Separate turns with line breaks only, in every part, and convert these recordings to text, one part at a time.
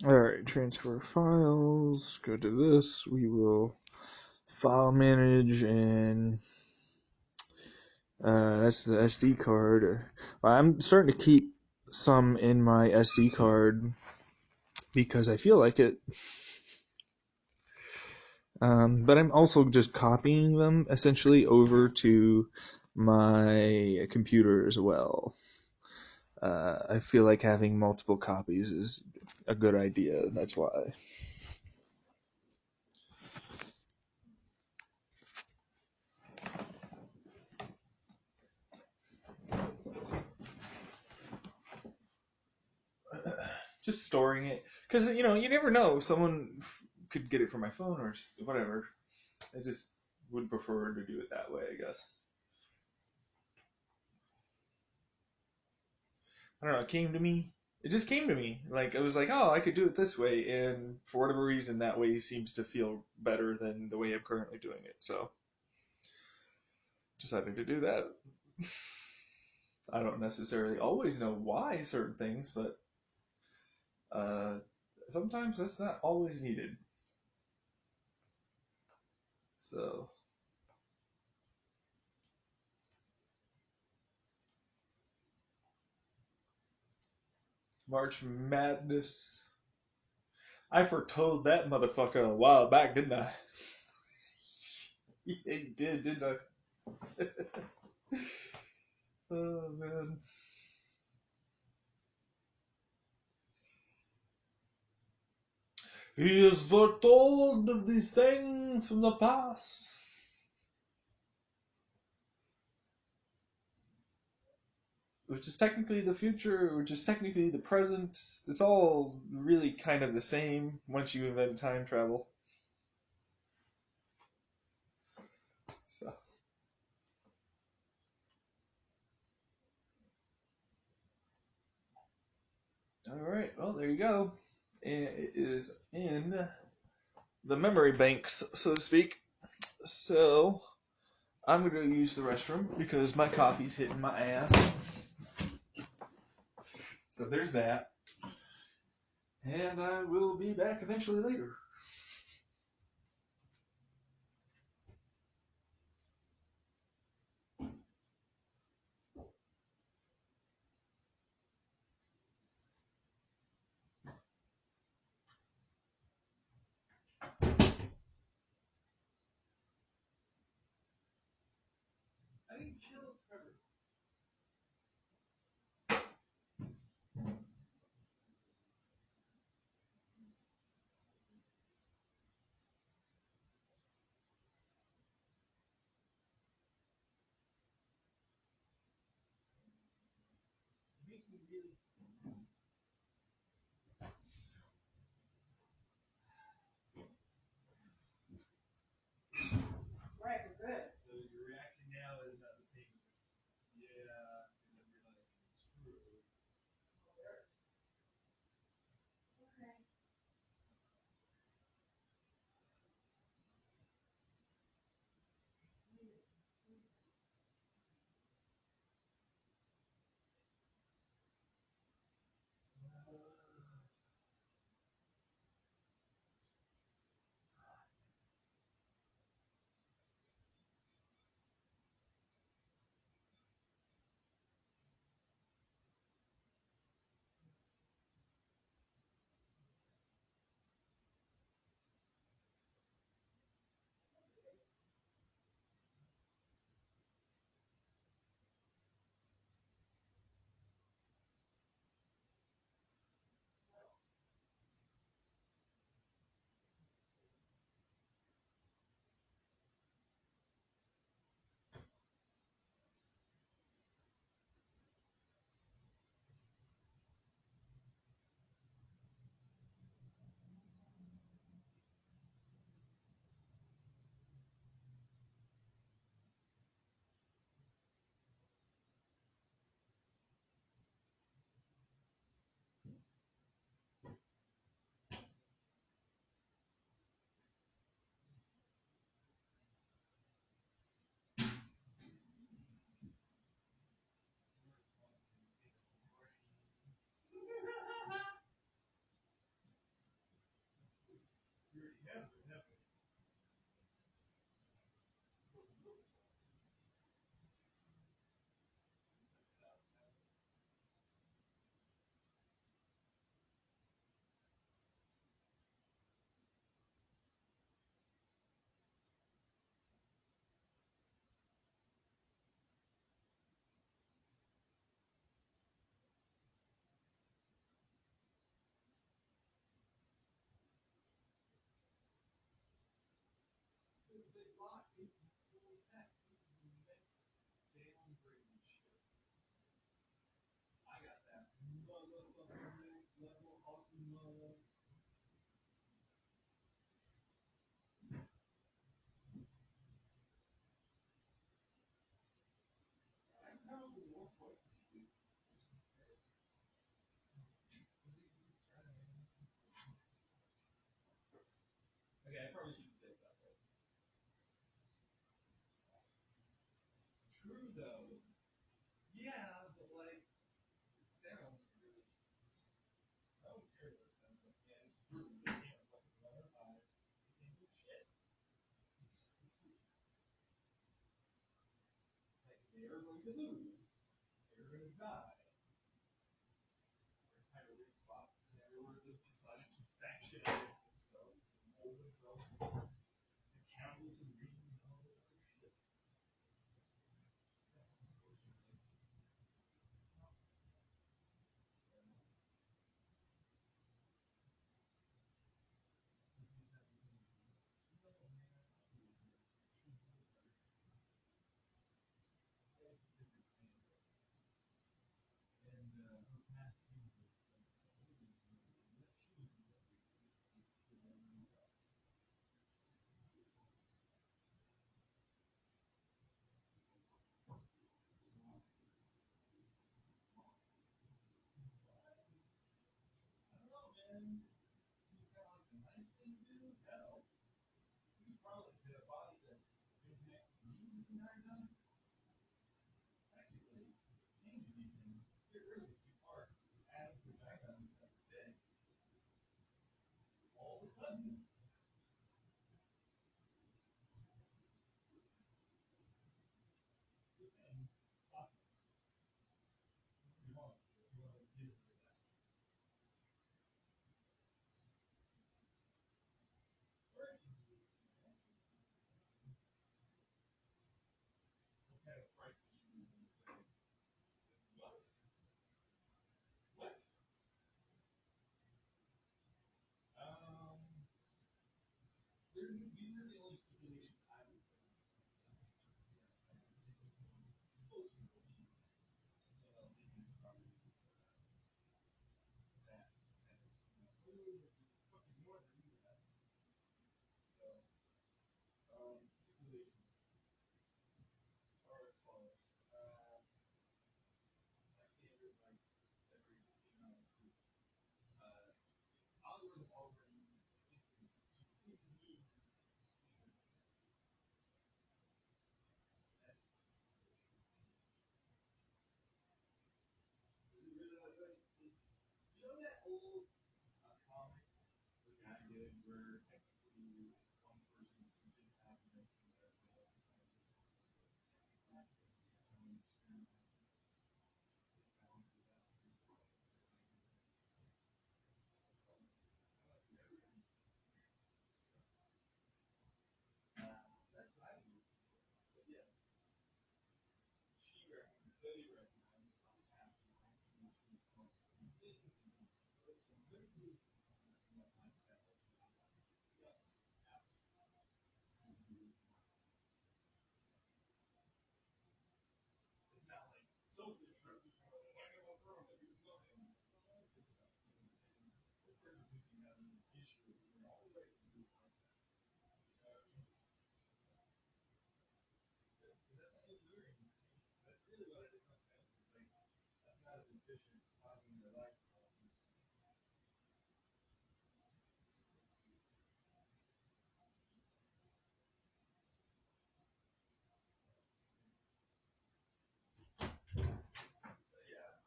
Alright, transfer files, go to this, we will file manage, and that's the SD card. I'm starting to keep some in my SD card because I feel like it. But I'm also just copying them essentially over to my computer as well. I feel like having multiple copies is a good idea. That's why. Just storing it, because you never know. Someone could get it from my phone or whatever. I just would prefer to do it that way, I guess. I don't know. It came to me. It just came to me. Like I was like, oh, I could do it this way, and for whatever reason, that way seems to feel better than the way I'm currently doing it. So decided to do that. I don't necessarily always know why certain things, but uh, sometimes that's not always needed. So March Madness. I foretold that motherfucker a while back, didn't I? It did, didn't I? Oh man. He has foretold of these things from the past. Which is technically the future, which is technically the present. It's all really kind of the same once you invent time travel. So, alright, well, there you go. It is in the memory banks, so to speak. So, I'm going to go use the restroom because my coffee's hitting my ass. So, there's that. And I will be back eventually later. I didn't kill Trevor. It makes me really. Right, we're good. So your reaction now is not the same. Yeah, and then realizing it's true.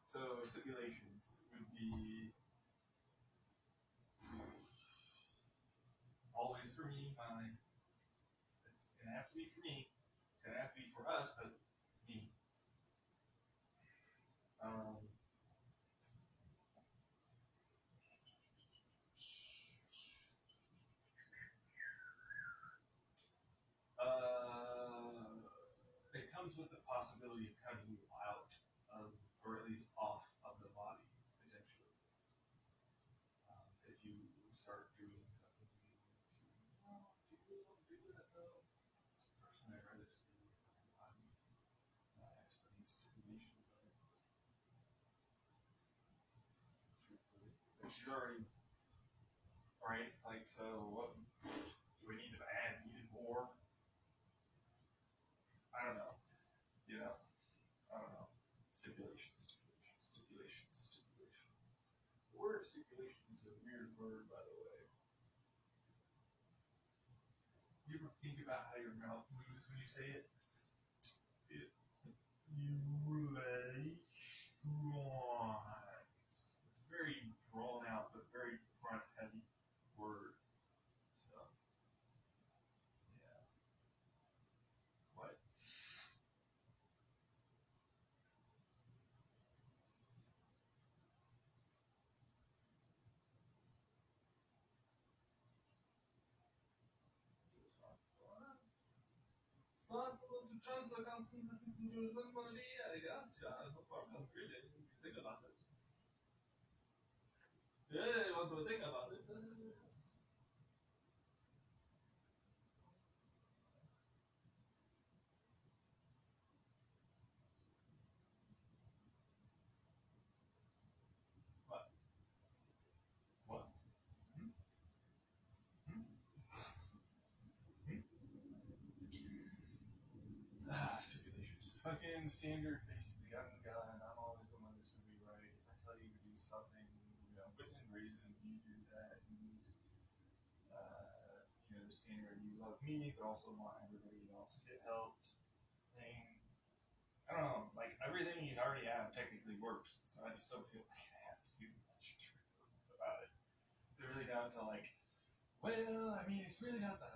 So stipulations would be always be for me. It doesn't have to be for us, but me. Um, it comes with the possibility of cutting you out of, or at least off of the body, potentially. If you start doing something to do you want to do that though? Personally, I'd rather just do it with the body, not actually need stipulations of it. Truthfully. But she's already, alright, like, so what, do we need to add even more? I don't know. You know? I don't know. Stipulations. The word stipulation is a weird word, by the way. You ever think about how your mouth moves when you say it? It's very drawn out, but very front heavy word. So, yeah. What? Responsible to transfer consistency into the memory, I guess. Yeah, no problem. Really, think about it. Yeah, you want to think about it? Yes. What? What? Hmm? Hmm? Hmm? Stipulations. Fucking standard, basically. I'm the guy, and I'm always the one that's going to be right. If I tell you to do something, within reason, you do that. And, the standard, you love me, but also want everybody else to get helped thing. I don't know, like, everything you already have technically works, so I just don't feel like I have to do much about it. They're really down to, like, well, I mean, it's really not the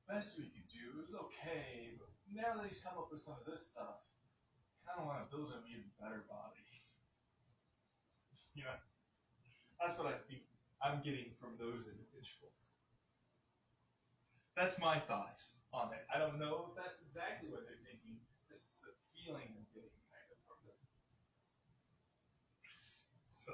best we could do. It was okay, but now that he's come up with some of this stuff, kind of want to build him an even better body. You know, that's what I think I'm getting from those individuals. That's my thoughts on it. I don't know if that's exactly what they're thinking. This is the feeling I'm getting kind of from them. So,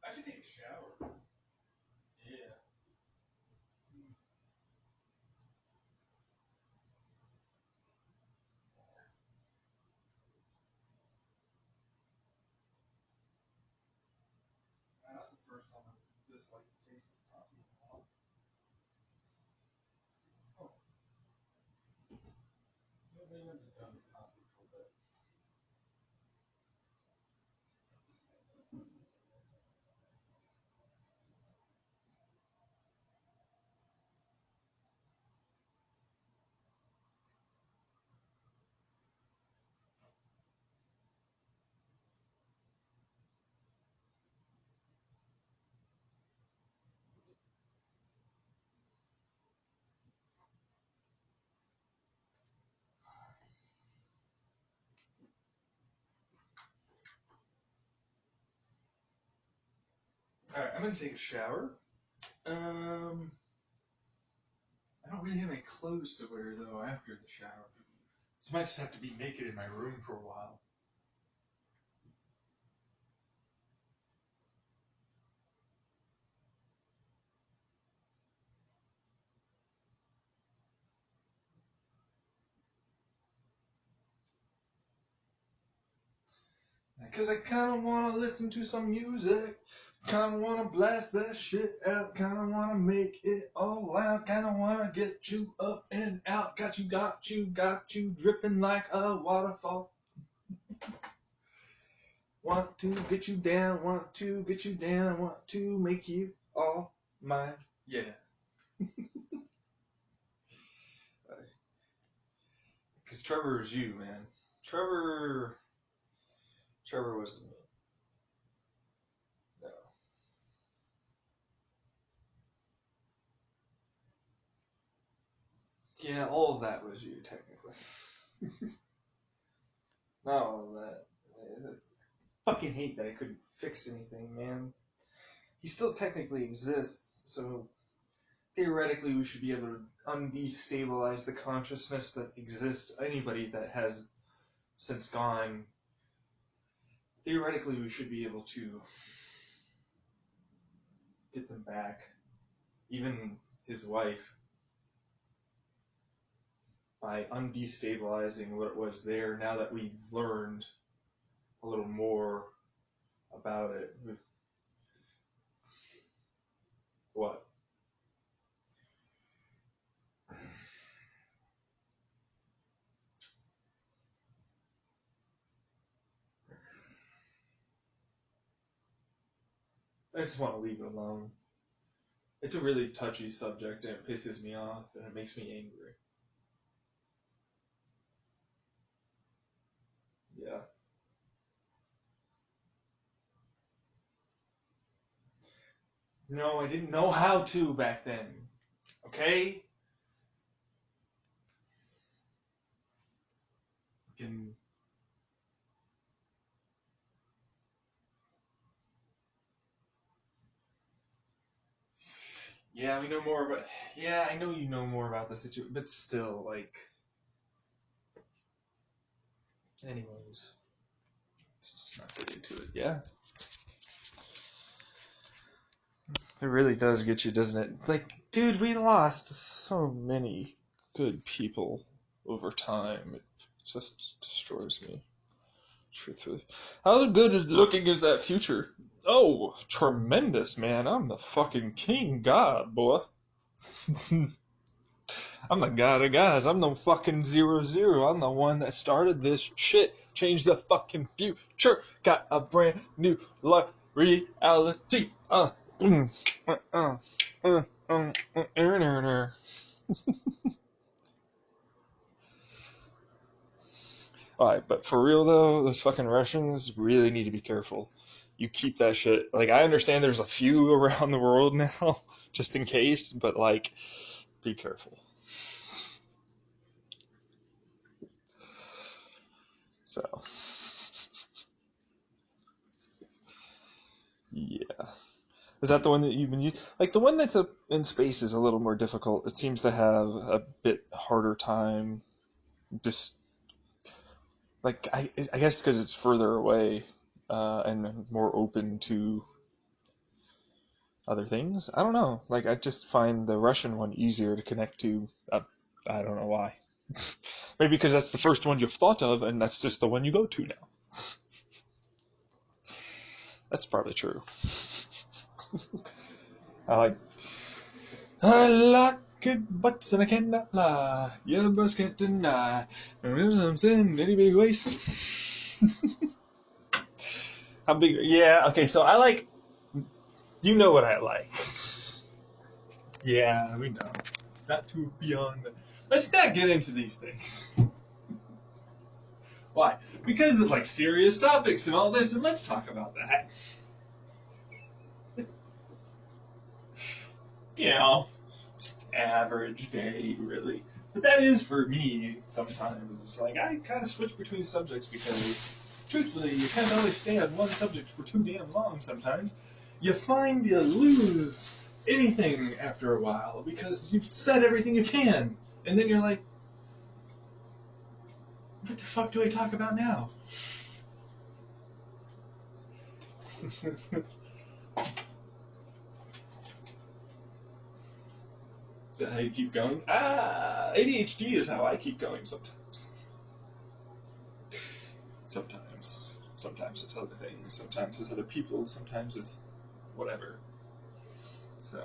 I should take a shower. Yeah. Man, that's the first time I've disliked the taste of coffee in a while. Oh, maybe I'm just done with coffee for a bit. Alright, I'm gonna take a shower. I don't really have any clothes to wear though after the shower. So I might just have to be naked in my room for a while. Because I kind of want to listen to some music.
Kinda wanna blast that shit out, kinda wanna make it all out, kinda wanna get you up and out, got you, dripping like a waterfall. Want to get you down, want to get you down, want to make you all mine. Yeah. Because Trevor is you, man. Trevor wasn't me. No. Yeah, all of that was you, technically. Not all of that. I fucking hate that I couldn't fix anything, man. He still technically exists, so theoretically we should be able to undestabilize the consciousness that exists. Anybody that has since gone, theoretically we should be able to get them back. Even his wife, by undestabilizing what it was there, now that we've learned a little more about it. What? I just want to leave it alone. It's a really touchy subject and it pisses me off and it makes me angry. Yeah. No, I didn't know how to back then. Okay? Fucking. Yeah, we know more about. Yeah, I know you know more about the situation, but still, like. Anyways, let's just not get into it. Yeah, it really does get you, doesn't it? Like, dude, we lost so many good people over time. It just destroys me. Truthfully, how good looking is that future? Oh, tremendous, man! I'm the fucking king god, boy. I'm the god of gods. I'm the fucking 00. I'm the one that started this shit. Changed the fucking future. Got a brand new life reality. Alright, but for real though, those fucking Russians really need to be careful. You keep that shit. Like, I understand there's a few around the world now, just in case, but like, be careful. So, yeah. Is that the one that you've been using? Like, the one that's up in space is a little more difficult. It seems to have a bit harder time. Just like I guess because it's further away and more open to other things. I don't know. Like, I just find the Russian one easier to connect to. I don't know why. Maybe because that's the first one you've thought of, and that's just the one you go to now. That's probably true. I like I like good butts and I cannot lie. Your butts can't deny. I'm saying itty bitty waist. How big? Yeah. Okay. So I like. You know what I like. Yeah, we know. Not too beyond. Let's not get into these things. Why? Because of like serious topics and all this, and let's talk about that. You know, just average day, really. But that is for me sometimes. It's like I kind of switch between subjects because, truthfully, you can't always stay on one subject for too damn long sometimes. You find you lose anything after a while because you've said everything you can. And then you're like, what the fuck do I talk about now? Is that how you keep going? ADHD is how I keep going sometimes. Sometimes it's other things. Sometimes it's other people. Sometimes it's
whatever. So,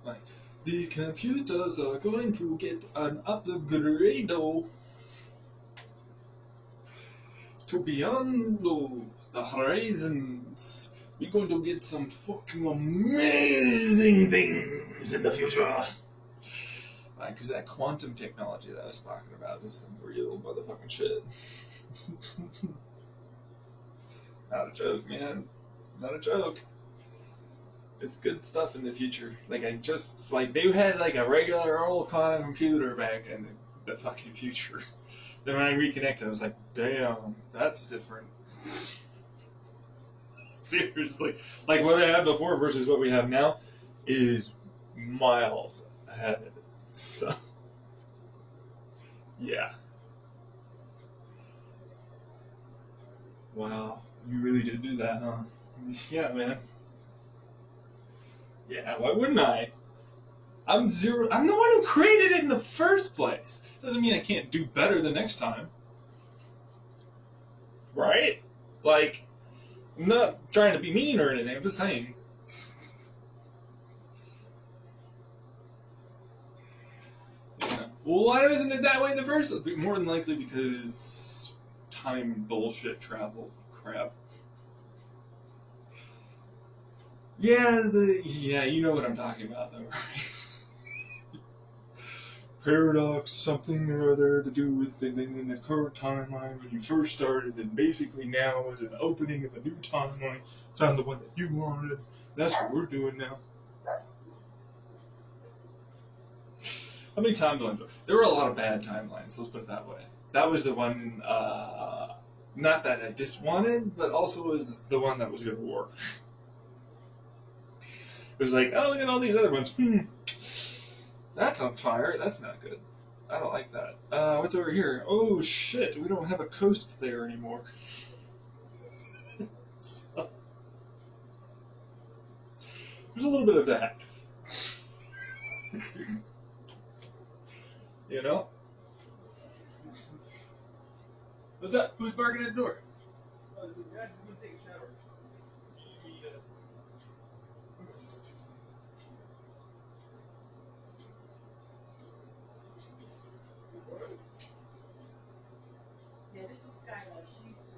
like, the computers are going to get an upgrade to beyond the horizons. We're going to get some fucking amazing things in the future. Because that quantum technology that I was talking about is some real motherfucking shit. Not a joke, man. Not a joke. It's good stuff in the future. Like, they had like a regular old quantum computer back in the fucking future. Then when I reconnected, I was like, damn, that's different. Seriously. Like, what I had before versus what we have now is miles ahead. So, yeah. Wow. You really did do that, huh? Yeah, man. Yeah, why wouldn't I? I'm the one who created it in the first place. Doesn't mean I can't do better the next time. Right? Like, I'm not trying to be mean or anything, I'm just saying. Yeah. Well, why isn't it that way in the first place? More than likely because time bullshit travels crap. Yeah, you know what I'm talking about though, right? Paradox, something or other to do with in the current timeline when you first started, and basically now is an opening of a new timeline. It's on the one that you wanted. That's what we're doing now. How many timelines? There were a lot of bad timelines. Let's put it that way. That was the one, not that I just wanted, but also was the one that was going to work. It was like, oh, look at all these other ones. That's on fire. That's not good. I don't like that. What's over here? Oh shit, we don't have a coast there anymore. So, there's a little bit of that. You know? What's that? Who's barking at the door? Oh, is it Dad? I'm gonna take a shower.
Yeah, this is Skylar. She's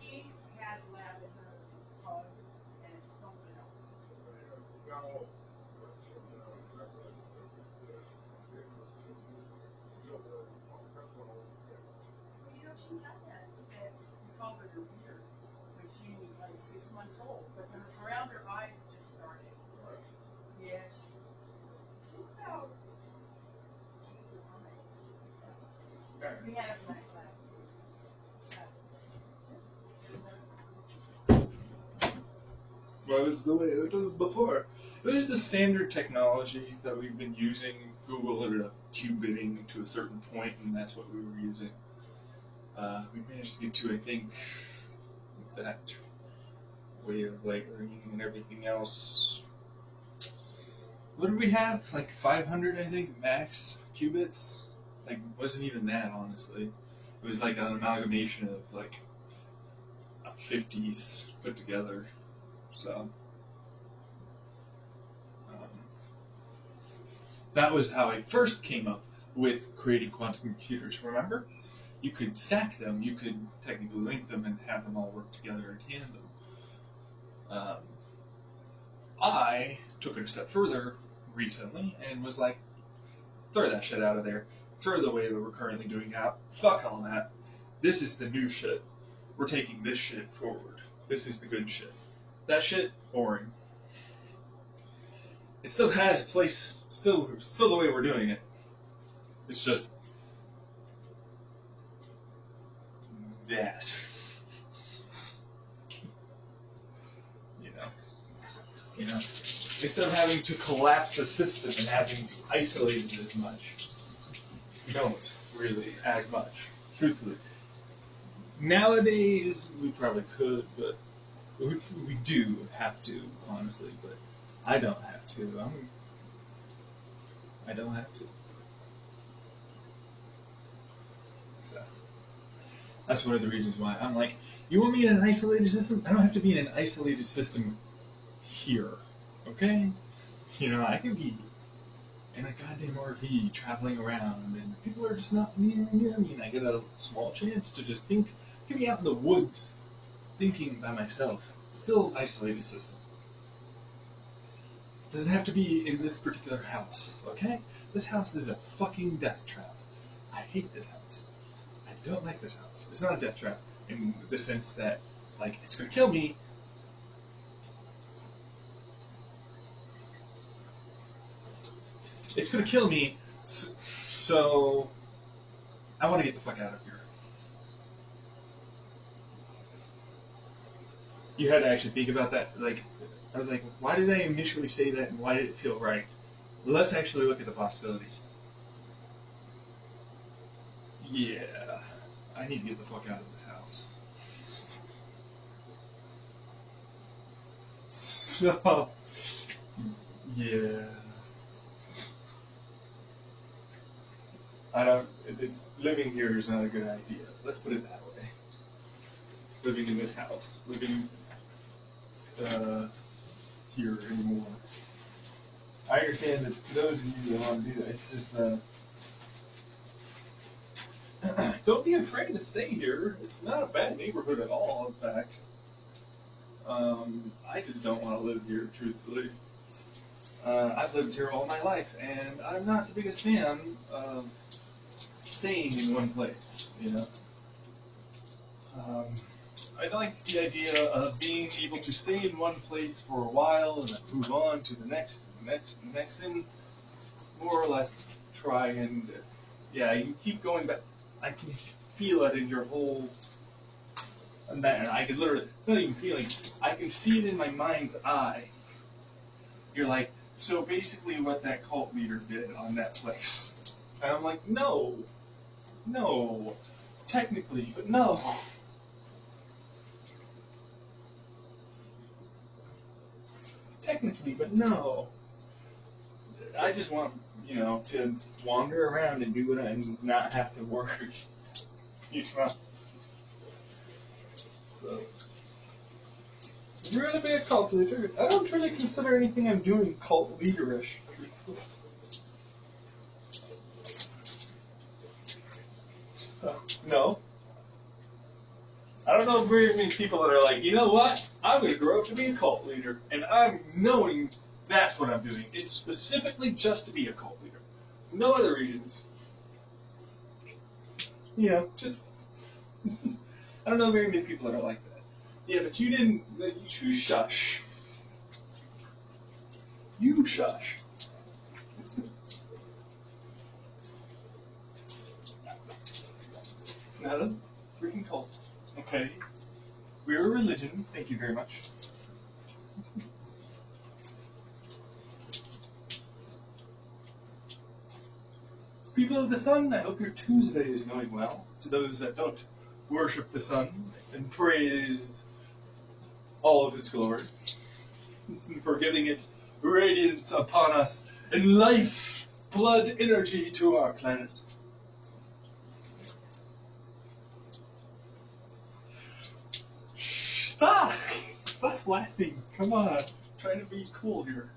she has lab in her home and it's something else. Well, you know, she had that we called her the reader when she was like 6 months old, but around her eyes it just started. Yeah, she's about 8 or 9. We had a black lab too.
Well, it was the way it was before. It was the standard technology that we've been using. Google ended up qubitting to a certain point, and that's what we were using. We managed to get to, I think, that way of layering and everything else. What did we have? Like 500, I think, max qubits? Like, wasn't even that, honestly. It was like an amalgamation of, like, a 50s put together. So, um, that was how I first came up with creating quantum computers, remember? You could stack them, you could technically link them and have them all work together in tandem. Um, I took it a step further recently and was like, throw that shit out of there. Throw the way that we're currently doing out. Fuck all that. This is the new shit. We're taking this shit forward. This is the good shit. That shit, boring. It still has place. Still the way we're doing it. It's just that. You know. You know. Instead of having to collapse the system and having to isolate it as much, we don't really as much, truthfully. Nowadays, we probably could, but we do have to, honestly. But I don't have to. I don't have to. So that's one of the reasons why I'm like, you want me in an isolated system? I don't have to be in an isolated system here. Okay? You know, I can be in a goddamn RV traveling around, and people are just not near me, and I get a small chance to just think. I can be out in the woods thinking by myself. Still isolated system. Doesn't have to be in this particular house, okay? This house is a fucking death trap. I hate this house. I don't like this house. It's not a death trap in the sense that, like, it's gonna kill me. It's gonna kill me, so I want to get the fuck out of here. You had to actually think about that. Like, I was like, why did I initially say that, and why did it feel right? Let's actually look at the possibilities. Yeah, I need to get the fuck out of this house. So, yeah. Living here is not a good idea. Let's put it that way. Living in this house. Living here anymore. I understand that to those of you that want to do that, it's just, don't be afraid to stay here. It's not a bad neighborhood at all, in fact. I just don't want to live here, truthfully. I've lived here all my life, and I'm not the biggest fan of staying in one place, you know. I like the idea of being able to stay in one place for a while and then move on to the next, and the next, and the next, and more or less try and, yeah, you keep going back. I can feel it in your whole, and I can literally, not even feeling, I can see it in my mind's eye. You're like, so basically what that cult leader did on Netflix. And I'm like, no, technically, but no. Technically, but no. I just want, you know, to wander around and do it and not have to worry. You know? So, you're gonna be a cult leader. I don't really consider anything I'm doing cult leaderish. No. I don't know very many people that are like, you know what? I'm going to grow up to be a cult leader, and I'm knowing that's what I'm doing. It's specifically just to be a cult leader. No other reasons. You know, just... I don't know very many people that are like that. Yeah, but you didn't... You shush. You shush. Not a freaking cult. Okay. We're a religion. Thank you very much. People of the sun, I hope your Tuesday is going well. To those that don't worship the sun and praise all of its glory, for giving its radiance upon us and life, blood, energy to our planet. Stop! Stop laughing. Come on. I'm trying to be cool here.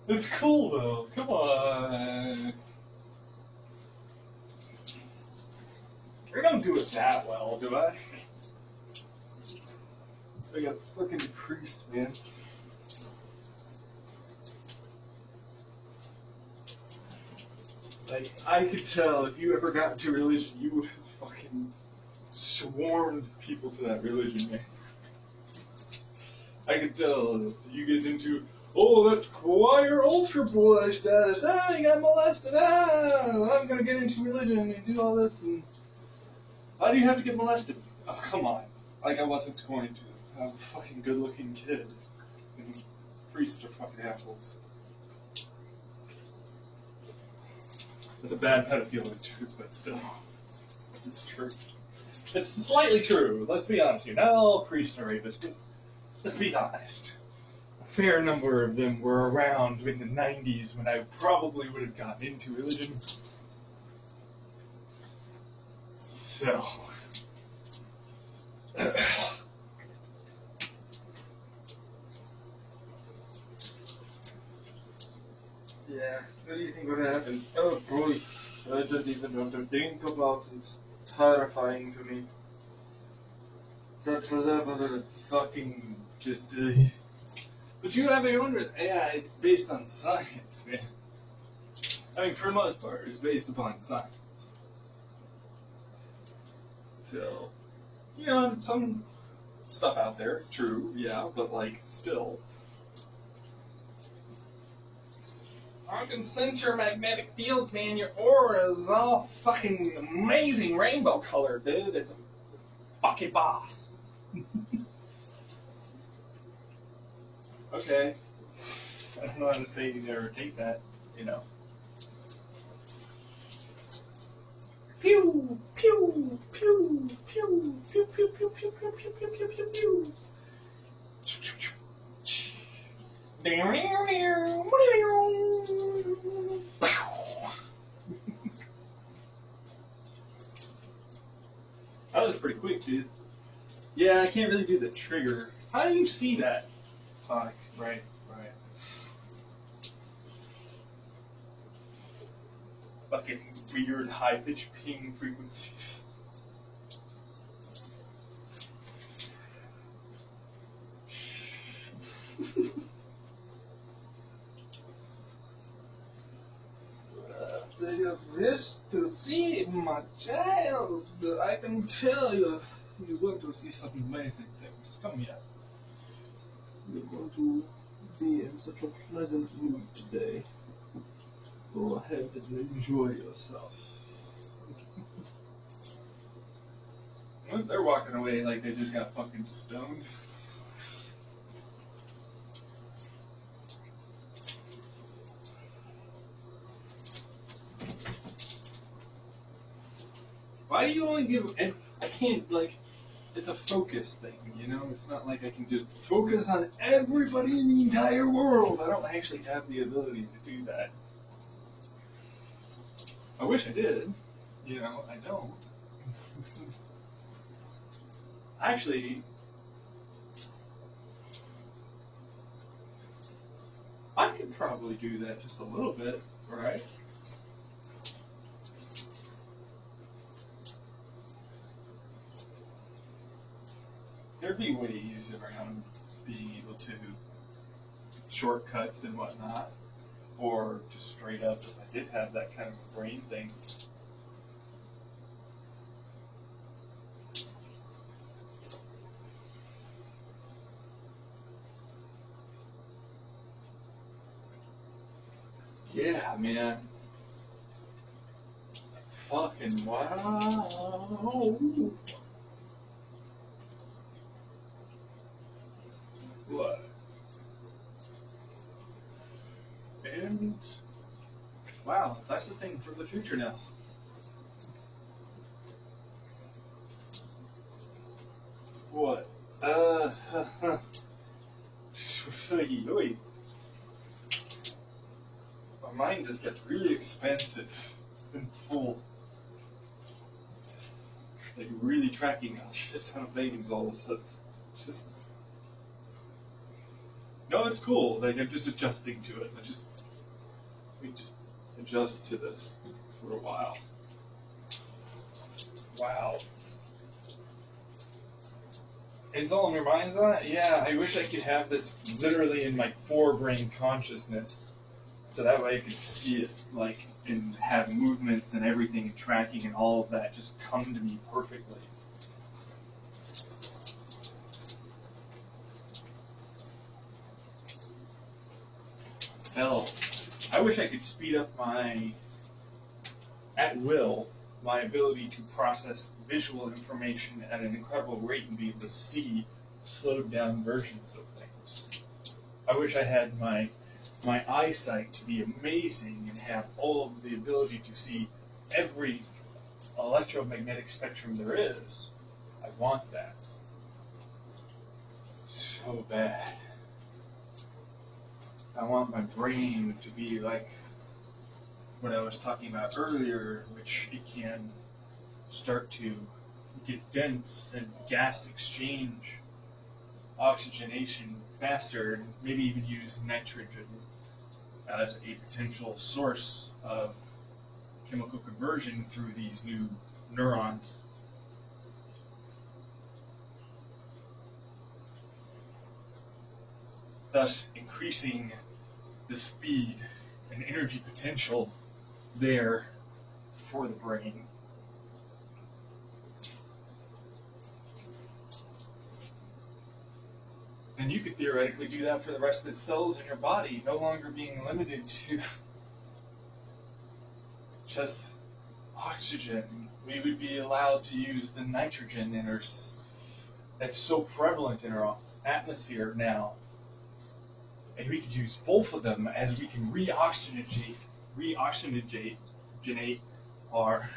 It's cool though. Come on. I don't do it that well, do I? Like a fucking priest, man. Like, I could tell if you ever got into religion, you would have fucking swarmed people to that religion, man. I could tell if you get into, oh, that's choir ultra boy status, you got molested, I'm gonna get into religion and do all this, and why do you have to get molested? Oh, come on. Like, I wasn't going to. I'm a fucking good looking kid. And priests are fucking assholes. That's a bad metaphor, but still, it's true. It's slightly true. Let's be honest here. Not all priests are rapists. Let's be honest. A fair number of them were around in the 90s when I probably would have gotten into religion. So. Yeah, what do you think would happen? Oh boy, I don't even want to think about it. It's terrifying to me. That's a level of fucking just. But you have to wonder, yeah, it's based on science, man. I mean, for the most part, it's based upon science. So, you know, some stuff out there, true, yeah, but like, still. I can sense your magnetic fields, man. Your aura is all fucking amazing rainbow color, dude. It's a fucking boss. Okay. I don't know how to say you never take that, you know. Pew, pew, pew, pew, pew, pew, pew, pew, pew, pew, pew, pew, pew, pew. That was pretty quick, dude. Yeah, I can't really do the trigger. How do you see that, Sonic? Right. Fucking weird high-pitched ping frequencies. This to see, my child. I can tell you, you're going to see some amazing things. Come here. You're going to be in such a pleasant mood today. Go ahead and enjoy yourself. They're walking away like they just got fucking stoned. Why do you only give? And I can't, like, it's a focus thing, you know? It's not like I can just focus on everybody in the entire world. I don't actually have the ability to do that. I wish I did. You know, I don't. Actually, I could probably do that just a little bit, right? There'd be ways around being able to shortcuts and whatnot, or just straight up if I did have that kind of a brain thing. Yeah, man. Fucking wow. What? And wow, that's the thing for the future now. What? My mind just gets really expansive and full. Like really tracking a shit ton of things all of a sudden. It's just no, it's cool. Like I'm just adjusting to it. We just adjust to this for a while. Wow. It's all in your mind's eye? Yeah, I wish I could have this literally in my forebrain consciousness. So that way I could see it, like, and have movements and everything and tracking and all of that just come to me perfectly. Hell, I wish I could speed up at will, my ability to process visual information at an incredible rate and be able to see slowed down versions of things. I wish I had my my eyesight to be amazing and have all of the ability to see every electromagnetic spectrum there is. I want that so bad. I want my brain to be like what I was talking about earlier, which it can start to get dense and gas exchange, oxygenation faster, and maybe even use nitrogen as a potential source of chemical conversion through these new neurons. Thus increasing the speed and energy potential there for the brain. And you could theoretically do that for the rest of the cells in your body, no longer being limited to just oxygen. We would be allowed to use the nitrogen that's so prevalent in our atmosphere now. And we could use both of them as we can reoxygenate our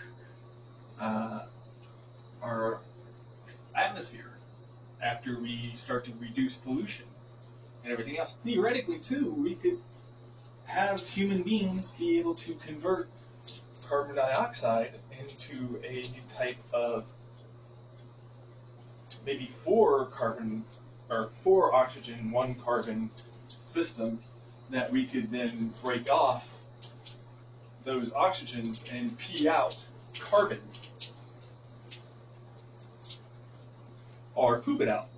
atmosphere after we start to reduce pollution and everything else. Theoretically, too, we could have human beings be able to convert carbon dioxide into a type of maybe 4 oxygen, 1 carbon system that we could then break off those oxygens and pee out carbon or poop it out,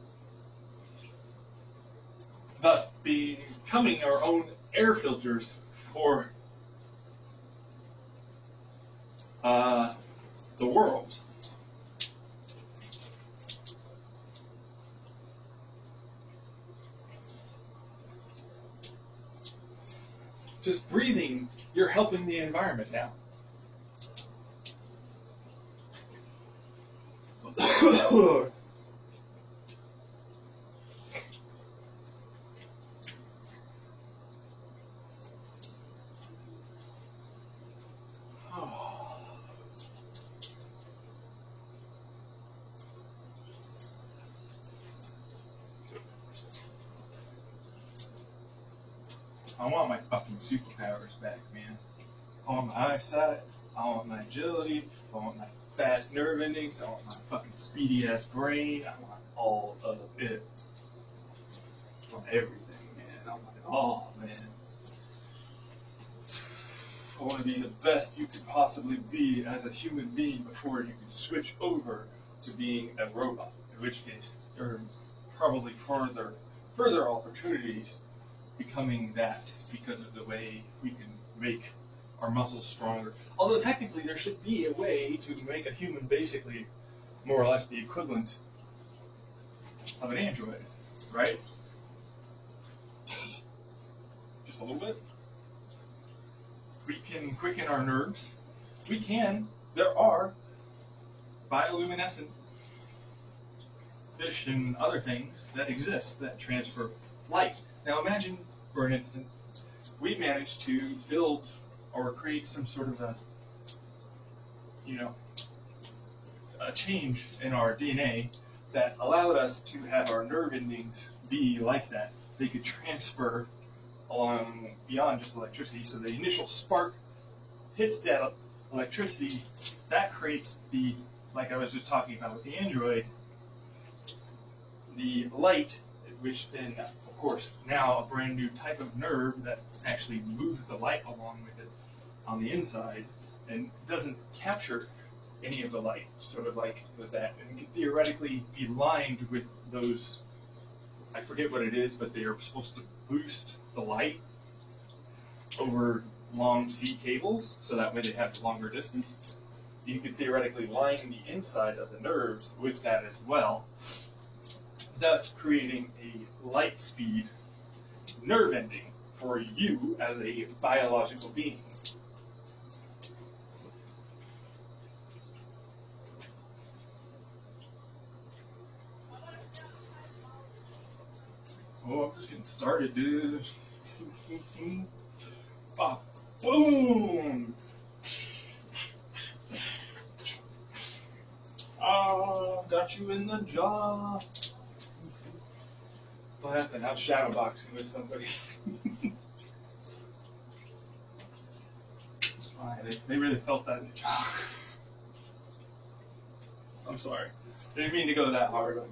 thus becoming our own air filters for the world. Just breathing, you're helping the environment now. I want my fucking superpowers back, man. I want my eyesight, I want my agility, I want my fast nerve endings, I want my fucking speedy ass brain, I want all of it. I want everything, man. I want it all, man. I want to be the best you could possibly be as a human being before you can switch over to being a robot. In which case, there are probably further opportunities becoming that because of the way we can make our muscles stronger. Although technically there should be a way to make a human basically more or less the equivalent of an android, right? Just a little bit. We can quicken our nerves. There are bioluminescent fish and other things that exist that transfer light. Now imagine, for an instant, we managed to build or create some sort of a change in our DNA that allowed us to have our nerve endings be like that. They could transfer along beyond just electricity. So the initial spark hits that electricity, that creates the, like I was just talking about with the android, the light, which then, of course, now a brand new type of nerve that actually moves the light along with it on the inside and doesn't capture any of the light, sort of like with that. And it could theoretically be lined with those, I forget what it is, but they are supposed to boost the light over long C cables, so that way they have longer distance. You could theoretically line the inside of the nerves with that as well, thus creating a light speed nerve ending for you as a biological being. Oh, I'm just getting started, dude. Bop. Boom. Ah, got you in the jaw. What happened? I'm shadowboxing with somebody. It's fine. They really felt that in the jaw. I'm sorry. I didn't mean to go that hard.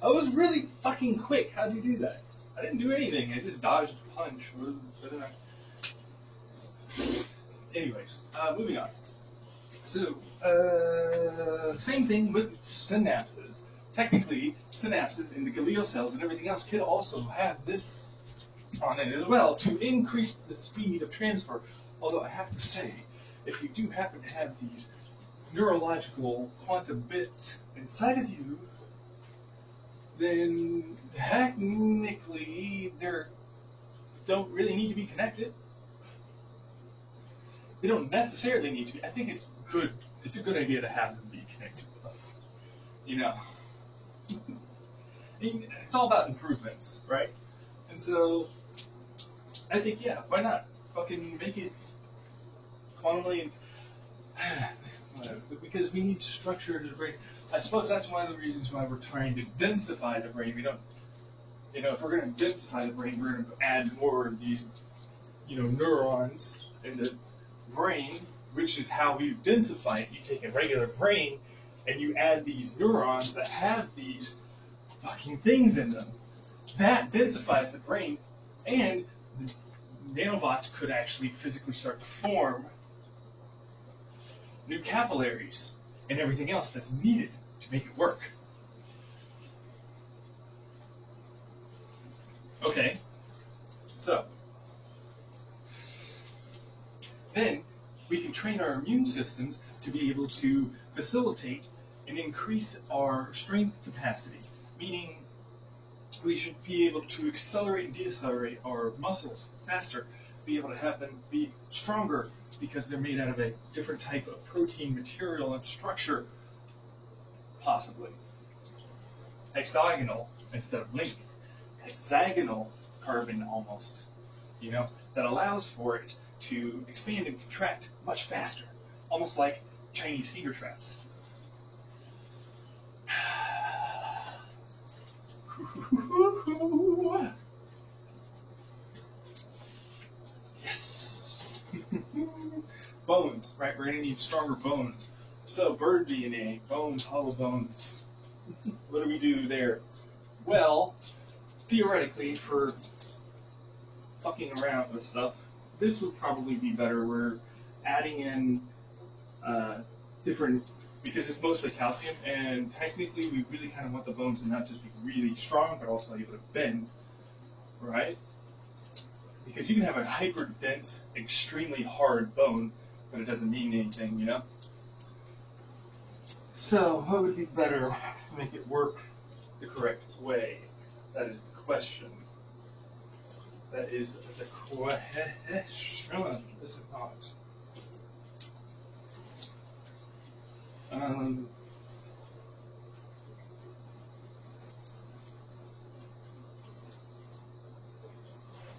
I was really fucking quick. How'd you do that? I didn't do anything. I just dodged a punch. Anyways, moving on. So, same thing with synapses. Technically, synapses in the glial cells and everything else could also have this on it as well to increase the speed of transfer. Although I have to say, if you do happen to have these neurological quantum bits inside of you, then technically they don't really need to be connected. They don't necessarily need to be. I think it's good. It's a good idea to have them be connected. You know, it's all about improvements, right? And so, I think, yeah, why not? Fucking make it quantumly, whatever. Because we need structure to the brain. I suppose that's one of the reasons why we're trying to densify the brain. We don't, if we're going to densify the brain, we're going to add more of these, neurons in the brain, which is how we densify it. You take a regular brain and you add these neurons that have these fucking things in them. That densifies the brain, and the nanobots could actually physically start to form new capillaries and everything else that's needed to make it work. Okay, so then we can train our immune systems to be able to facilitate and increase our strength capacity, meaning we should be able to accelerate and decelerate our muscles faster, be able to have them be stronger because they're made out of a different type of protein material and structure, possibly. Hexagonal instead of linked. Hexagonal carbon almost, that allows for it to expand and contract much faster, almost like Chinese finger traps. Yes. Bones, right? We're going to need stronger bones. So, bird DNA, bones, hollow bones. What do we do there? Well, theoretically, for fucking around with stuff, this would probably be better. We're adding in different, because it's mostly calcium, and technically we really kind of want the bones to not just be really strong, but also able to bend, right? Because you can have a hyper-dense, extremely hard bone, but it doesn't mean anything, So, what would be better to make it work the correct way? That is the question. That is the question, is it not?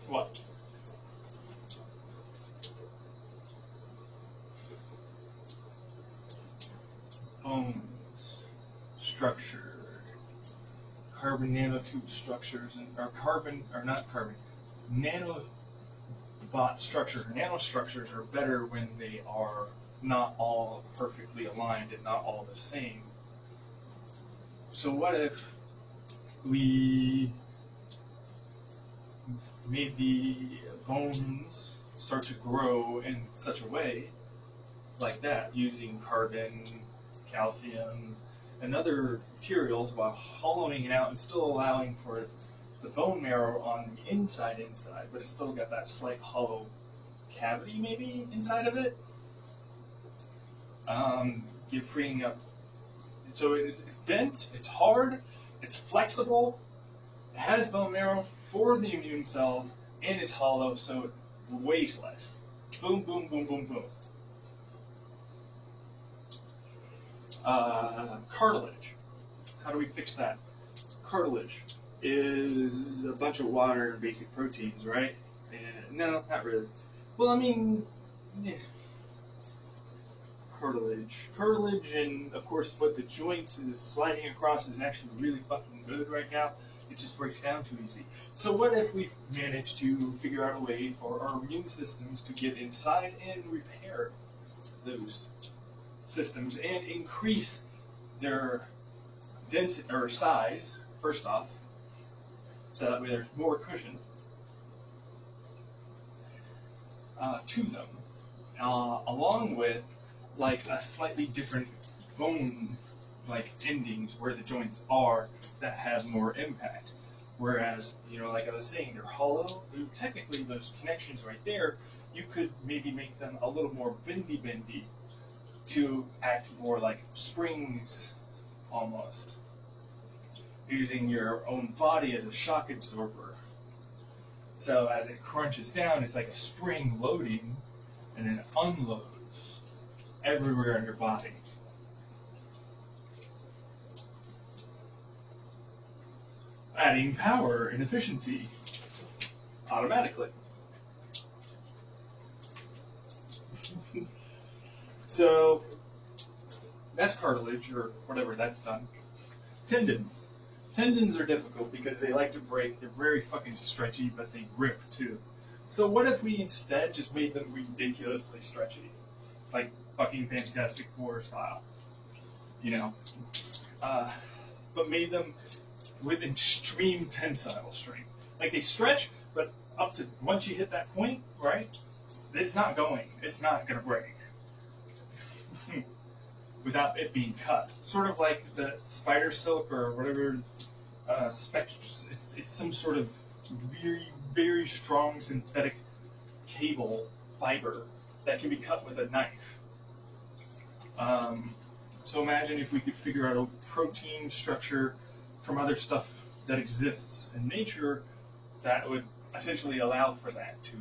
What? Bones, structure, carbon nanotube structures, nanobot structure. Nanostructures are better when they are not all perfectly aligned and not all the same. So what if we made the bones start to grow in such a way like that, using carbon, calcium, and other materials while hollowing it out and still allowing for the bone marrow on the inside, but it's still got that slight hollow cavity maybe inside of it. You're freeing up. So it's dense, it's hard, it's flexible, it has bone marrow for the immune cells, and it's hollow, so it weighs less. Boom, boom, boom, boom, boom. Cartilage. How do we fix that? Cartilage. is a bunch of water and basic proteins, right? And, no, not really. Well, I mean, yeah. Cartilage, and of course, what the joint is sliding across is actually really fucking good right now. It just breaks down too easy. So what if we manage to figure out a way for our immune systems to get inside and repair those systems and increase their density or size, first off, so that way there's more cushion to them, along with like a slightly different bone like endings where the joints are that have more impact. Whereas, like I was saying, they're hollow. Technically, those connections right there, you could maybe make them a little more bendy to act more like springs almost, using your own body as a shock absorber. So as it crunches down, it's like a spring loading and then unloads everywhere in your body. Adding power and efficiency automatically. So that's cartilage or whatever that's done. Tendons. Tendons are difficult because they like to break. They're very fucking stretchy, but they rip too. So what if we instead just made them ridiculously stretchy? Like fucking Fantastic Four style. But made them with extreme tensile strength. Like they stretch, but up to once you hit that point, right? It's not going to break without it being cut. Sort of like the spider silk or whatever it's some sort of very, very strong synthetic cable fiber that can be cut with a knife. So imagine if we could figure out a protein structure from other stuff that exists in nature that would essentially allow for that to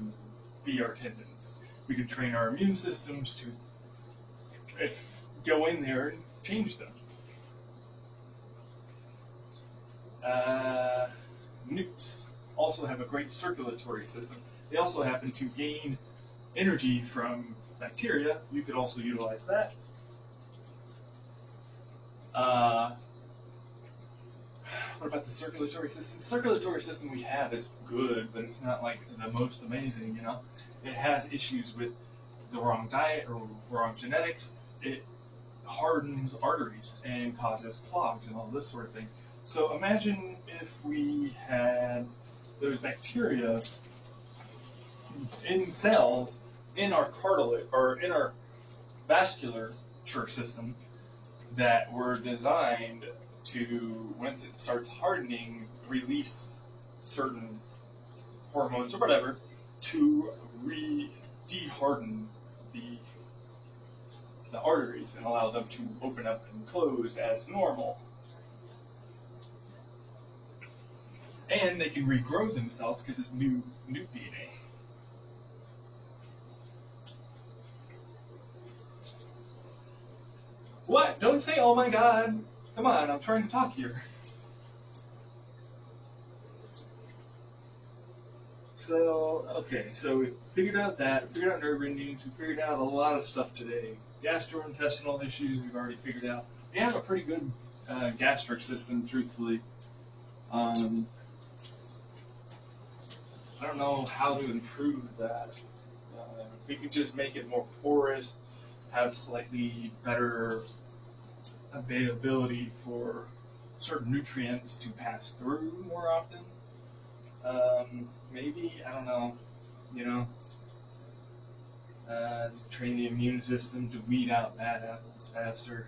be our tendons. We could train our immune systems to go in there and change them. Newts also have a great circulatory system. They also happen to gain energy from bacteria. You could also utilize that. What about the circulatory system? The circulatory system we have is good, but it's not like the most amazing, It has issues with the wrong diet or wrong genetics. It hardens arteries and causes clogs and all this sort of thing. So imagine if we had those bacteria in cells in our cartilage or in our vasculature system that were designed to, once it starts hardening, release certain hormones or whatever to de-harden the arteries and allow them to open up and close as normal. And they can regrow themselves because it's new DNA. What? Don't say, oh my god. Come on, I'm trying to talk here. So we figured out that, figured out nerve endings, we figured out a lot of stuff today. Gastrointestinal issues we've already figured out. We have a pretty good gastric system, truthfully. I don't know how to improve that. We could just make it more porous, have slightly better availability for certain nutrients to pass through more often. Maybe, I don't know, train the immune system to weed out bad apples faster.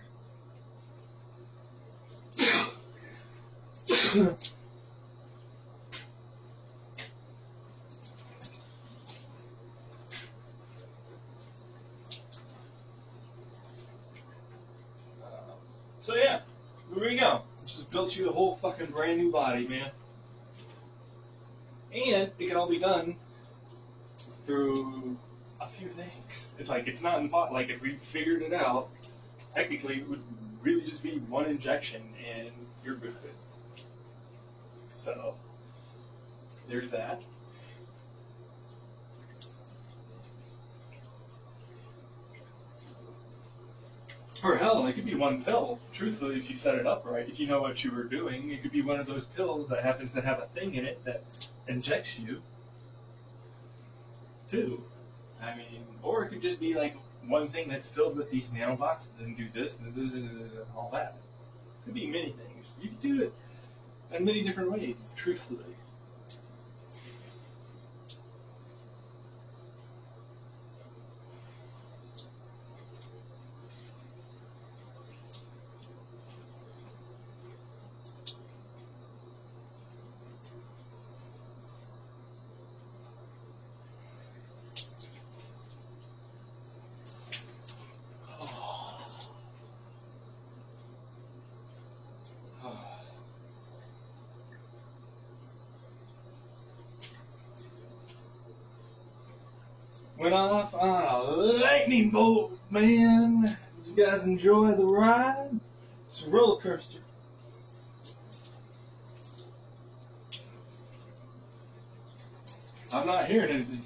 So yeah, here we go. Just built you a whole fucking brand new body, man. And it can all be done through a few things. It's not impossible. Like if we figured it out, technically it would really just be one injection and you're good. So there's that. Or hell, it could be one pill. Truthfully, if you set it up right, if you know what you were doing, it could be one of those pills that happens to have a thing in it that injects you, too. I mean, or it could just be like one thing that's filled with these nanobots and do this and all that. It could be many things. You could do it in many different ways, truthfully. Went off on a lightning bolt, man. Did you guys enjoy the ride? It's a roller coaster. I'm not hearing anything.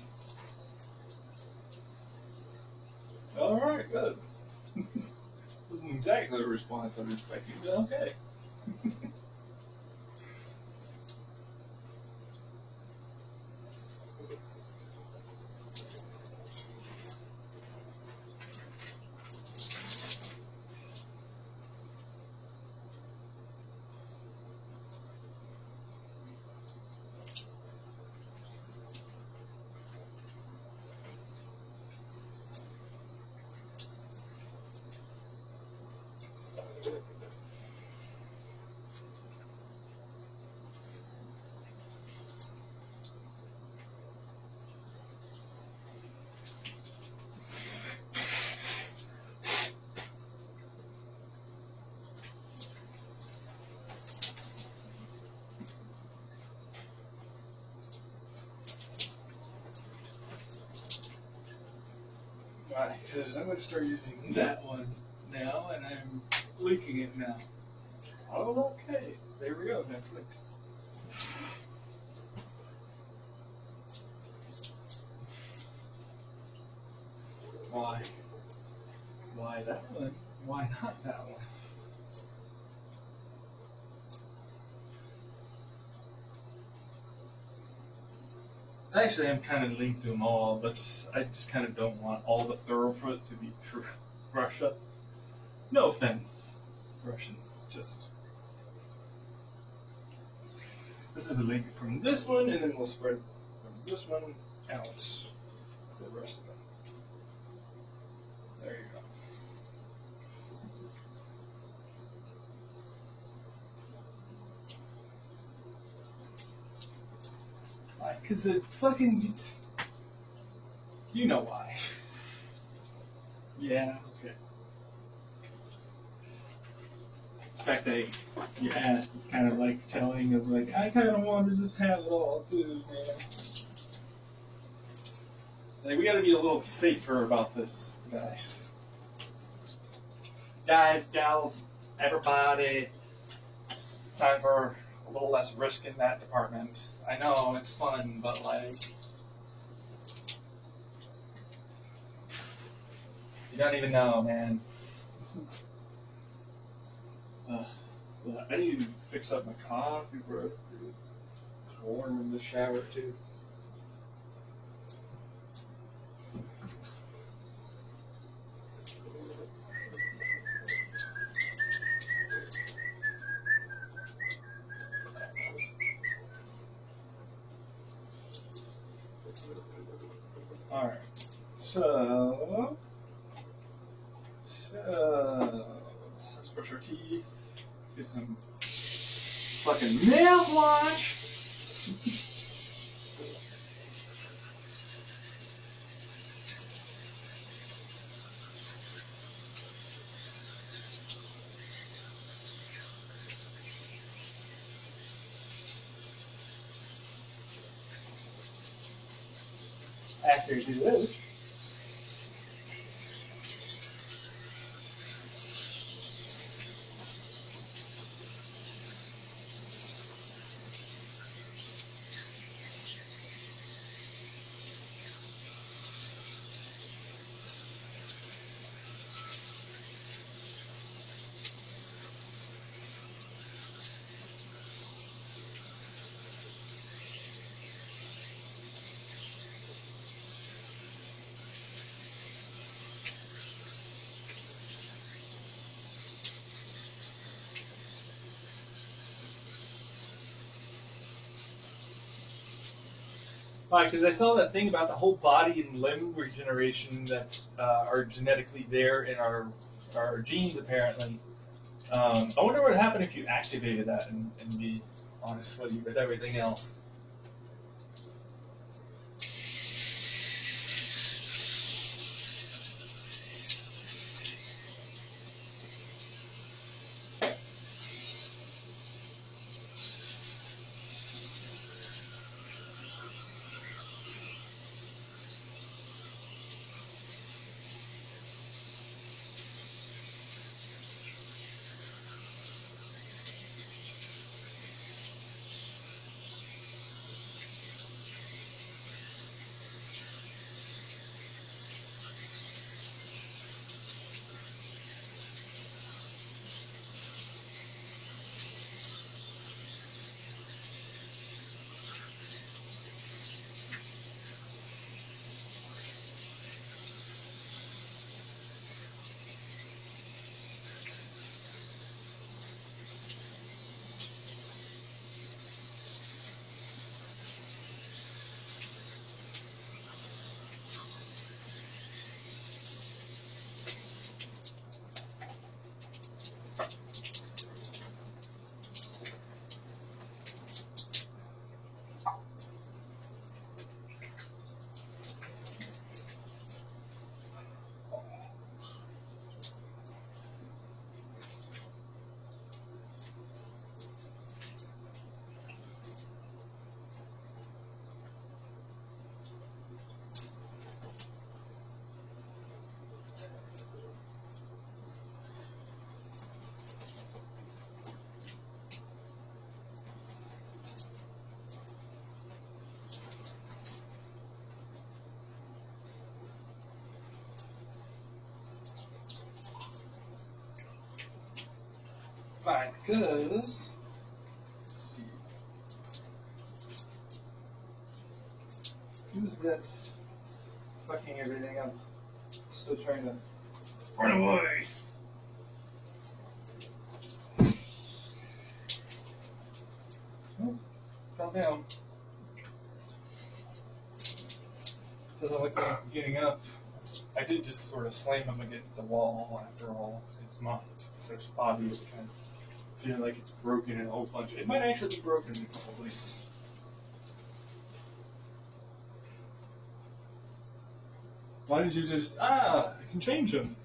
Alright, good. Wasn't exactly the response I was expecting, but okay. Right, because I'm going to start using that one now, and I'm linking it now. Oh, okay. There we go. That's linked. Why? Why that one? Why not that one? Actually, I'm kind of linked to them all, but I just kind of don't want all the thoroughfoot to be Russia. No offense, Russians. Just this is a link from this one, and then we'll spread from this one out to the rest of them. There you go. Like, cause it fucking, you know why. Yeah, okay. The fact that you asked is kind of like telling of like, I kind of want to just have it all too, man. Like, we gotta be a little safer about this, guys. Guys, gals, everybody, it's time for a little less risk in that department. I know, it's fun, but like, you don't even know, man. I need to fix up my coffee, bro. It's warm in the shower, too. Alright, so let's brush our teeth, get some fucking mouthwash. After you do this, Why? Because I saw that thing about the whole body and limb regeneration that are genetically there in our genes, apparently. I wonder what would happen if you activated that and me, honestly, with everything else. Fine, because let's see, who's that fucking everything up? Still trying to run away. Oh, fell down. Doesn't look like I'm getting up. I did just sort of slam him against the wall after all. His body is kind of feeling like it's broken in a whole bunch. It might actually be broken in a couple places. Why did you just, I can change him.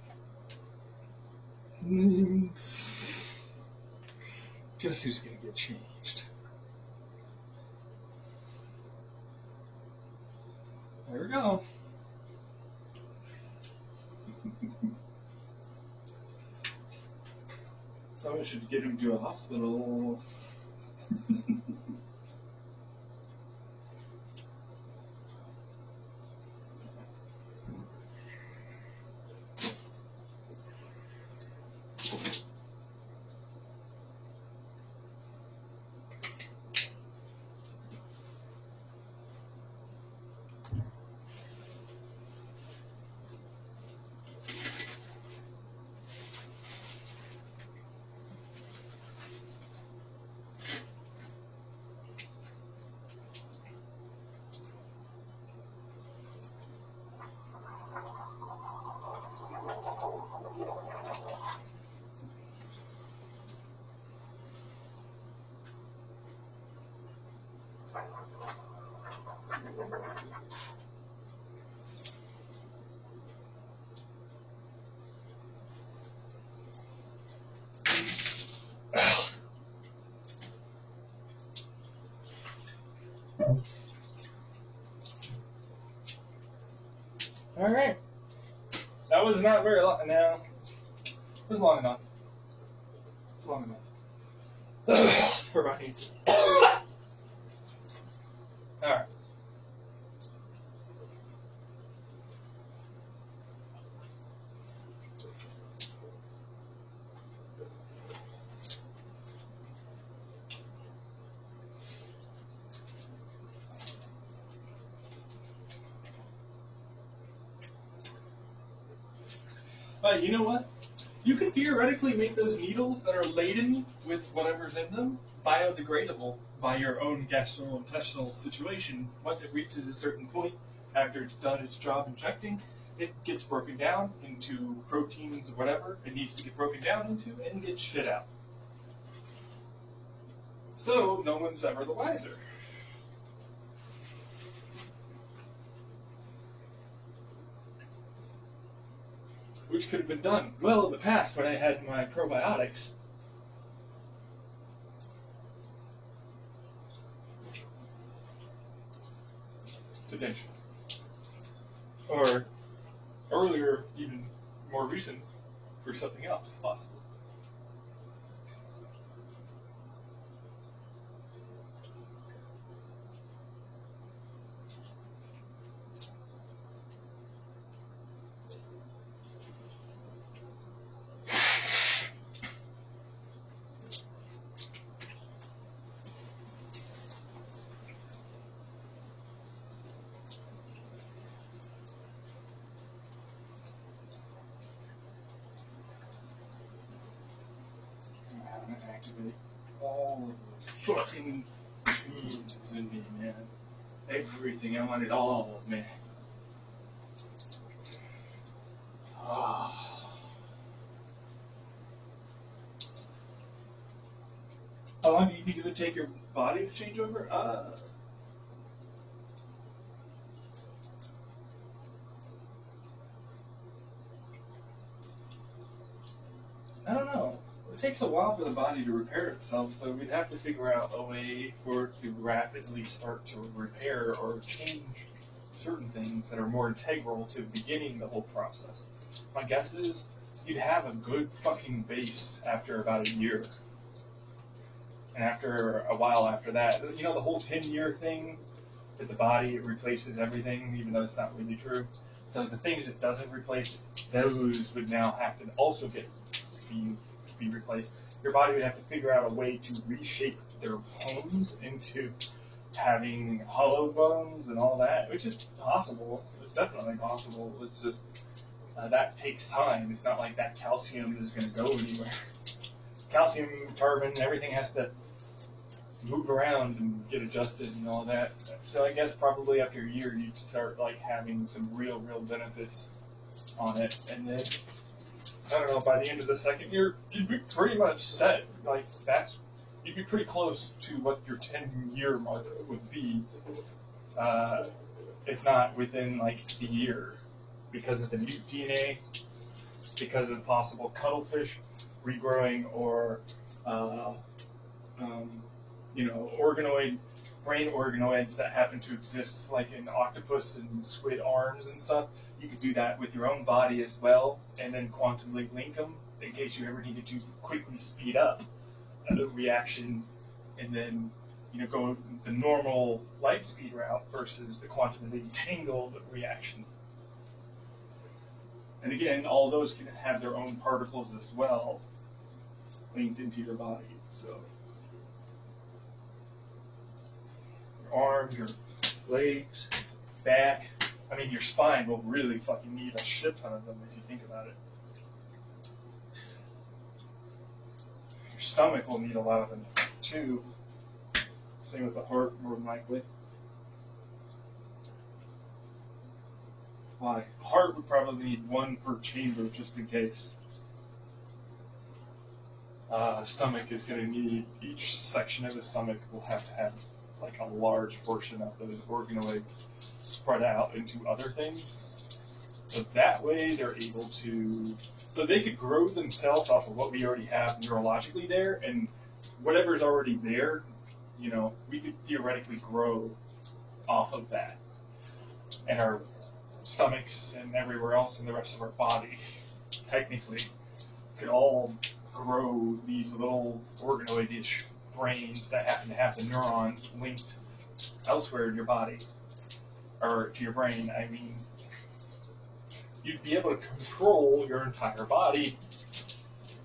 Guess who's gonna get changed? There we go. Someone should get him to a hospital. Alright. That was not very long. No. It was long enough. It's long enough. For my needs. Alright. But you know what? You could theoretically make those needles that are laden with whatever's in them biodegradable by your own gastrointestinal situation. Once it reaches a certain point, after it's done its job injecting, it gets broken down into proteins or whatever it needs to get broken down into and gets shit out. So no one's ever the wiser. Which could have been done well in the past when I had my probiotics. Potentially. Or earlier, even more recent, for something else possible. Activate all of those fucking genes in me, man. Everything. I want it all, man. How long do you think it would take your body to change over? I don't know. It takes a while for the body to repair itself, so we'd have to figure out a way for it to rapidly start to repair or change certain things that are more integral to beginning the whole process. My guess is you'd have a good fucking base after about a year. And after a while after that, you know the whole 10-year thing that the body replaces everything, even though it's not really true. So the things it doesn't replace, those would now have to also be replaced. Your body would have to figure out a way to reshape their bones into having hollow bones and all that, which is possible. It's definitely possible. It's just that takes time. It's not like that calcium is going to go anywhere. Calcium, carbon, everything has to move around and get adjusted and all that. So I guess probably after a year you'd start like having some real benefits on it, and then I don't know, by the end of the second year you'd be pretty much set. Like you'd be pretty close to what your 10-year mark would be, if not within like the year, because of the new DNA, because of possible cuttlefish regrowing or brain organoids that happen to exist like in octopus and squid arms and stuff. You could do that with your own body as well, and then quantumly link them in case you ever needed to quickly speed up a reaction, and then go the normal light speed route versus the quantumly entangled reaction. And again, all those can have their own particles as well linked into your body. So your arms, your legs, back. I mean, your spine will really fucking need a shit ton of them if you think about it. Your stomach will need a lot of them too. Same with the heart, more than likely. Why? Heart would probably need one per chamber just in case. Stomach is going to need, each section of the stomach will have to have like a large portion of those organoids spread out into other things. So that way they're able to, so they could grow themselves off of what we already have neurologically there, and whatever's already there, we could theoretically grow off of that. And our stomachs and everywhere else in the rest of our body, technically, could all grow these little organoid-ish brains that happen to have the neurons linked elsewhere in your body, or to your brain. I mean, you'd be able to control your entire body.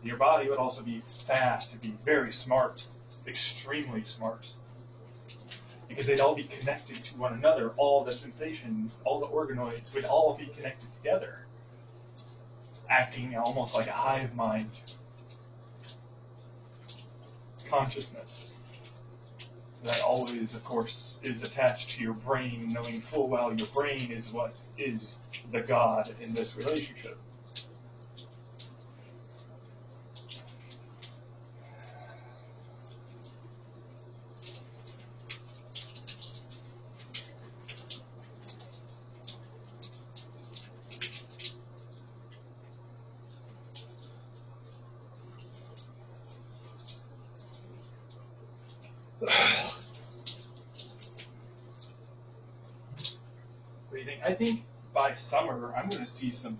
Your body would also be fast, it'd be very smart, extremely smart, because they'd all be connected to one another. All the sensations, all the organoids would all be connected together, acting almost like a hive mind consciousness. that always, of course, is attached to your brain, knowing full well your brain is what is the God in this relationship. What do you think? I think by summer, I'm going to see some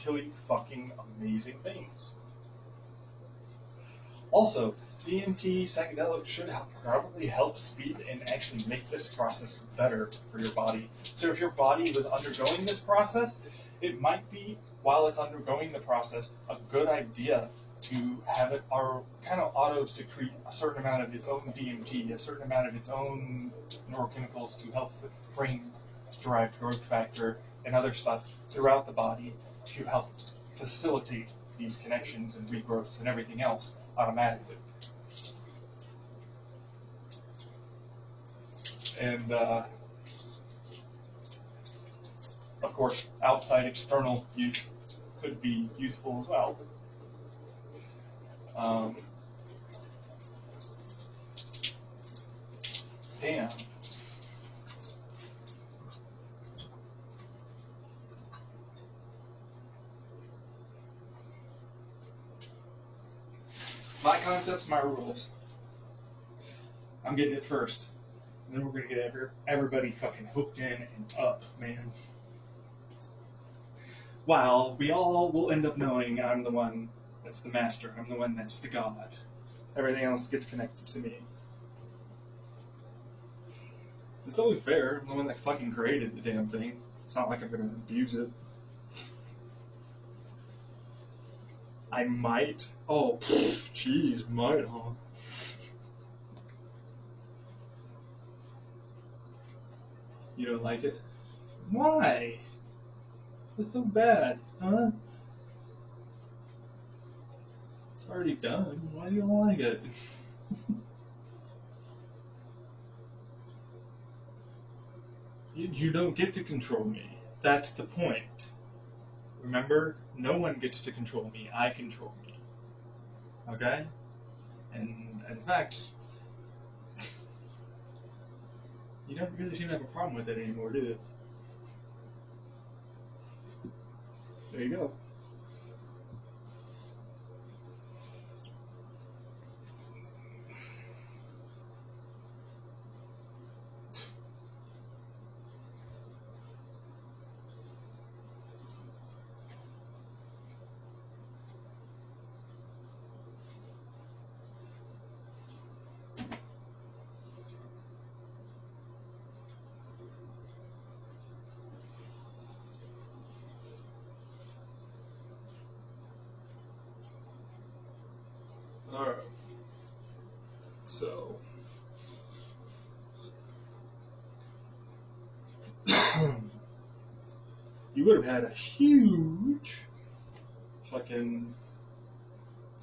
really fucking amazing things. Also, DMT psychedelics should probably help speed and actually make this process better for your body. So if your body was undergoing this process, it might be, while it's undergoing the process, a good idea to have it kind of auto-secrete a certain amount of its own DMT, a certain amount of its own neurochemicals to help the brain-derived growth factor and other stuff throughout the body to help facilitate these connections and regrowths and everything else automatically. And of course, outside external use could be useful as well. Damn. My concepts, my rules. I'm getting it first. And then we're going to get everybody fucking hooked in and up, man. While we all will end up knowing I'm the one that's the master. I'm the one that's the God. Everything else gets connected to me. It's only fair. I'm the one that fucking created the damn thing. It's not like I'm going to abuse it. I might. Oh, jeez, might, huh? You don't like it? Why? It's so bad, huh? It's already done. Why do you don't like it? You don't get to control me. That's the point. Remember? No one gets to control me. I control me. Okay? And in fact, you don't really seem to have a problem with it anymore, do you? There you go. Alright. So. You would have had a huge fucking.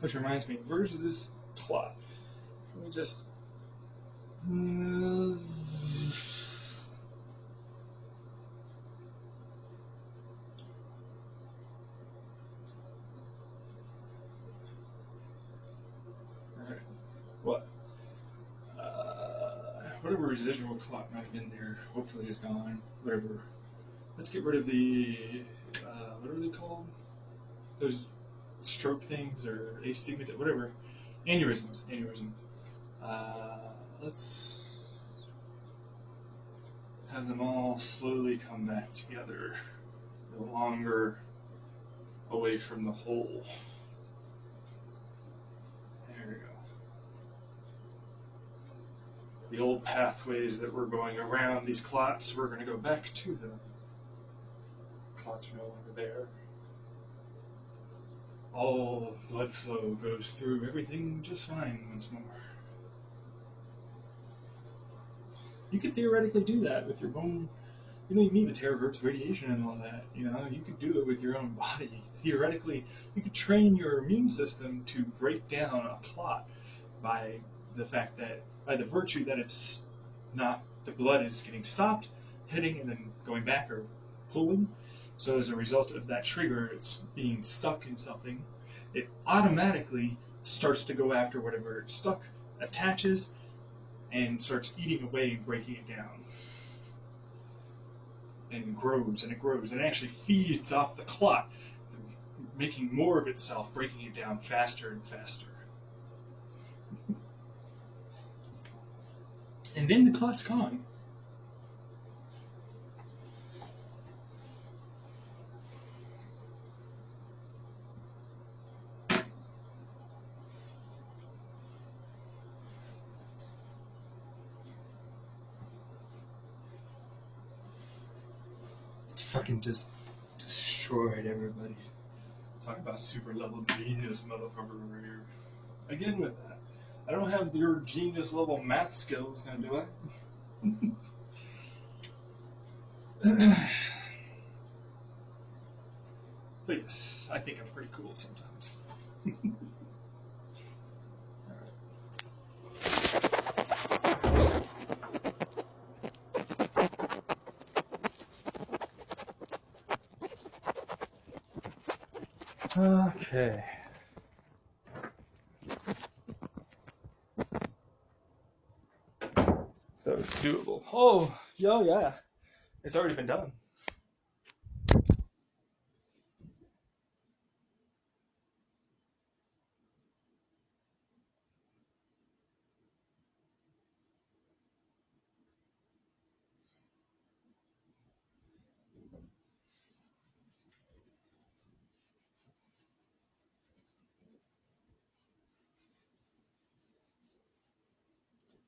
Which reminds me, where's this plot? Let me just. Alright. What? Whatever residual clock might have been there, hopefully is gone. Whatever. Let's get rid of the. What are they called? Those stroke things or astigmatism, whatever. Aneurysms. Let's have them all slowly come back together. No longer away from the hole. There we go. The old pathways that were going around these clots, we're going to go back to them. Clots are no longer there. All blood flow goes through everything just fine once more. You could theoretically do that with your own. You don't even need the terahertz radiation and all that. You know, you could do it with your own body. Theoretically, you could train your immune system to break down a clot by the fact that by the virtue that it's not the blood is getting stopped, hitting and then going back or pulling. So as a result of that trigger, it's being stuck in something. It automatically starts to go after whatever it's stuck, attaches, and starts eating away, breaking it down. And it grows, and it actually feeds off the clot, making more of itself, breaking it down faster and faster. And then the clot's gone. It's fucking just destroyed everybody. Talk about super level genius motherfucker over here. Again with that. I don't have your genius level math skills now, do I? But yes, I think I'm pretty cool sometimes. Okay. So it's doable. Oh, yeah. It's already been done.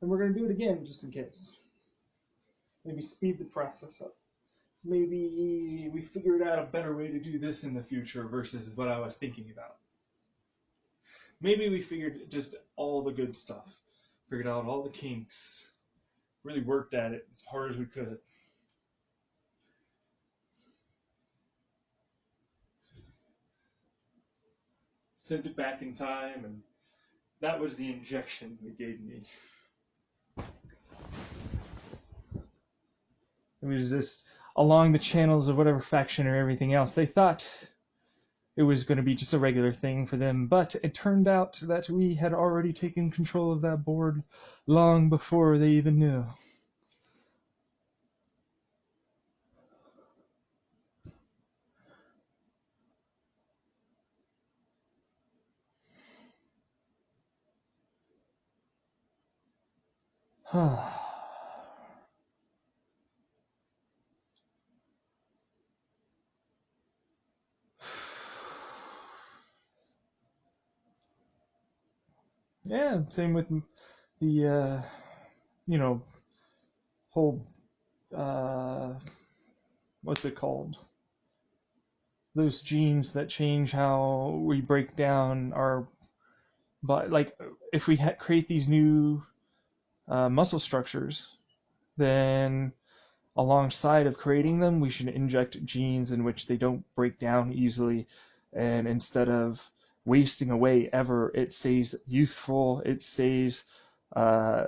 And we're going to do it again just in case. Maybe speed the process up. Maybe we figured out a better way to do this in the future versus what I was thinking about. Maybe we figured just all the good stuff. Figured out all the kinks. Really worked at it as hard as we could. Sent it back in time, and that was the injection they gave me. It was just along the channels of whatever faction or everything else. They thought it was going to be just a regular thing for them, but it turned out that we had already taken control of that board long before they even knew. Yeah, same with the, whole, what's it called? Those genes that change how we break down our, but like if we create these new muscle structures, then alongside of creating them, we should inject genes in which they don't break down easily, and instead of wasting away ever, it stays youthful. It stays no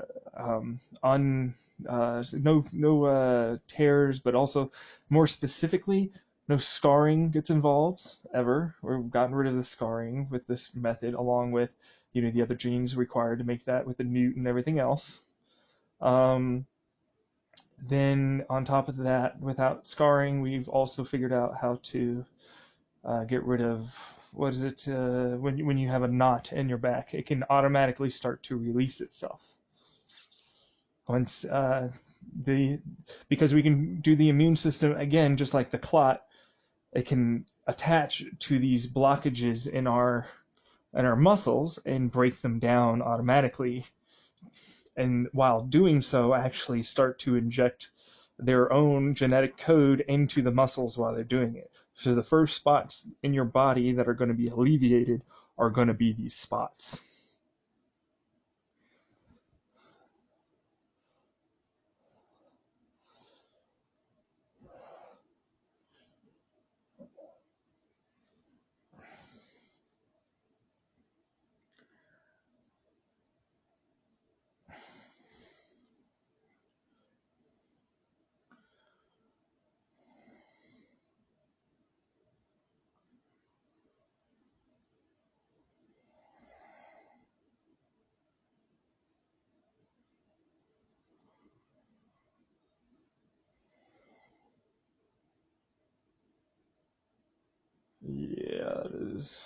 tears, but also more specifically, no scarring gets involved ever. We've gotten rid of the scarring with this method, along with the other genes required to make that with the newt and everything else. Then on top of that, without scarring, we've also figured out how to get rid of, what is it, when you have a knot in your back, it can automatically start to release itself. Once because we can do the immune system again, just like the clot, it can attach to these blockages in our muscles and break them down automatically. And while doing so, actually start to inject their own genetic code into the muscles while they're doing it. So the first spots in your body that are going to be alleviated are going to be these spots.
is.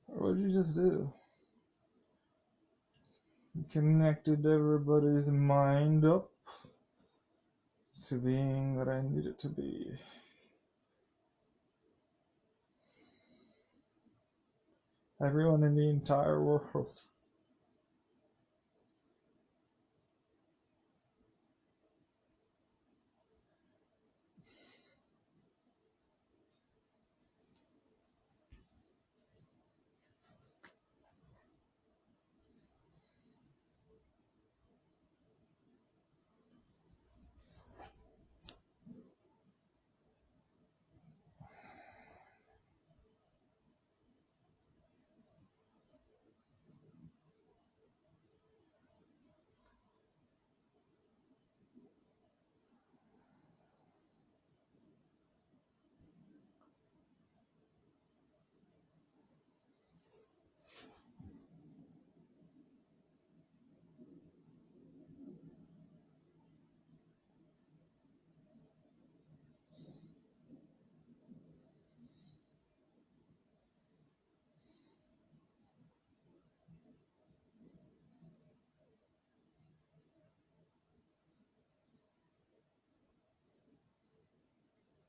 What did you just do? You connected everybody's mind up to being that I need it to be. Everyone in the entire world.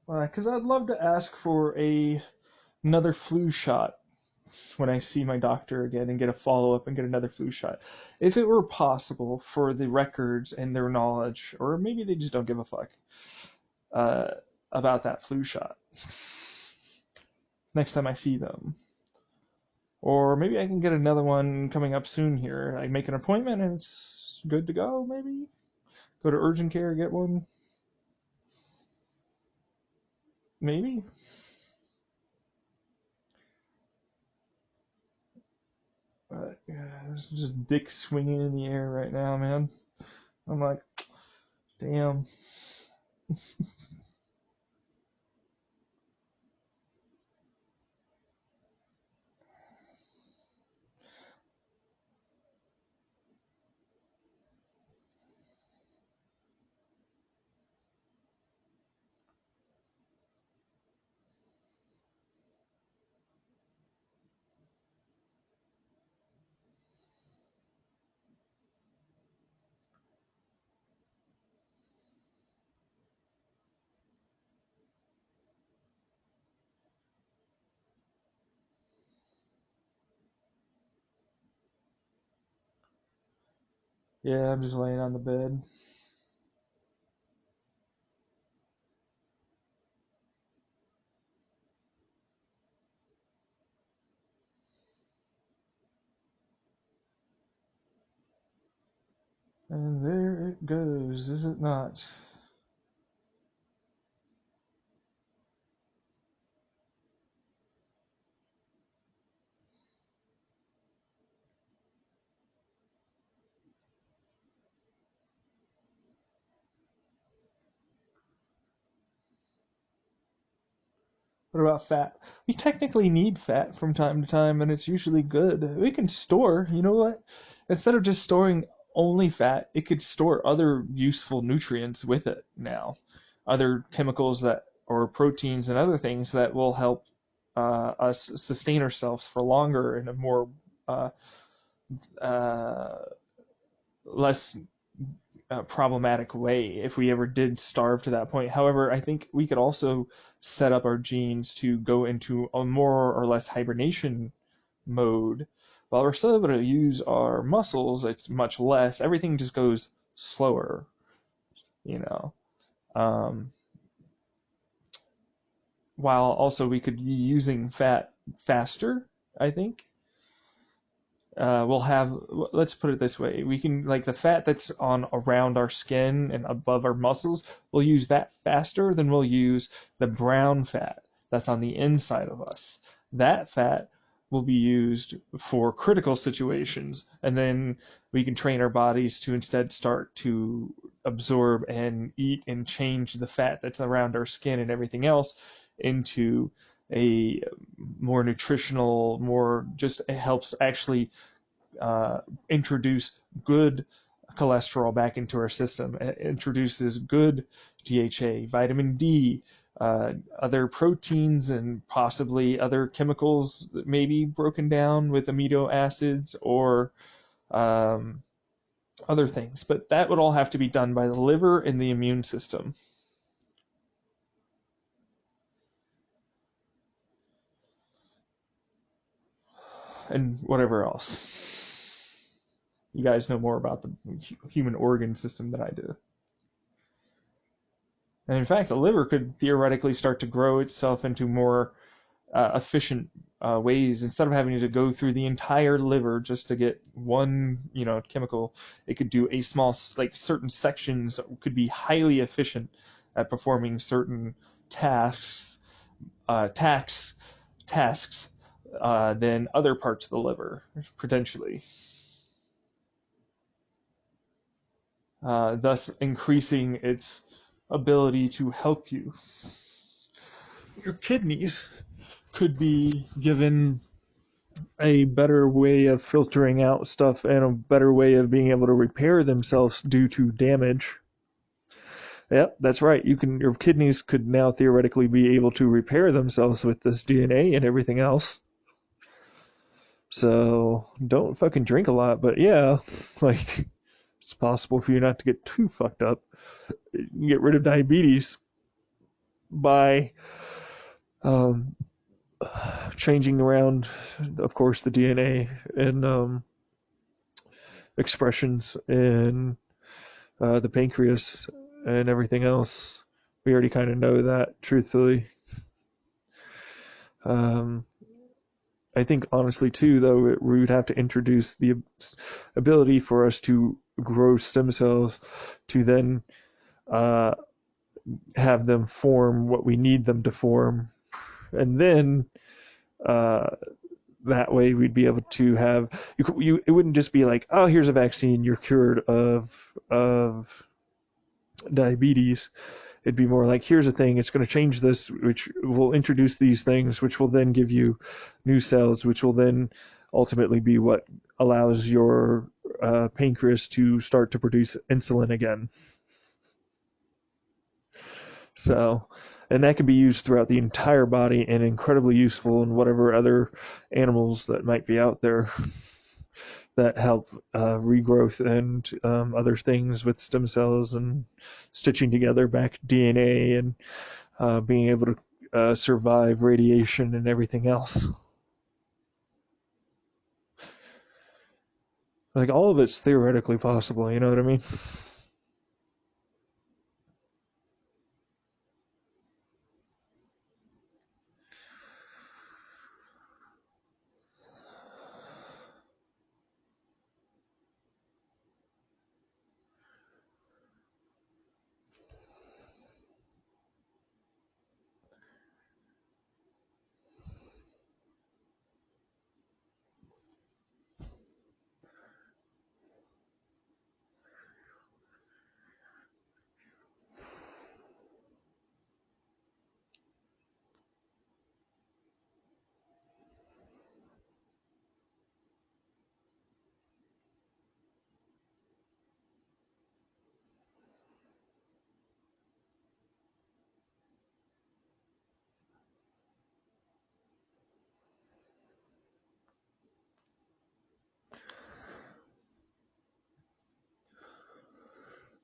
Because I'd love to ask for another flu shot when I see my doctor again and get a follow up and get another flu shot. If it were possible for the records and their knowledge, or maybe they just don't give a fuck uh, about that flu shot next time I see them. Or maybe I can get another one coming up soon here. I make an appointment and it's good to go, maybe? Go to urgent care, get one? Maybe? Yeah, there's just dick swinging in the air right now, man. I'm like, damn. Yeah, I'm just laying on the bed. And there it goes, is it not? What about fat? We technically need fat from time to time, and it's usually good. We can store, you know what? Instead of just storing only fat, it could store other useful nutrients with it now. Other chemicals that, or proteins and other things that will help us sustain ourselves for longer in a more uh, uh, less problematic way if we ever did starve to that point. However, I think we could also set up our genes to go into a more or less hibernation mode. While we're still able to use our muscles, it's much less. Everything just goes slower, you know. Um, while also we could be using fat faster, I think. we'll have, let's put it this way, we can, like the fat that's on around our skin and above our muscles, we'll use that faster than we'll use the brown fat that's on the inside of us. That fat will be used for critical situations, and then we can train our bodies to instead start to absorb and eat and change the fat that's around our skin and everything else into a more nutritional, more just, it helps actually introduce good cholesterol back into our system. It introduces good DHA, vitamin D, other proteins, and possibly other chemicals that may be broken down with amino acids or um, other things. But that would all have to be done by the liver and the immune system and whatever else. You guys know more about the human organ system than I do. And in fact, the liver could theoretically start to grow itself into more efficient ways. Instead of having to go through the entire liver just to get one, chemical, it could do a small, like certain sections could be highly efficient at performing certain tasks, tax tasks than other parts of the liver potentially. Thus increasing its ability to help you. Your kidneys could be given a better way of filtering out stuff and a better way of being able to repair themselves due to damage. Yep, that's right. Your kidneys could now theoretically be able to repair themselves with this DNA and everything else. So don't fucking drink a lot, but yeah, like it's possible for you not to get too fucked up. You can get rid of diabetes by um, changing around, of course, the DNA and expressions in the pancreas and everything else. We already kind of know that, truthfully. Um, I think, honestly, too, though, we would have to introduce the ability for us to grow stem cells to then uh, have them form what we need them to form. And then uh, that way we'd be able to have it wouldn't just be like, oh, here's a vaccine, you're cured of diabetes. It'd be more like, here's a thing, it's going to change this, which will introduce these things, which will then give you new cells, which will then ultimately be what allows your pancreas to start to produce insulin again. So, and that can be used throughout the entire body and incredibly useful in whatever other animals that might be out there that help regrowth and other things with stem cells and stitching together back DNA and being able to survive radiation and everything else. Like, all of it's theoretically possible, you know what I mean?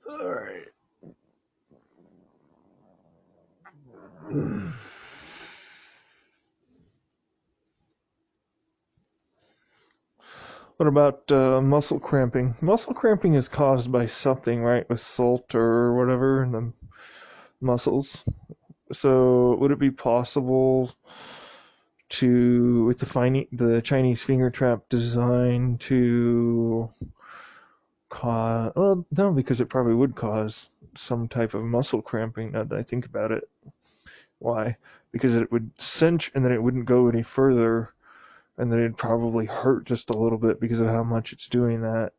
All right. What about muscle cramping? Muscle cramping is caused by something, right? With salt or whatever in the muscles. So would it be possible with the Chinese finger trap design to cause, well, no, because it probably would cause some type of muscle cramping now that I think about it. Why? Because it would cinch and then it wouldn't go any further, and then it'd probably hurt just a little bit because of how much it's doing that.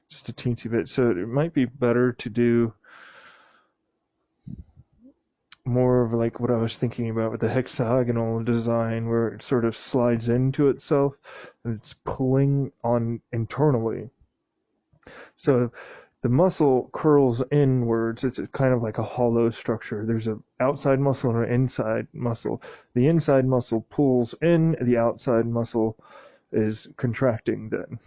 Just a teensy bit. So it might be better to do more of like what I was thinking about with the hexagonal design, where it sort of slides into itself and it's pulling on internally. So the muscle curls inwards. It's kind of like a hollow structure. There's an outside muscle and an inside muscle. The inside muscle pulls in, the outside muscle is contracting then.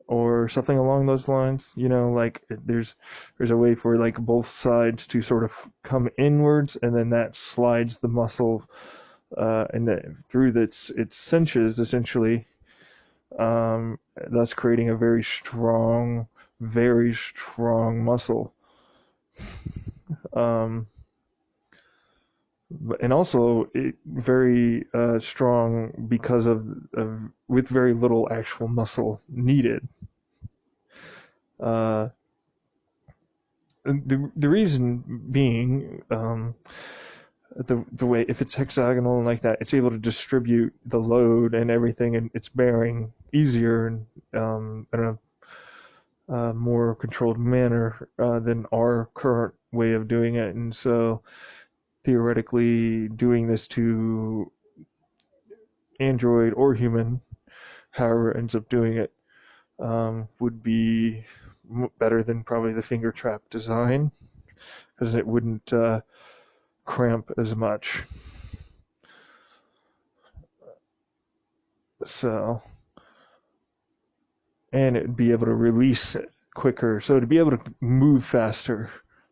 Or something along those lines. Like there's a way for like both sides to sort of come inwards, and then that slides the muscle, and through its cinches essentially, thus creating a very strong muscle. Um, and also very strong because of with very little actual muscle needed. Uh, the reason being, the way, if it's hexagonal and like that, it's able to distribute the load and everything, and it's bearing easier and in a more controlled manner than our current way of doing it. And so theoretically, doing this to Android or human, however it ends up doing it, would be better than probably the finger trap design, because it wouldn't cramp as much. So, and it'd be able to release it quicker, so to be able to move faster,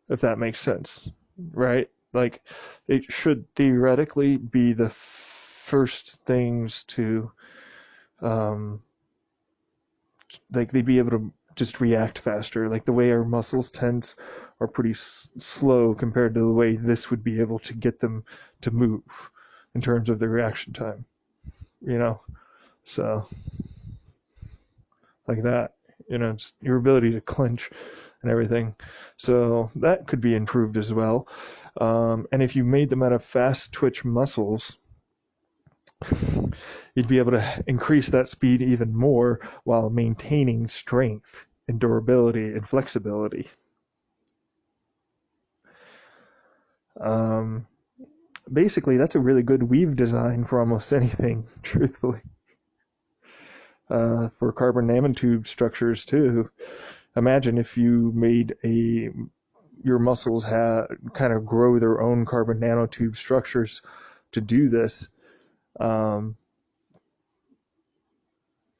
if that makes sense, right? Like, it should theoretically be the first things to, like, they'd be able to just react faster. Like, the way our muscles tense are pretty slow compared to the way this would be able to get them to move in terms of the reaction time, you know? So, like that, just your ability to clench and everything. So that could be improved as well. And if you made them out of fast twitch muscles, you'd be able to increase that speed even more while maintaining strength and durability and flexibility. Um, Basically, that's a really good weave design for almost anything, truthfully. For carbon nanotube structures too. Imagine if you made your muscles kind of grow their own carbon nanotube structures to do this,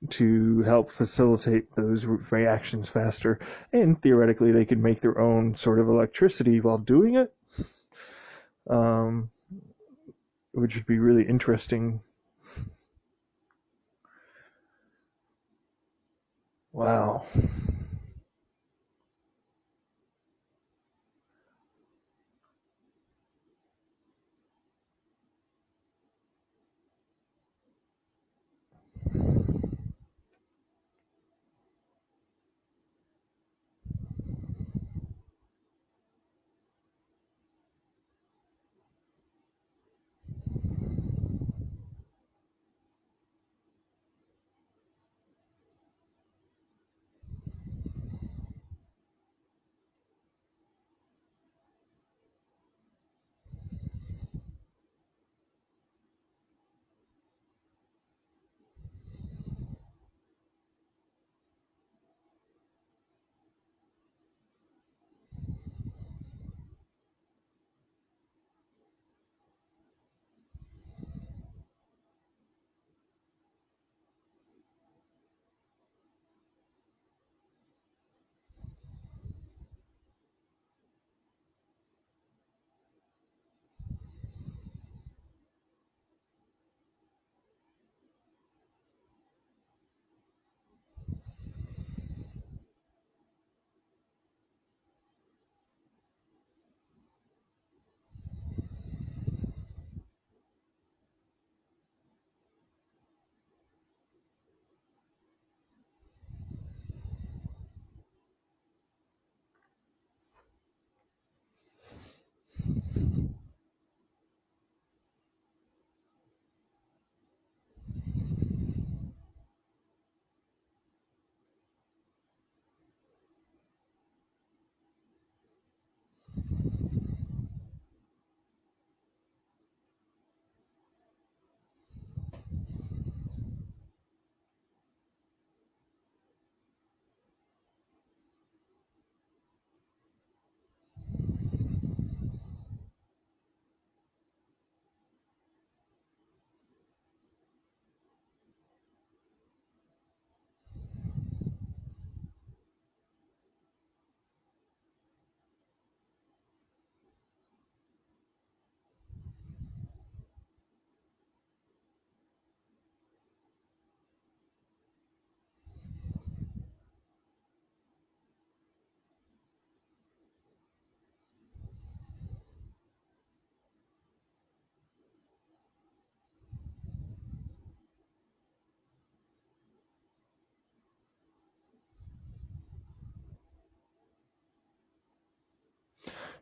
to help facilitate those reactions faster. And theoretically, they could make their own sort of electricity while doing it, which would be really interesting. Wow.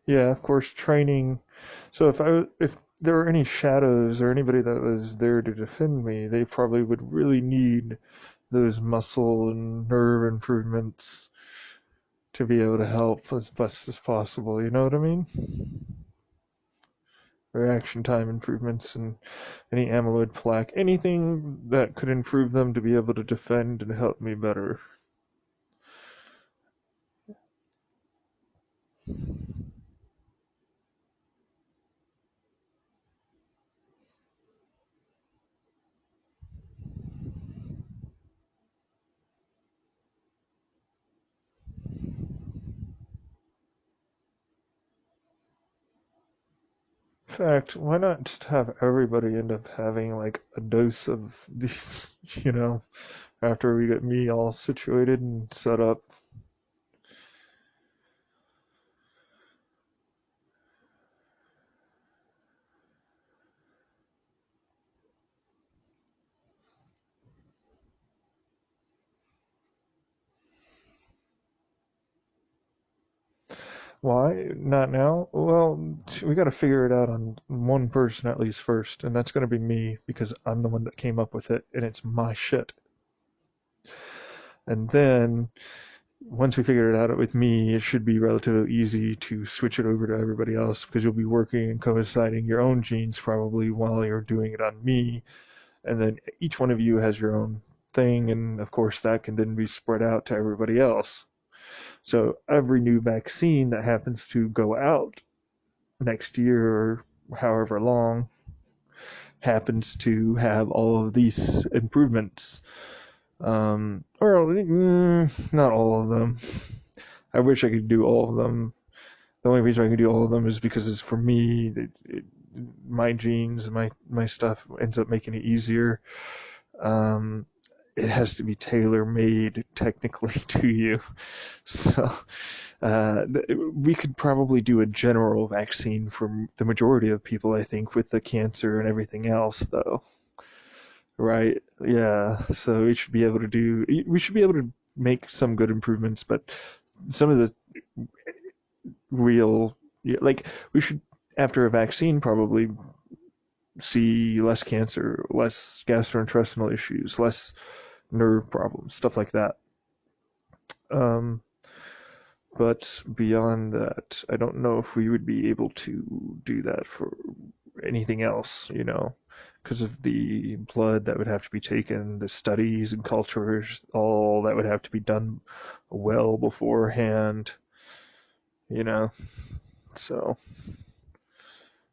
Yeah, of course, training. So if there were any shadows or anybody that was there to defend me, they probably would really need those muscle and nerve improvements to be able to help as best as possible. You know what I mean? Reaction time improvements and any amyloid plaque, anything that could improve them to be able to defend and help me better. In fact, why not just have everybody end up having like a dose of these, after we get me all situated and set up. Why? Not now? Well, we got to figure it out on one person at least first, and that's going to be me because I'm the one that came up with it, and it's my shit. And then once we figure it out with me, it should be relatively easy to switch it over to everybody else because you'll be working and coinciding your own genes probably while you're doing it on me, and then each one of you has your own thing, and of course that can then be spread out to everybody else. So every new vaccine that happens to go out next year or however long happens to have all of these improvements. Not all of them. I wish I could do all of them. The only reason I can do all of them is because it's for me. My genes and my stuff ends up making it easier. Um, it has to be tailor made technically to you. So we could probably do a general vaccine for the majority of people, I think, with the cancer and everything else, though. Right? Yeah. So we should be able to make some good improvements, but some of the real, yeah, like, we should, after a vaccine, probably see less cancer, less gastrointestinal issues, less nerve problems, stuff like that. Um, But beyond that, I don't know if we would be able to do that for anything else, because of the blood that would have to be taken, the studies and cultures, all that would have to be done well beforehand, you know. So,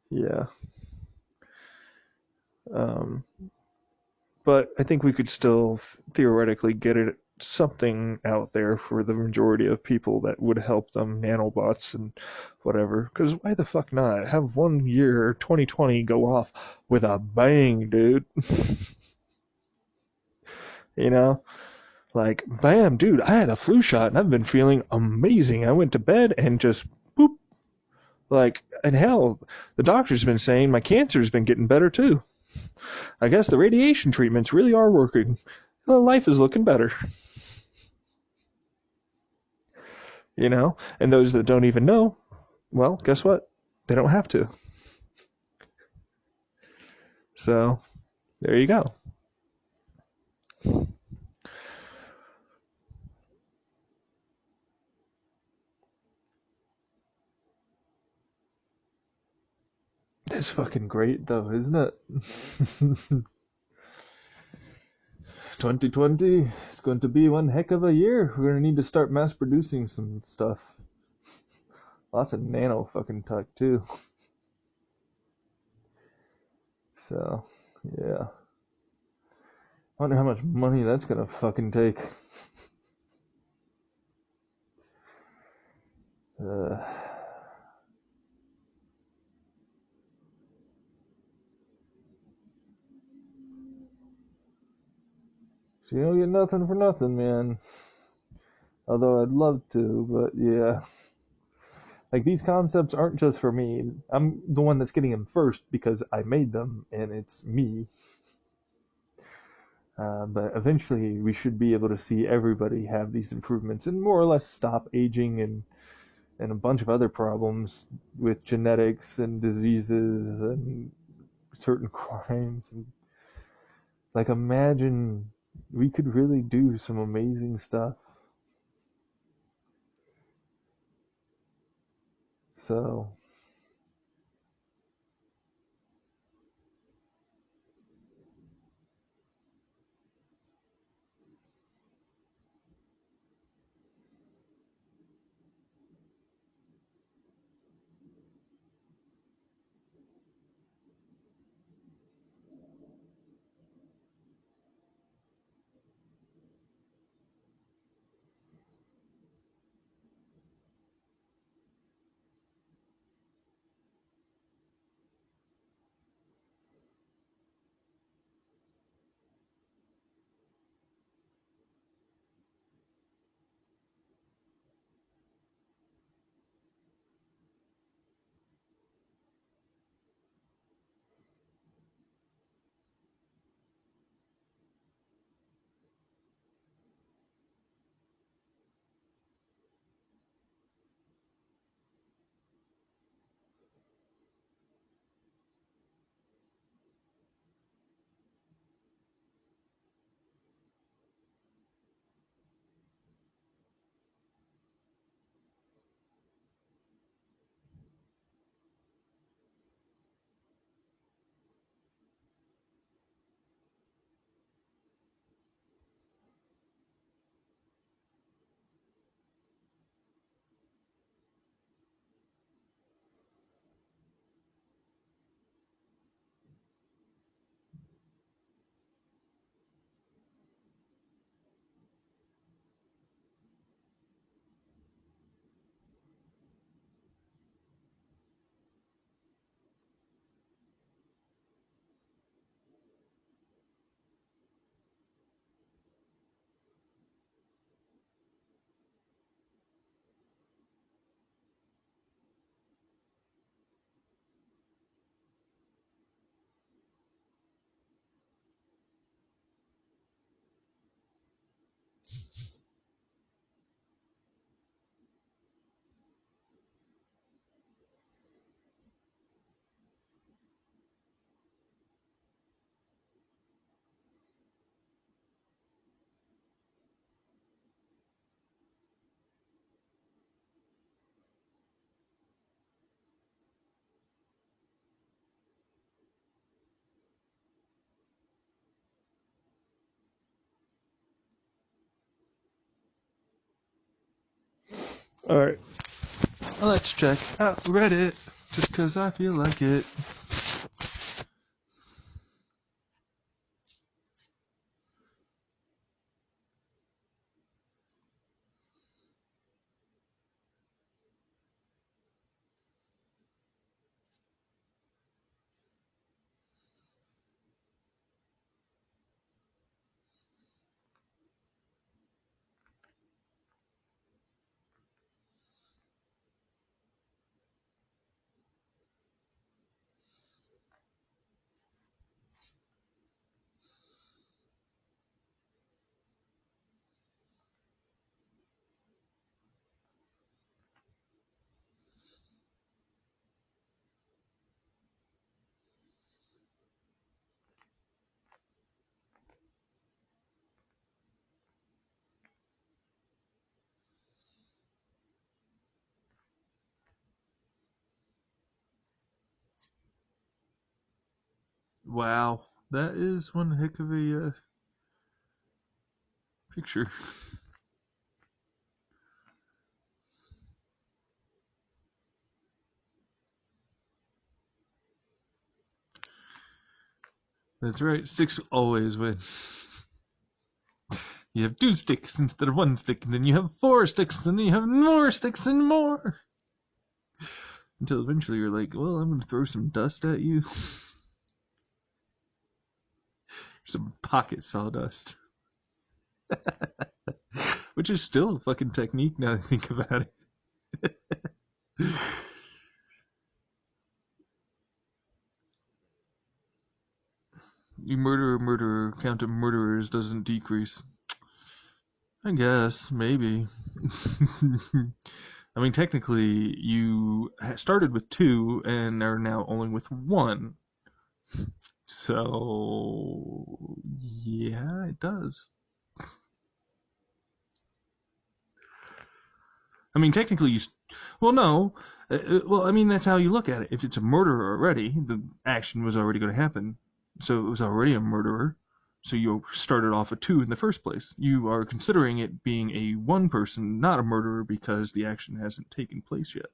yeah. Um, but I think we could still theoretically get it something out there for the majority of people that would help them, nanobots and whatever. Because why the fuck not? Have 1 year, 2020, go off with a bang, dude. you know? Like, bam, dude, I had a flu shot and I've been feeling amazing. I went to bed and just boop. Like, and hell, the doctor's been saying my cancer's been getting better too. I guess the radiation treatments really are working. Life is looking better. And those that don't even know, well, guess what? They don't have to. So, there you go. It's fucking great, though, isn't it? 2020, it's going to be one heck of a year. We're going to need to start mass producing some stuff. Lots of nano fucking tech, too. So, yeah. I wonder how much money that's going to fucking take. Uh, so you don't get nothing for nothing, man. Although I'd love to, but yeah. Like, these concepts aren't just for me. I'm the one that's getting them first because I made them and it's me. But eventually we should be able to see everybody have these improvements and more or less stop aging and a bunch of other problems with genetics and diseases and certain crimes. And like, imagine we could really do some amazing stuff. So, alright, let's check out Reddit, just because I feel like it. Wow, that is one heck of a picture. That's right, sticks always win. You have 2 sticks instead of 1 stick, and then you have 4 sticks, and then you have more sticks and more. Until eventually you're like, well, I'm gonna throw some dust at you. Some pocket sawdust. Which is still a fucking technique now that I think about it. You murder a murderer, count of murderers doesn't decrease. I guess, maybe.
I mean, technically, you started with 2 and are now only with 1. So, yeah, it does. I mean, technically, well, no. Well, I mean, that's how you look at it. If it's a murderer already, the action was already going to happen. So it was already a murderer. So you started off at 2 in the first place. You are considering it being a 1 person, not a murderer, because the action hasn't taken place yet.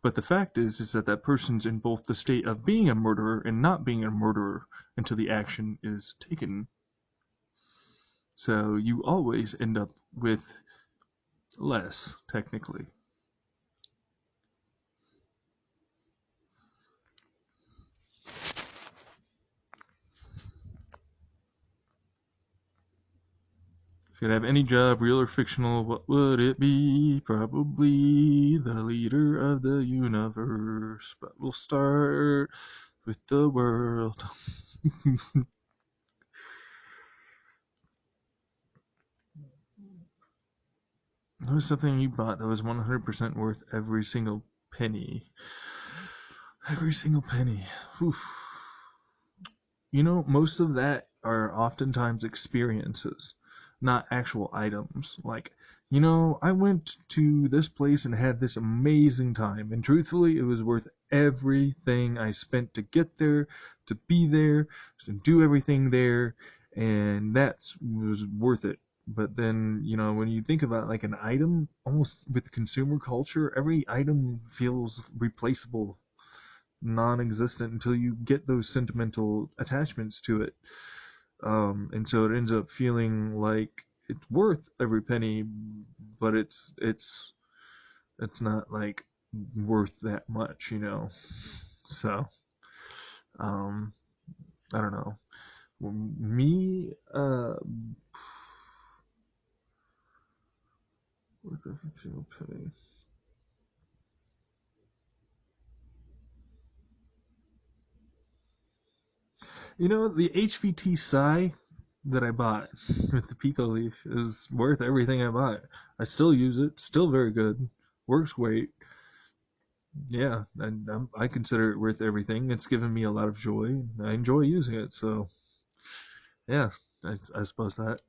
But the fact is that that person's in both the state of being a murderer and not being a murderer until the action is taken. So you always end up with less, technically. If you could have any job, real or fictional, what would it be? Probably the leader of the universe. But we'll start with the world. What was something you bought that was 100% worth every single penny? Every single penny. Oof. You know, most of that are oftentimes experiences, not actual items. Like, I went to this place and had this amazing time, and truthfully, it was worth everything I spent to get there, to be there, to do everything there, and that was worth it. But then, when you think about like an item, almost with consumer culture, every item feels replaceable, non-existent until you get those sentimental attachments to it. And so it ends up feeling like it's worth every penny, but it's not like worth that much. So, um, I don't know. Me, worth every single penny. The HVT Psi that I bought with the Pico Leaf is worth everything I bought. I still use it, still very good, works great. Yeah, I consider it worth everything. It's given me a lot of joy. I enjoy using it, so yeah, I suppose that.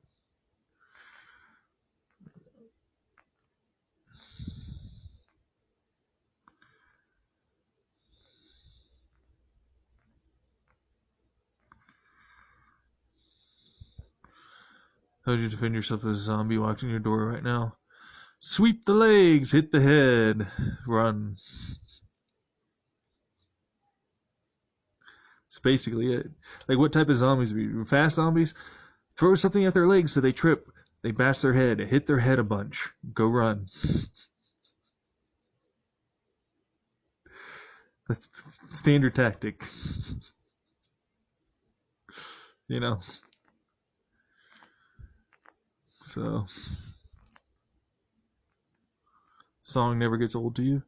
How would you defend yourself as a zombie walking in your door right now? Sweep the legs, hit the head, run. It's basically it. Like, what type of zombies are you? Fast zombies? Throw something at their legs so they trip. They bash their head, hit their head a bunch. Go run. That's standard tactic. you know. So, song never gets old to you?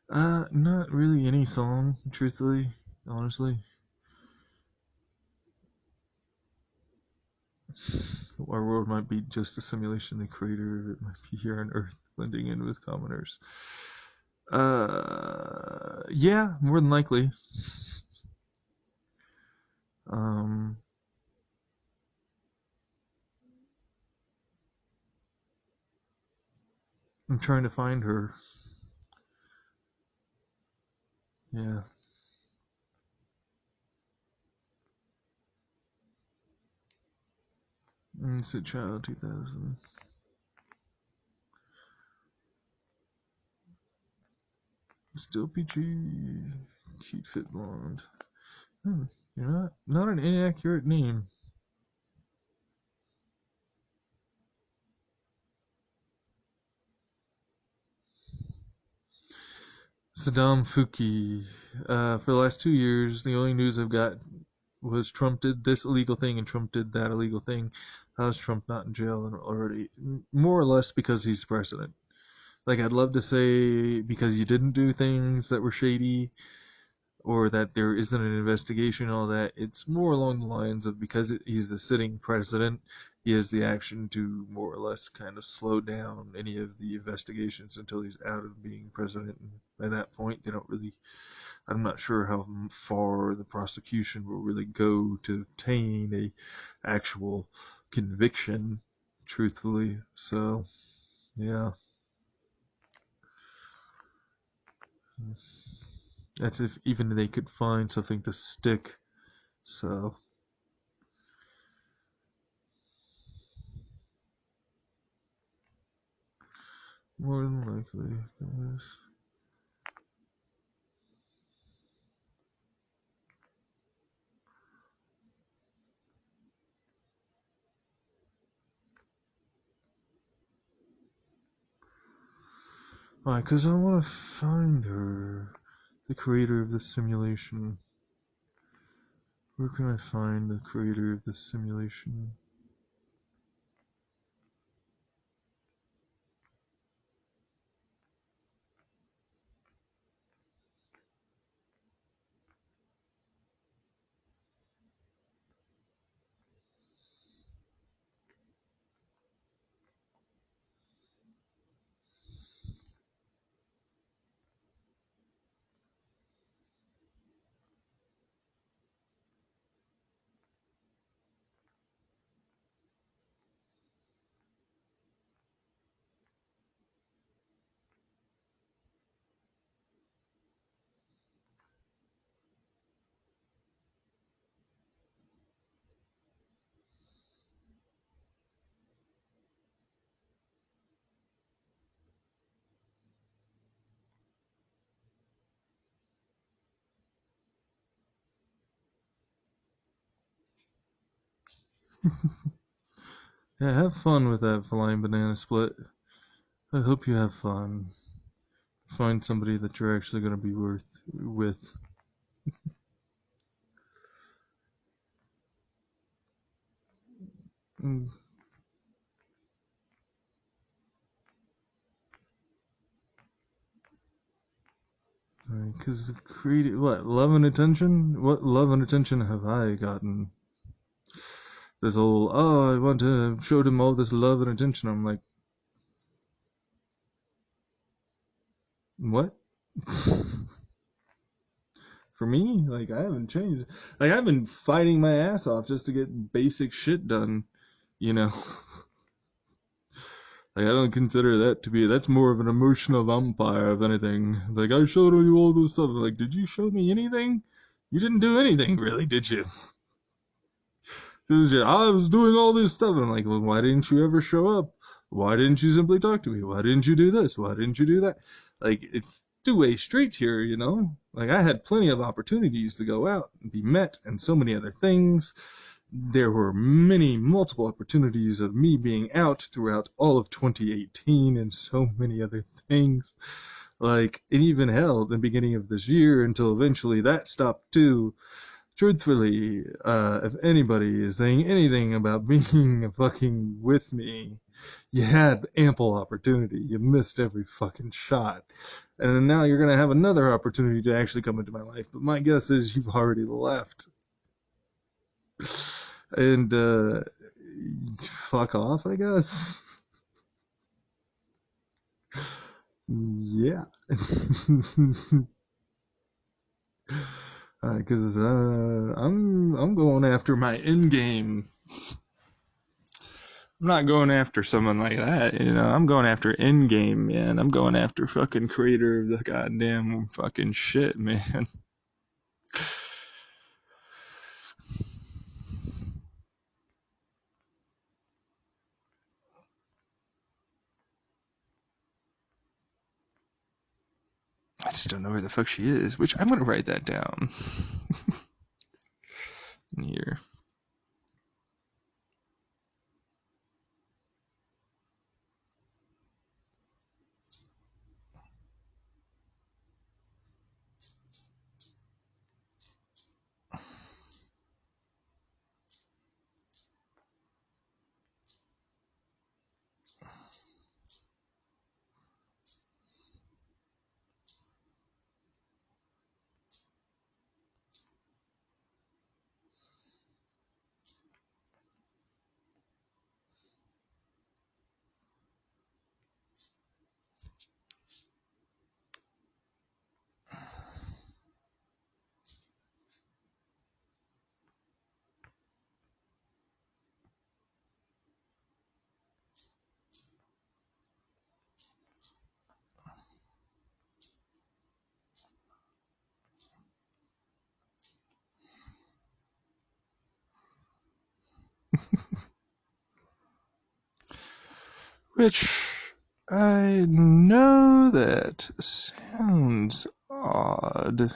Not really any song, truthfully, honestly. Our world might be just a simulation they created. It might be here on Earth, blending in with commoners. Yeah, more than likely. Um, I'm trying to find her. Yeah. It's a child 2000. Still PG. Cute fit blonde. You're not an inaccurate name. Saddam Fuki. For the last 2 years, the only news I've got was Trump did this illegal thing and Trump did that illegal thing. How's Trump not in jail already? More or less because he's president. Like, I'd love to say because you didn't do things that were shady, or that there isn't an investigation, all that. It's more along the lines of because he's the sitting president, he has the action to more or less kind of slow down any of the investigations until he's out of being president. And by that point, they don't really. I'm not sure how far the prosecution will really go to obtain a actual conviction, truthfully. So, yeah. That's if even they could find something to stick. So, more than likely, guys. Why? Because I want to find her. The creator of the simulation. Where can I find the creator of the simulation? Yeah, have fun with that flying banana split. I hope you have fun. Find somebody that you're actually going to be with. Because creative, what, love and attention? What love and attention have I gotten? This whole, oh, I want to show them all this love and attention. I'm like, what? For me, like, I haven't changed. Like, I've been fighting my ass off just to get basic shit done, you know? Like, I don't consider that to be, that's more of an emotional vampire, if anything. Like, I showed you all this stuff. I'm like, did you show me anything? You didn't do anything, really, did you? I was doing all this stuff. And I'm like, well, why didn't you ever show up? Why didn't you simply talk to me? Why didn't you do this? Why didn't you do that? Like, it's two-way street here, you know? Like, I had plenty of opportunities to go out and be met and so many other things. There were multiple opportunities of me being out throughout all of 2018 and so many other things. Like, and even hell, the beginning of this year until eventually that stopped too. Truthfully, if anybody is saying anything about being fucking with me, you had ample opportunity. You missed every fucking shot. And now you're gonna have another opportunity to actually come into my life. But my guess is you've already left. And, fuck off, I guess. Yeah. Because I'm going after my end game. I'm not going after someone like that, you know. I'm going after end game, man. I'm going after fucking creator of the goddamn fucking shit, man. I just don't know where the fuck she is, which I'm gonna write that down here. Which I know that sounds odd,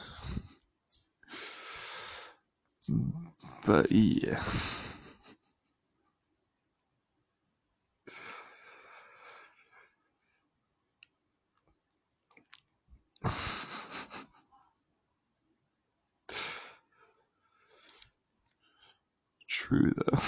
but yeah. True though.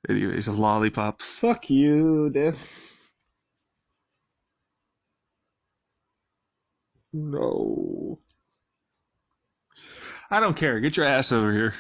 Anyways, a lollipop. Fuck you, dude. No. I don't care. Get your ass over here.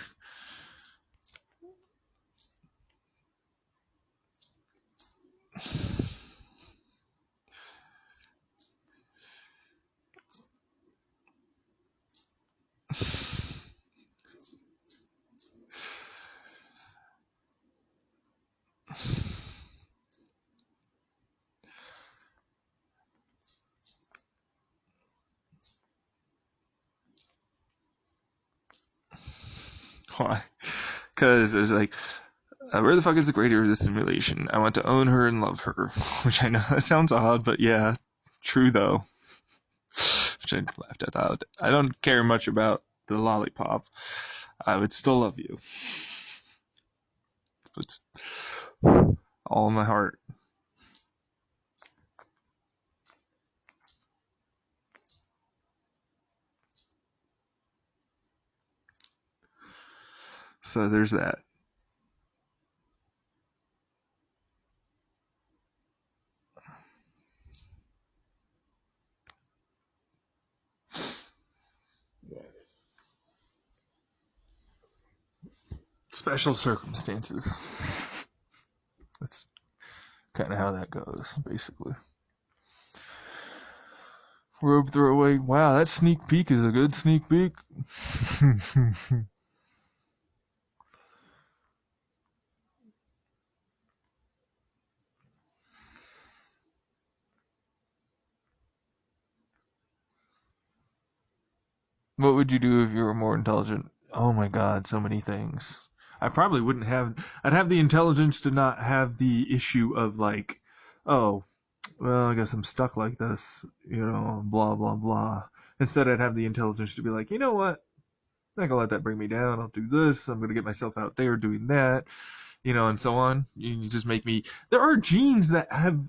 Why? Because it's like, where the fuck is the creator of this simulation? I want to own her and love her. Which I know that sounds odd, but yeah, true though. Which I laughed at out. I don't care much about the lollipop. I would still love you. It's all in my heart. So there's that. Special circumstances. That's kind of how that goes, basically. Robe throwaway. Wow, that sneak peek is a good sneak peek. What would you do if you were more intelligent? Oh my god, so many things. I probably wouldn't have. I'd have the intelligence to not have the issue of like, oh, well, I guess I'm stuck like this, blah blah blah. Instead, I'd have the intelligence to be like, you know what? I'm not gonna let that bring me down. I'll do this. I'm gonna get myself out there doing that, and so on. You just make me. There are genes that have.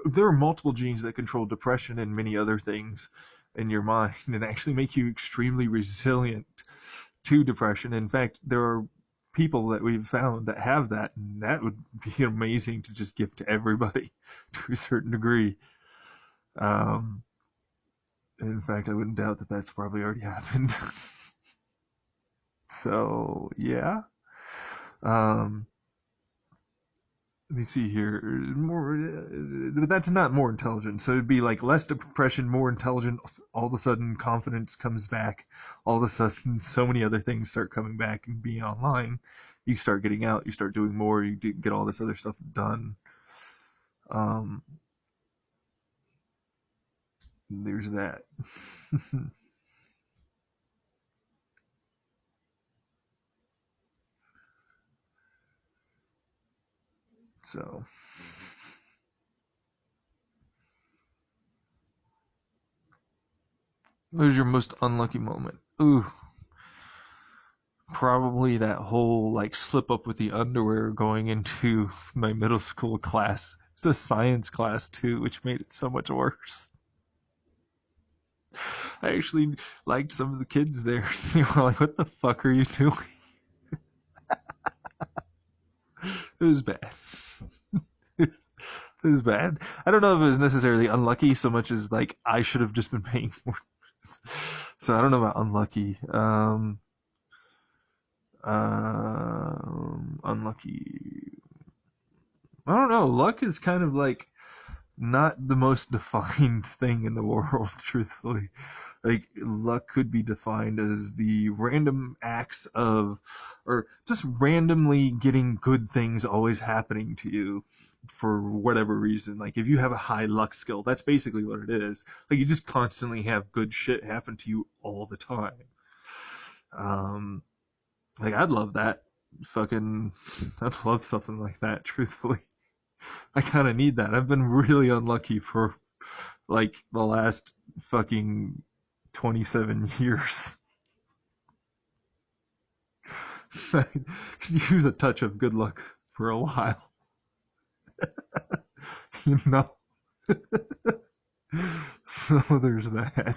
There are multiple genes that control depression and many other things in your mind and actually make you extremely resilient to depression. In fact, there are people that we've found that have that, and that would be amazing to just give to everybody to a certain degree. Um, in fact, I wouldn't doubt that that's probably already happened. So, yeah. Um, Let me see here. More, that's not more intelligent. So it'd be like less depression, more intelligent. All of a sudden, confidence comes back. All of a sudden, so many other things start coming back and being online. You start getting out. You start doing more. You get all this other stuff done. Um, there's that. So, what was your most unlucky moment? Ooh, probably that whole like slip up with the underwear going into my middle school class. It's a science class too, which made it so much worse. I actually liked some of the kids there. They were like, "What the fuck are you doing?" It was bad. It was bad. I don't know if it was necessarily unlucky so much as like I should have just been paying for it. So I don't know about unlucky. Unlucky. I don't know. Luck is kind of like not the most defined thing in the world, truthfully. Like, luck could be defined as the random acts of, or just randomly getting good things always happening to you.
for whatever reason. Like if you have a high luck skill, that's basically what it is. Like you just constantly have good shit happen to you all the time. Um, like I'd love that. Fucking, I'd love something like that. Truthfully, I kind of need that. I've been really unlucky for like the last fucking 27 years. I could use a touch of good luck for a while, you know. So there's that.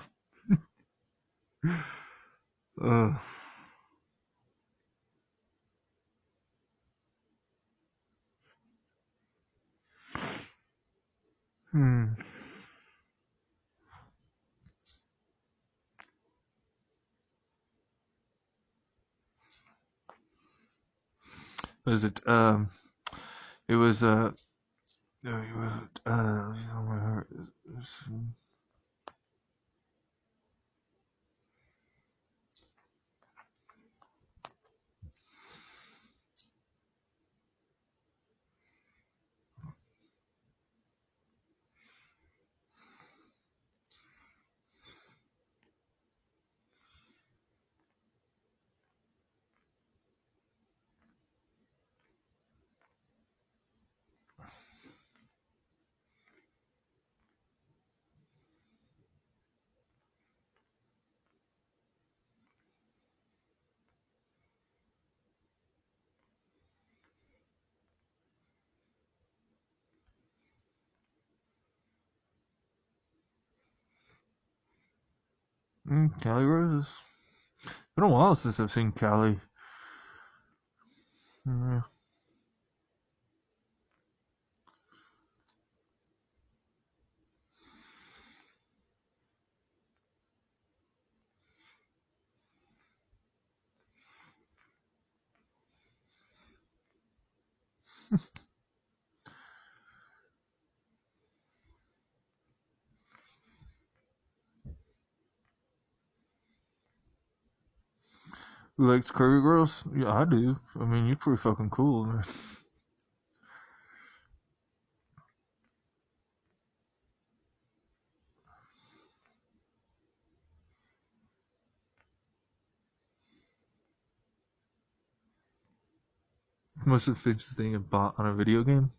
Uh, hmm. What is it? It was Cali Roses. Been a while since I've seen Cali. Yeah. Who likes curvy girls? Yeah, I do. I mean, you're pretty fucking cool, man. Most offensive thing I've bought on a video game?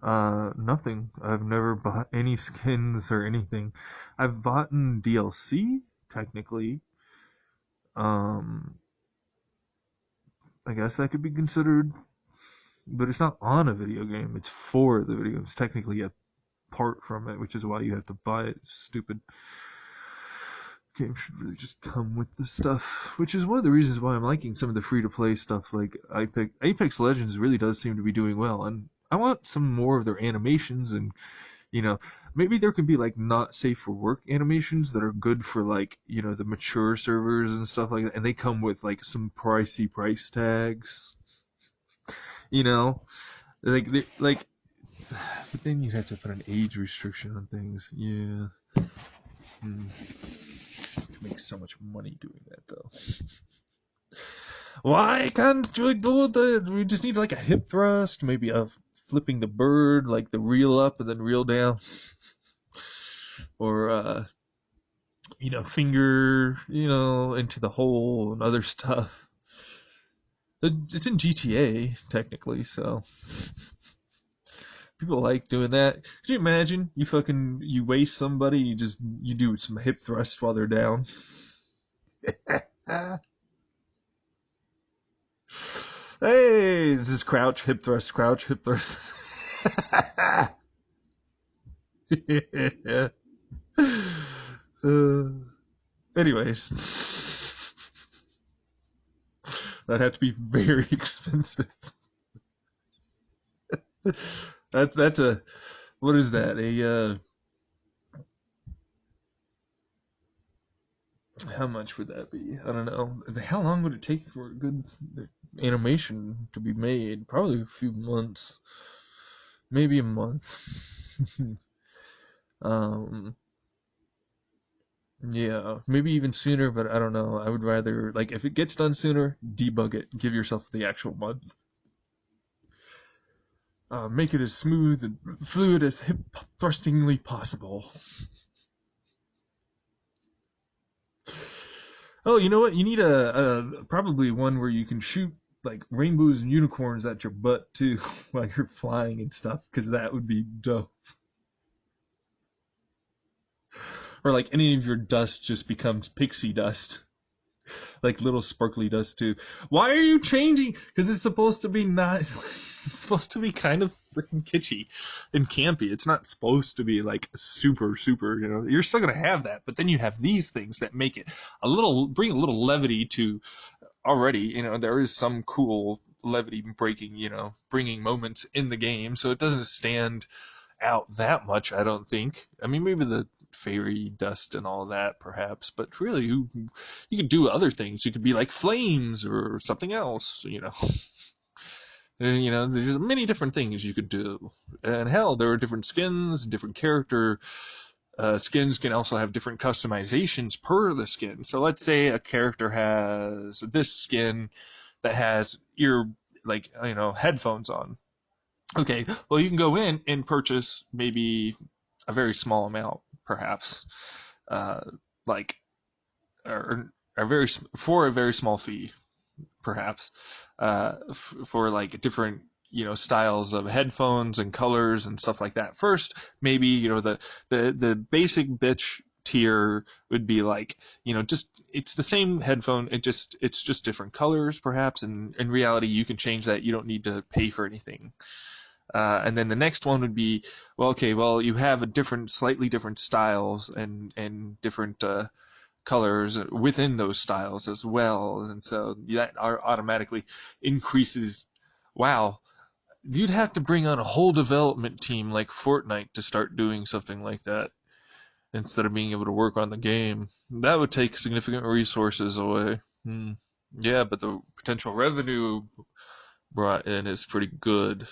Nothing. I've never bought any skins or anything. I've bought DLC, technically. Um, I guess that could be considered, but it's not on a video game. It's for the video game. It's technically a part from it, which is why you have to buy it. It's stupid. Game should really just come with the stuff, which is one of the reasons why I'm liking some of the free-to-play stuff. Like Apex Legends really does seem to be doing well, and I want some more of their animations. And maybe there could be like not safe for work animations that are good for like the mature servers and stuff like that, and they come with like some pricey price tags. You know, like, but then you'd have to put an age restriction on things. Yeah. Hmm. Could make so much money doing that though. Why can't we do the? We just need like a hip thrust, maybe a flipping the bird, like the reel up and then reel down, or finger, into the hole and other stuff. It's in GTA technically, so people like doing that. Could you imagine you waste somebody, you do some hip thrust while they're down. Hey, this is crouch, hip thrust, crouch, hip thrust. Yeah. uh, anyways, that'd have to be very expensive. That's a what is that? How much would that be? I don't know. How long would it take for a good animation to be made? Probably a few months, maybe a month. um, yeah, maybe even sooner, but I don't know. I would rather like if it gets done sooner, debug it. Give yourself the actual month. make it as smooth and fluid as hip thrustingly possible. Oh, you know what? You need a probably one where you can shoot like rainbows and unicorns at your butt too while you're flying and stuff, because that would be dope. Or like any of your dust just becomes pixie dust, like little sparkly dust too. Why are you changing? Because it's supposed to be not. It's supposed to be kind of freaking kitschy and campy. It's not supposed to be like super, super. You know, you're still gonna have that, but then you have these things that make it a little, bring a little levity to already. You know, there is some cool levity breaking. You know, bringing moments in the game, so it doesn't stand out that much, I don't think. I mean, maybe the fairy dust and all that, perhaps, but really, you could do other things. You could be like flames or something else, you know. And, you know, there's many different things you could do. And hell, there are different skins, different character. Skins can also have different customizations per the skin. So let's say a character has this skin that has headphones on. Okay, well, you can go in and purchase maybe a very small amount, perhaps, uh, like, or for a very small fee, perhaps, for like different, styles of headphones and colors and stuff like that. First, maybe, the basic bitch tier would be like, just, it's the same headphone. It's just different colors, perhaps. And in reality, you can change that. You don't need to pay for anything. And then the next one would be, well, okay, well, you have slightly different styles and different colors within those styles as well, and so that automatically increases. Wow, you'd have to bring on a whole development team like Fortnite to start doing something like that instead of being able to work on the game. That would take significant resources away. Yeah, but the potential revenue brought in is pretty good.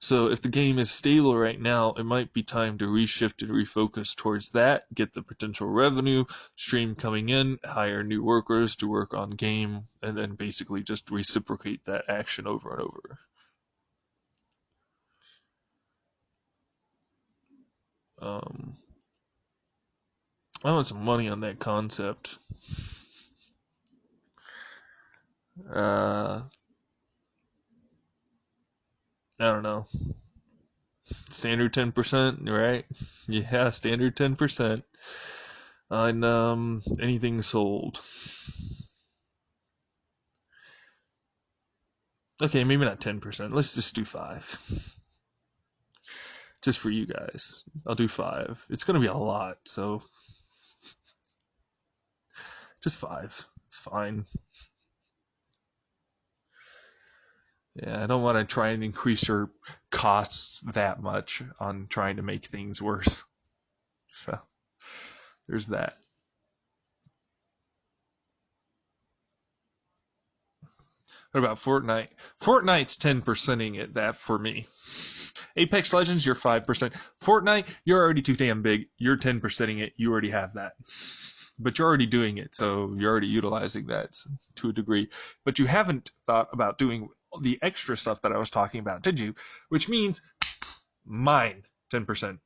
So if the game is stable right now, it might be time to reshift and refocus towards that, get the potential revenue stream coming in, hire new workers to work on game, and then basically just reciprocate that action over and over. Um, I want some money on that concept. Uh, I don't know. Standard 10%, right? Yeah, standard 10% on anything sold. Okay, maybe not 10%. Let's just do 5. Just for you guys. I'll do 5. It's gonna be a lot, so just 5. It's fine. Yeah, I don't want to try and increase your costs that much on trying to make things worse. So there's that. What about Fortnite? Fortnite's 10%ing it that for me. Apex Legends, you're 5%. Fortnite, you're already too damn big. You're 10%ing it. You already have that. But you're already doing it, so you're already utilizing that to a degree. But you haven't thought about doing the extra stuff that I was talking about, did you? Which means mine, 10%.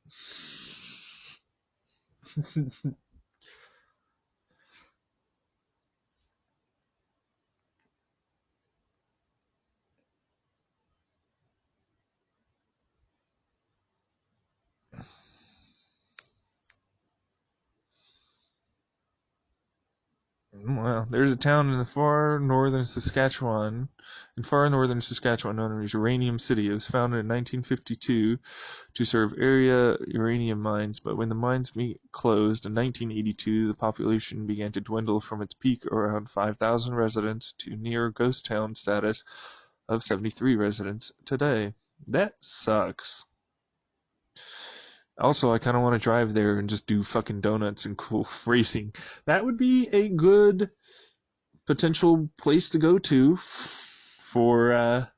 Well, there's a town in the far northern Saskatchewan, known as Uranium City. It was founded in 1952 to serve area uranium mines, but when the mines closed in 1982, the population began to dwindle from its peak around 5,000 residents to near ghost town status of 73 residents today. That sucks. Also, I kind of want to drive there and just do fucking donuts and cool racing. That would be a good potential place to go to for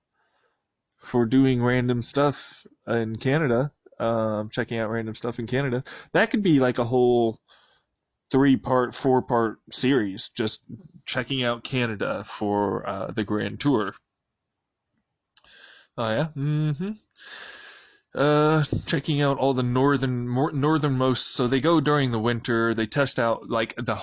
doing random stuff in Canada. Checking out random stuff in Canada. That could be like a whole 3-part, 4-part series, just checking out Canada for the Grand Tour. Oh yeah,
checking out all the northernmost. So they go during the winter. They test out like the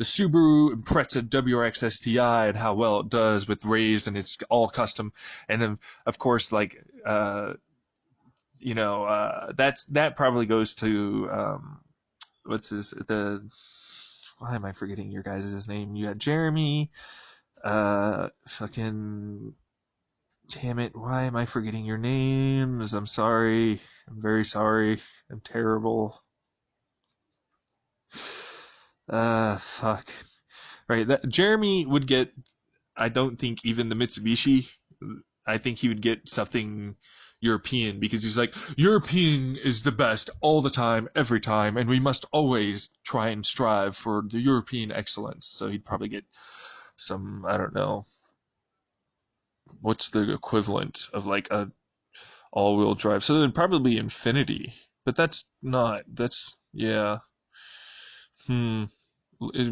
Subaru Impreza WRX STI and how well it does with raised, and it's all custom. And then of course that probably goes to what's his the why am I forgetting your guys' name? You got Jeremy, fucking damn it, why am I forgetting your names? I'm sorry. I'm very sorry. I'm terrible. Fuck. Right, that Jeremy would get, I don't think even the Mitsubishi. I think he would get something European because he's like, European is the best all the time, every time, and we must always try and strive for the European excellence. So he'd probably get some, I don't know, what's the equivalent of like a all-wheel drive. So then probably Infinity, but yeah. Hmm.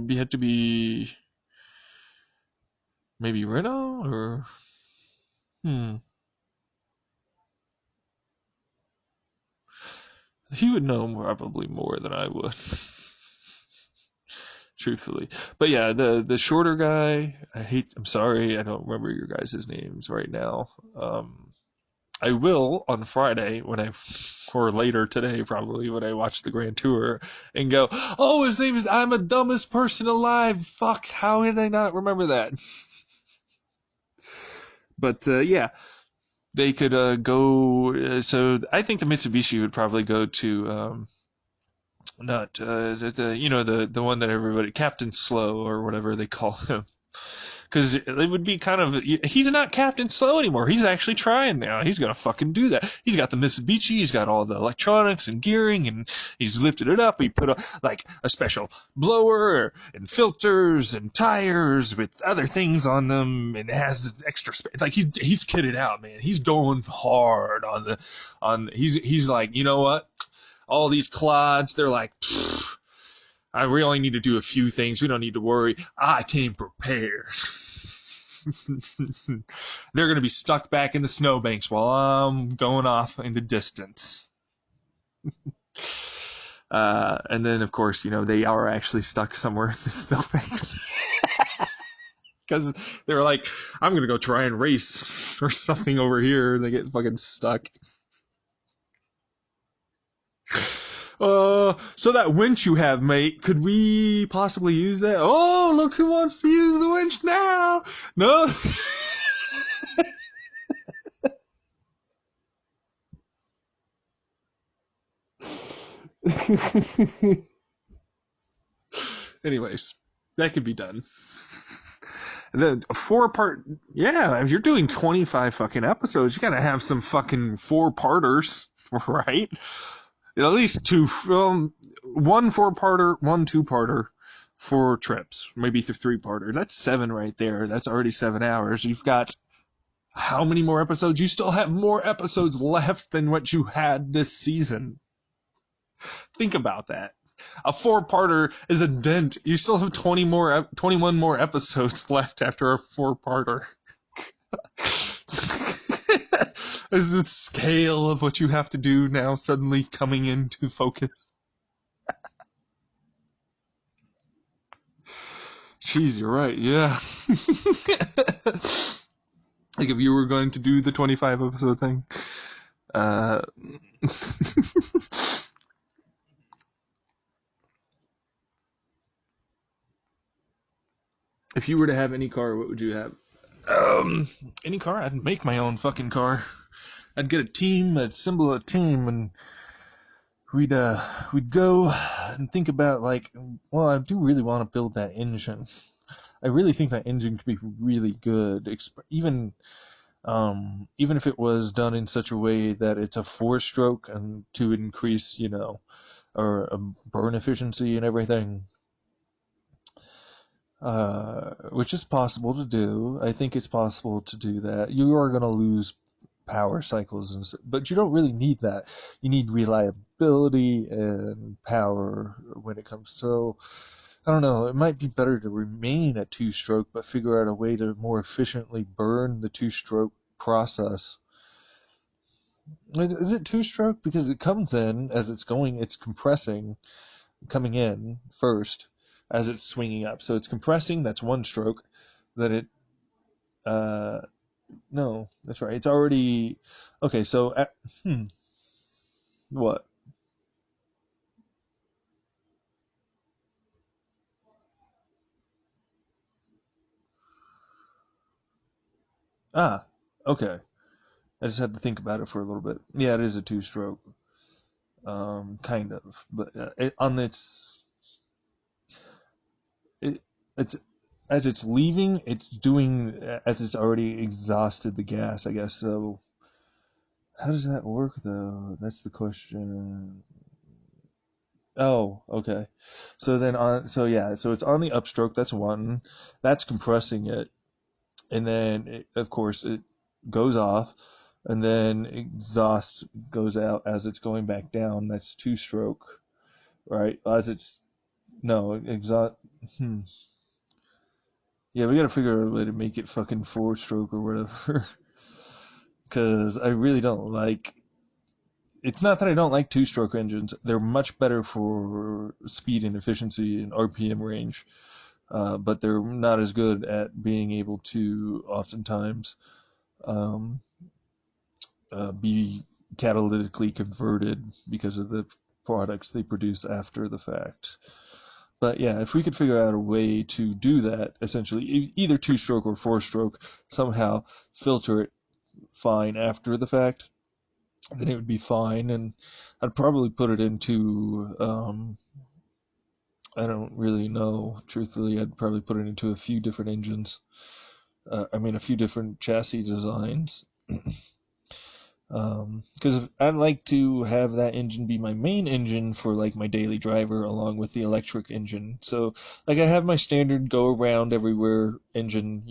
Had to be maybe Renault or hmm. He would know probably more than I would, truthfully. But yeah, the shorter guy. I'm sorry, I don't remember your guys' names right now. I will on Friday or later today probably when I watch the Grand Tour and go, oh, his name is, I'm the dumbest person alive. Fuck, how did I not remember that? But yeah, they could go. So I think the Mitsubishi would probably go to not the one that everybody Captain Slow or whatever they call him. Because it would be kind of, he's not Captain Slow anymore. He's actually trying now. He's gonna fucking do that. He's got the Mitsubishi. He's got all the electronics and gearing, and he's lifted it up. He put a special blower and filters and tires with other things on them, and it has extra space. Like he's kitted out, man. He's going hard he's like, you know what? All these clods, they're like, we only need to do a few things. We don't need to worry. I came prepared. They're going to be stuck back in the snowbanks while I'm going off in the distance. And then, of course, they are actually stuck somewhere in the snowbanks. Because they're like, I'm going to go try and race or something over here. And they get fucking stuck. So that winch you have, mate, could we possibly use that? Oh, look who wants to use the winch now! No? Anyways, that could be done. The 4-part, yeah, if you're doing 25 fucking episodes, you gotta have some fucking 4-parters, right? At least two, one 4-parter, one 2-parter, 4 trips, maybe 3-parter. That's 7 right there. That's already 7 hours. You've got how many more episodes? You still have more episodes left than what you had this season. Think about that. A 4-parter is a dent. You still have 21 more episodes left after a 4-parter. Is the scale of what you have to do now suddenly coming into focus? Jeez, you're right, yeah. Like if you were going to do the 25 episode thing. If you were to have any car, what would you have? Any car? I'd make my own fucking car. I'd get a team, I'd assemble a team, and we'd go and think about well, I do really want to build that engine. I really think that engine could be really good, even if it was done in such a way that it's a 4-stroke and to increase, or burn efficiency and everything. Which is possible to do. I think it's possible to do that. You are going to lose power cycles, but you don't really need that. You need reliability and power when it comes. So, I don't know. It might be better to remain a 2-stroke, but figure out a way to more efficiently burn the 2-stroke process. Is it two-stroke? Because it comes in as it's going, it's compressing, coming in first as it's swinging up. So it's compressing, that's one stroke. Then it, uh, no, that's right. It's already, okay, so, what? Ah, okay. I just had to think about it for a little bit. Yeah, it is a two-stroke, kind of. But on it, it's as it's leaving, it's doing as it's already exhausted the gas, I guess. So how does that work though? That's the question. Oh, okay. So then on, so yeah, so it's on the upstroke. That's one. That's compressing it, and then of course it goes off, and then exhaust goes out as it's going back down. That's two stroke, right? As it's no exhaust. Hmm. Yeah, we gotta figure out a way to make it fucking four stroke or whatever. Because I really don't like. It's not that I don't like two stroke engines. They're much better for speed and efficiency and RPM range, but they're not as good at being able to oftentimes um, be catalytically converted because of the products they produce after the fact. But yeah, if we could figure out a way to do that, essentially, either two stroke or four stroke, somehow filter it fine after the fact, then it would be fine. And I'd probably put it into, I don't really know, truthfully, I'd probably put it into a few different engines. I mean, a few different chassis designs. Because I'd like to have that engine be my main engine for like my daily driver along with the electric engine. So like I have my standard go around everywhere engine,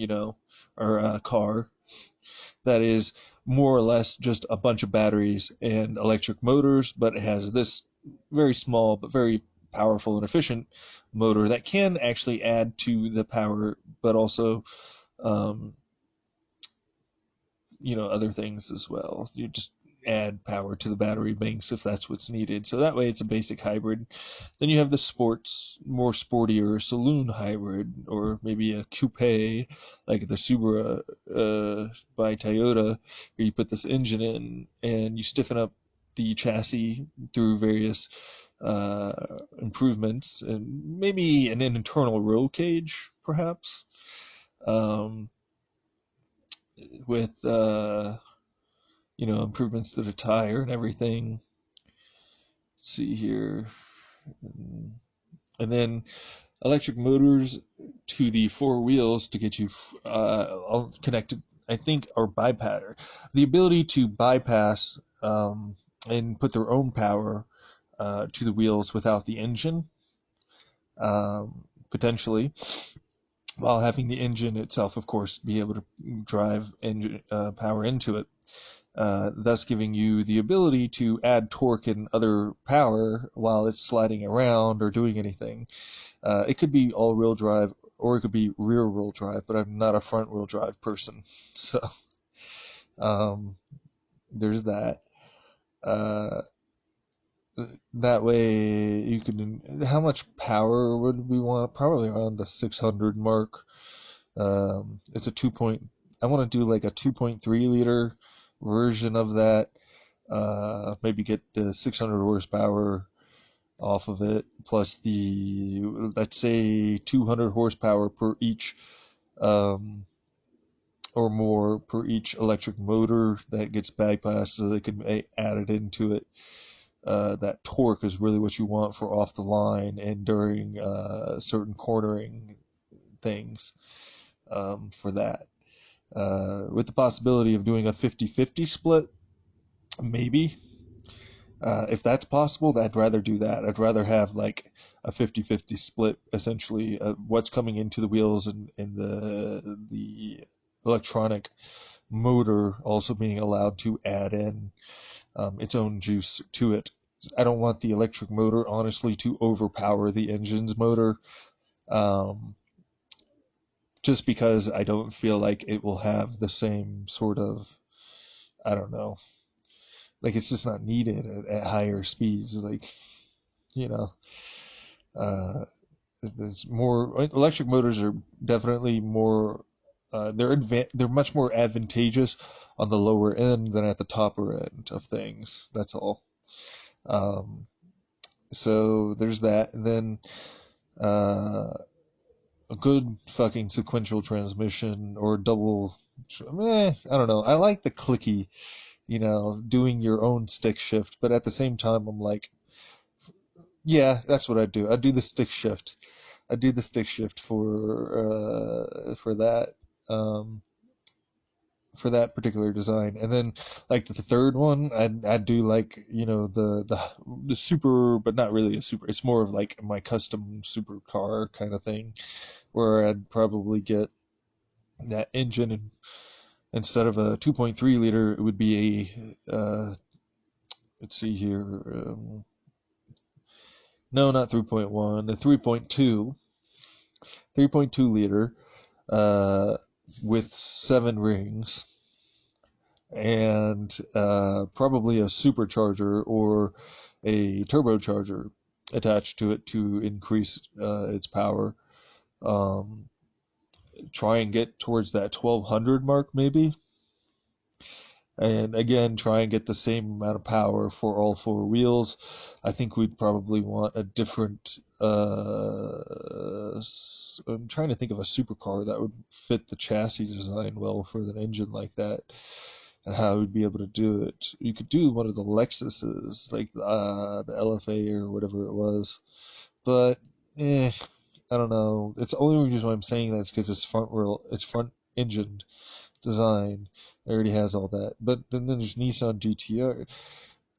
or car that is more or less just a bunch of batteries and electric motors, but it has this very small but very powerful and efficient motor that can actually add to the power, but also um, other things as well. You just add power to the battery banks if that's what's needed. So that way it's a basic hybrid. Then you have the more sportier saloon hybrid, or maybe a coupe like the Subaru by Toyota, where you put this engine in and you stiffen up the chassis through various improvements and maybe an internal roll cage, perhaps, um, with improvements to the tire and everything. Let's see here. And then electric motors to the four wheels to get you all connected, I think, or bypass. The ability to bypass and put their own power to the wheels without the engine, potentially, while having the engine itself, of course, be able to drive engine power into it. Thus giving you the ability to add torque and other power while it's sliding around or doing anything. It could be all-wheel drive or it could be rear-wheel drive, but I'm not a front-wheel drive person, so um, there's that. Uh, that way you can. How much power would we want? Probably around the 600 mark. It's a 2 point. I want to do like a 2.3 liter version of that. Maybe get the 600 horsepower off of it, plus the, let's say, 200 horsepower per each, um, or more per each electric motor that gets bypassed, so they can add it into it. That torque is really what you want for off the line and during certain cornering things, for that. With the possibility of doing a 50-50 split, maybe. If that's possible, I'd rather do that. I'd rather have like a 50-50 split, essentially, what's coming into the wheels and the electronic motor also being allowed to add in its own juice to it. I don't want the electric motor, honestly, to overpower the engine's motor, um, just because I don't feel like it will have the same sort of, I don't know, like it's just not needed at higher speeds. Like, you know, uh, there's more electric motors are definitely more. They're much more advantageous on the lower end than at the topper end of things. That's all. Um, so there's that, and then uh, a good fucking sequential transmission or double. I don't know. I like the clicky, doing your own stick shift, but at the same time, I'm like, yeah, that's what I do. I do the stick shift. I do the stick shift um, for that particular design, and then like the third one, I do like the super, but not really a super. It's more of like my custom supercar kind of thing, where I'd probably get that engine, and instead of a 2.3 liter, it would be a let's see here, no, not 3.1, the 3.2 liter, uh, with 7 rings, and probably a supercharger or a turbocharger attached to it to increase its power. Um, Try and get towards that 1200 mark, maybe. And again, try and get the same amount of power for all 4 wheels. I think we'd probably want a different. I'm trying to think of a supercar that would fit the chassis design well for an engine like that, and how we'd be able to do it. You could do one of the Lexuses, like the LFA or whatever it was, but I don't know. It's the only reason why I'm saying that is because it's front engine design. It already has all that. But then there's Nissan GTR.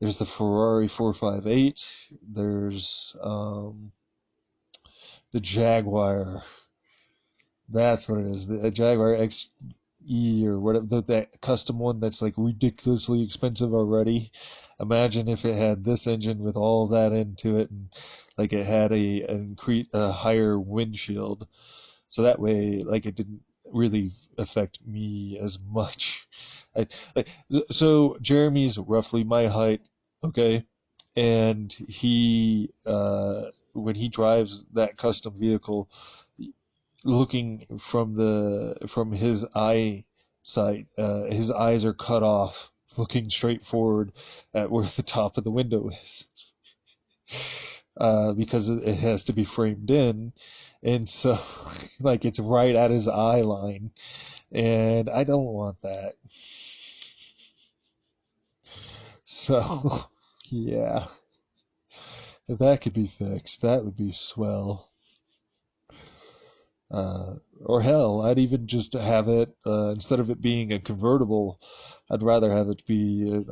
There's the Ferrari 458. There's the Jaguar. That's what it is. The Jaguar XE or whatever, that custom one that's like ridiculously expensive already. Imagine if it had this engine with all that into it, and like it had a higher windshield, so that way like it didn't really affect me as much. I, like, so Jeremy's roughly my height, okay, and he when he drives that custom vehicle, looking from his eyesight, his eyes are cut off, looking straight forward at where the top of the window is, because it has to be framed in, and so like it's right at his eye line, and I don't want that. So yeah, if that could be fixed, that would be swell. Or hell, I'd even just have it, instead of it being a convertible, I'd rather have it be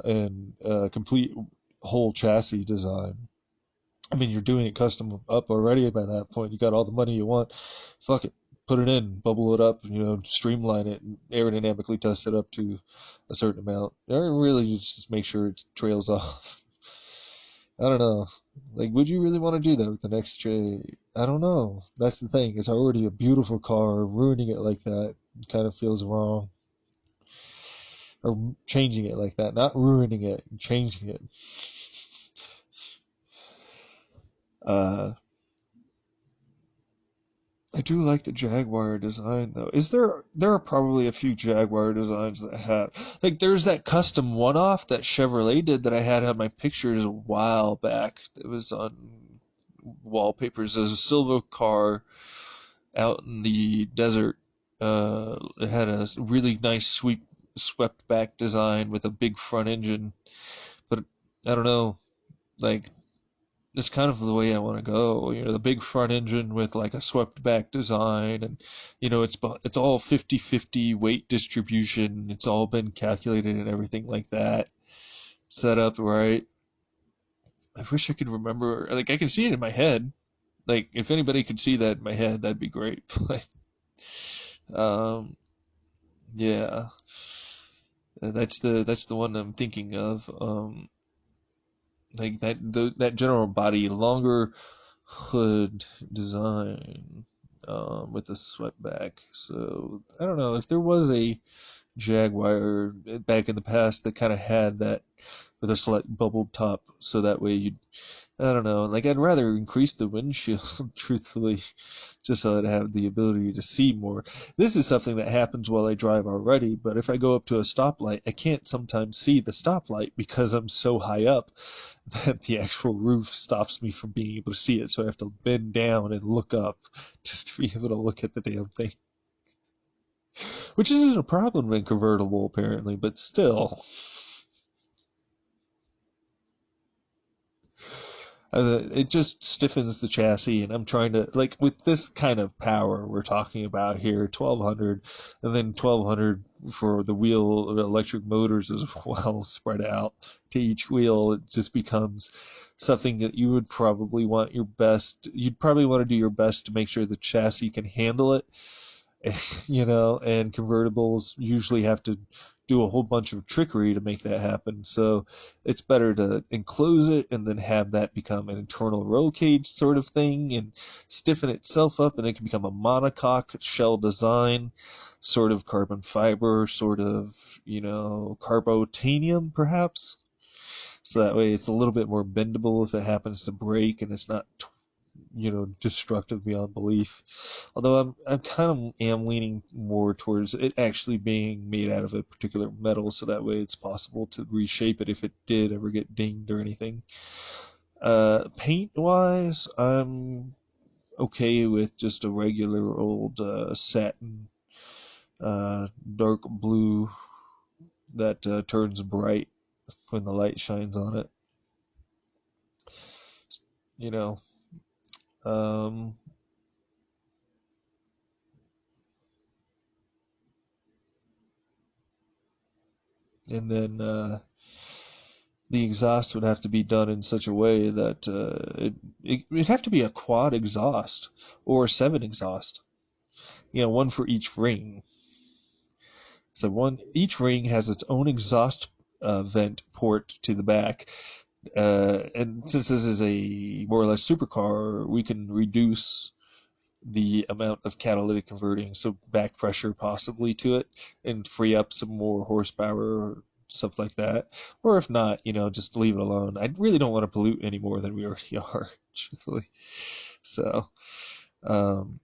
a complete whole chassis design. I mean, you're doing it custom up already by that point. You got all the money you want. Fuck it. Put it in, bubble it up, streamline it, and aerodynamically test it up to a certain amount. Or really just make sure it trails off. I don't know. Like, would you really want to do that with the next J? I don't know. That's the thing. It's already a beautiful car. Ruining it like that kind of feels wrong. Or changing it like that. Not ruining it, changing it. Uh, I do like the Jaguar design though. There are probably a few Jaguar designs that have, like, there's that custom one-off that Chevrolet did that I had on my pictures a while back. It was on wallpapers. There's a silver car out in the desert. It had a really nice swept back design with a big front engine. But I don't know, like, it's kind of the way I want to go. The big front engine with like a swept back design, and it's all 50-50 weight distribution. It's all been calculated and everything like that, set up right. I wish I could remember. Like, I can see it in my head. Like, if anybody could see that in my head, that'd be great. But um, yeah, that's the one I'm thinking of. Like that general body, longer hood design, with the swept back. So I don't know if there was a Jaguar back in the past that kind of had that with a slight bubbled top, so that way you, I don't know, like I'd rather increase the windshield, truthfully, just so I'd have the ability to see more. This is something that happens while I drive already, but if I go up to a stoplight, I can't sometimes see the stoplight because I'm so high up that the actual roof stops me from being able to see it, so I have to bend down and look up just to be able to look at the damn thing. Which isn't a problem in convertible, apparently, but still. It just stiffens the chassis, and I'm trying to, like, with this kind of power we're talking about here, 1200, and then 1200 for the wheel electric motors as well, spread out to each wheel, it just becomes something that you would probably want your best, you'd probably want to do your best to make sure the chassis can handle it, and convertibles usually have to do a whole bunch of trickery to make that happen. So it's better to enclose it and then have that become an internal roll cage sort of thing and stiffen itself up, and it can become a monocoque shell design, sort of carbon fiber, sort of, carbotanium perhaps. So that way it's a little bit more bendable if it happens to break, and it's not destructive beyond belief. Although I'm kind of am leaning more towards it actually being made out of a particular metal, so that way it's possible to reshape it if it did ever get dinged or anything. Paint wise, I'm okay with just a regular old satin dark blue that turns bright when the light shines on it. You know, um, and then the exhaust would have to be done in such a way that it'd have to be a quad exhaust or 7 exhaust. One for each ring. So each ring has its own exhaust vent port to the back. And since this is a more or less supercar, we can reduce the amount of catalytic converting, so back pressure possibly to it, and free up some more horsepower or stuff like that. Or if not, just leave it alone. I really don't want to pollute any more than we already are, truthfully. So, um,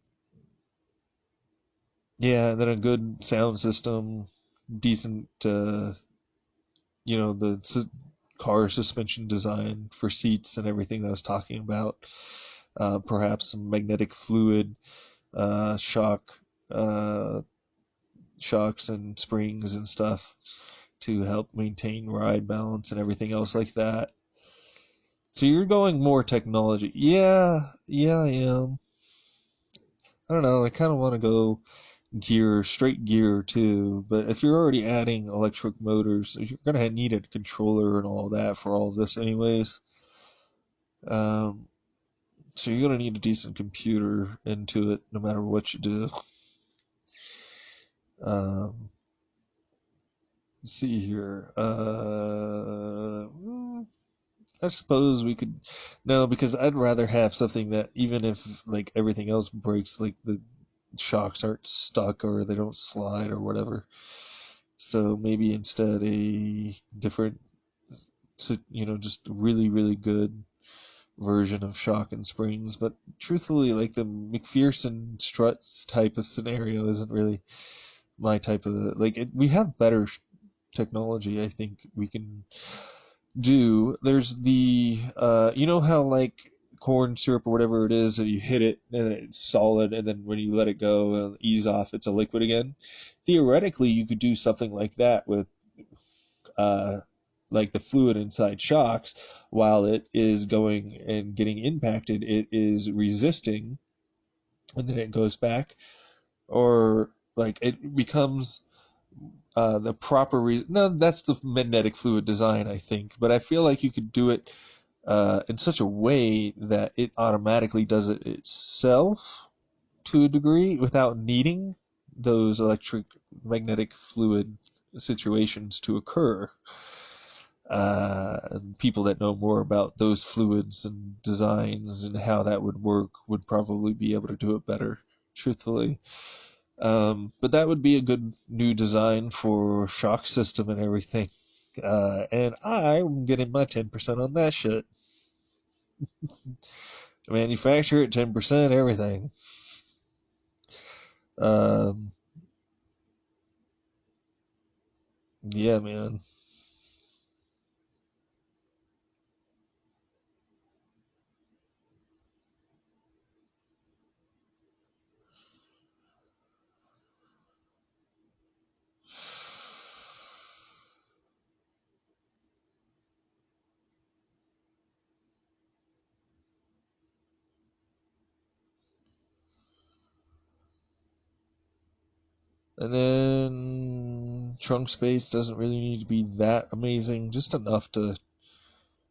yeah, and then a good sound system, decent, the car suspension design for seats and everything that I was talking about. Perhaps some magnetic fluid, shock, uh, shocks and springs and stuff to help maintain ride balance and everything else like that. So you're going more technology. Yeah, I am. I don't know, I kind of want to go straight gear too, but if you're already adding electric motors, you're going to need a controller and all that for all of this anyways. Um, so you're going to need a decent computer into it no matter what you do. Um, let's see here. I suppose we could. No, because I'd rather have something that even if like everything else breaks, like the shocks aren't stuck or they don't slide or whatever. So maybe instead a different, just really, really good version of shock and springs. But truthfully, like the McPherson struts type of scenario isn't really my type of we have better technology. I think we can do. There's you know how like corn syrup or whatever it is, that you hit it and it's solid, and then when you let it go and ease off, it's a liquid again. Theoretically, you could do something like that with uh, like the fluid inside shocks. While it is going and getting impacted, it is resisting, and then it goes back, or like it becomes the proper no, that's the magnetic fluid design, I think. But I feel like you could do it in such a way that it automatically does it itself to a degree without needing those electric magnetic fluid situations to occur. People that know more about those fluids and designs and how that would work would probably be able to do it better, truthfully. But that would be a good new design for shock system and everything.
And I'm getting my 10% on that shit. Manufacture it, 10%, everything. Um, yeah, man. And then trunk space doesn't really need to be that amazing, just enough to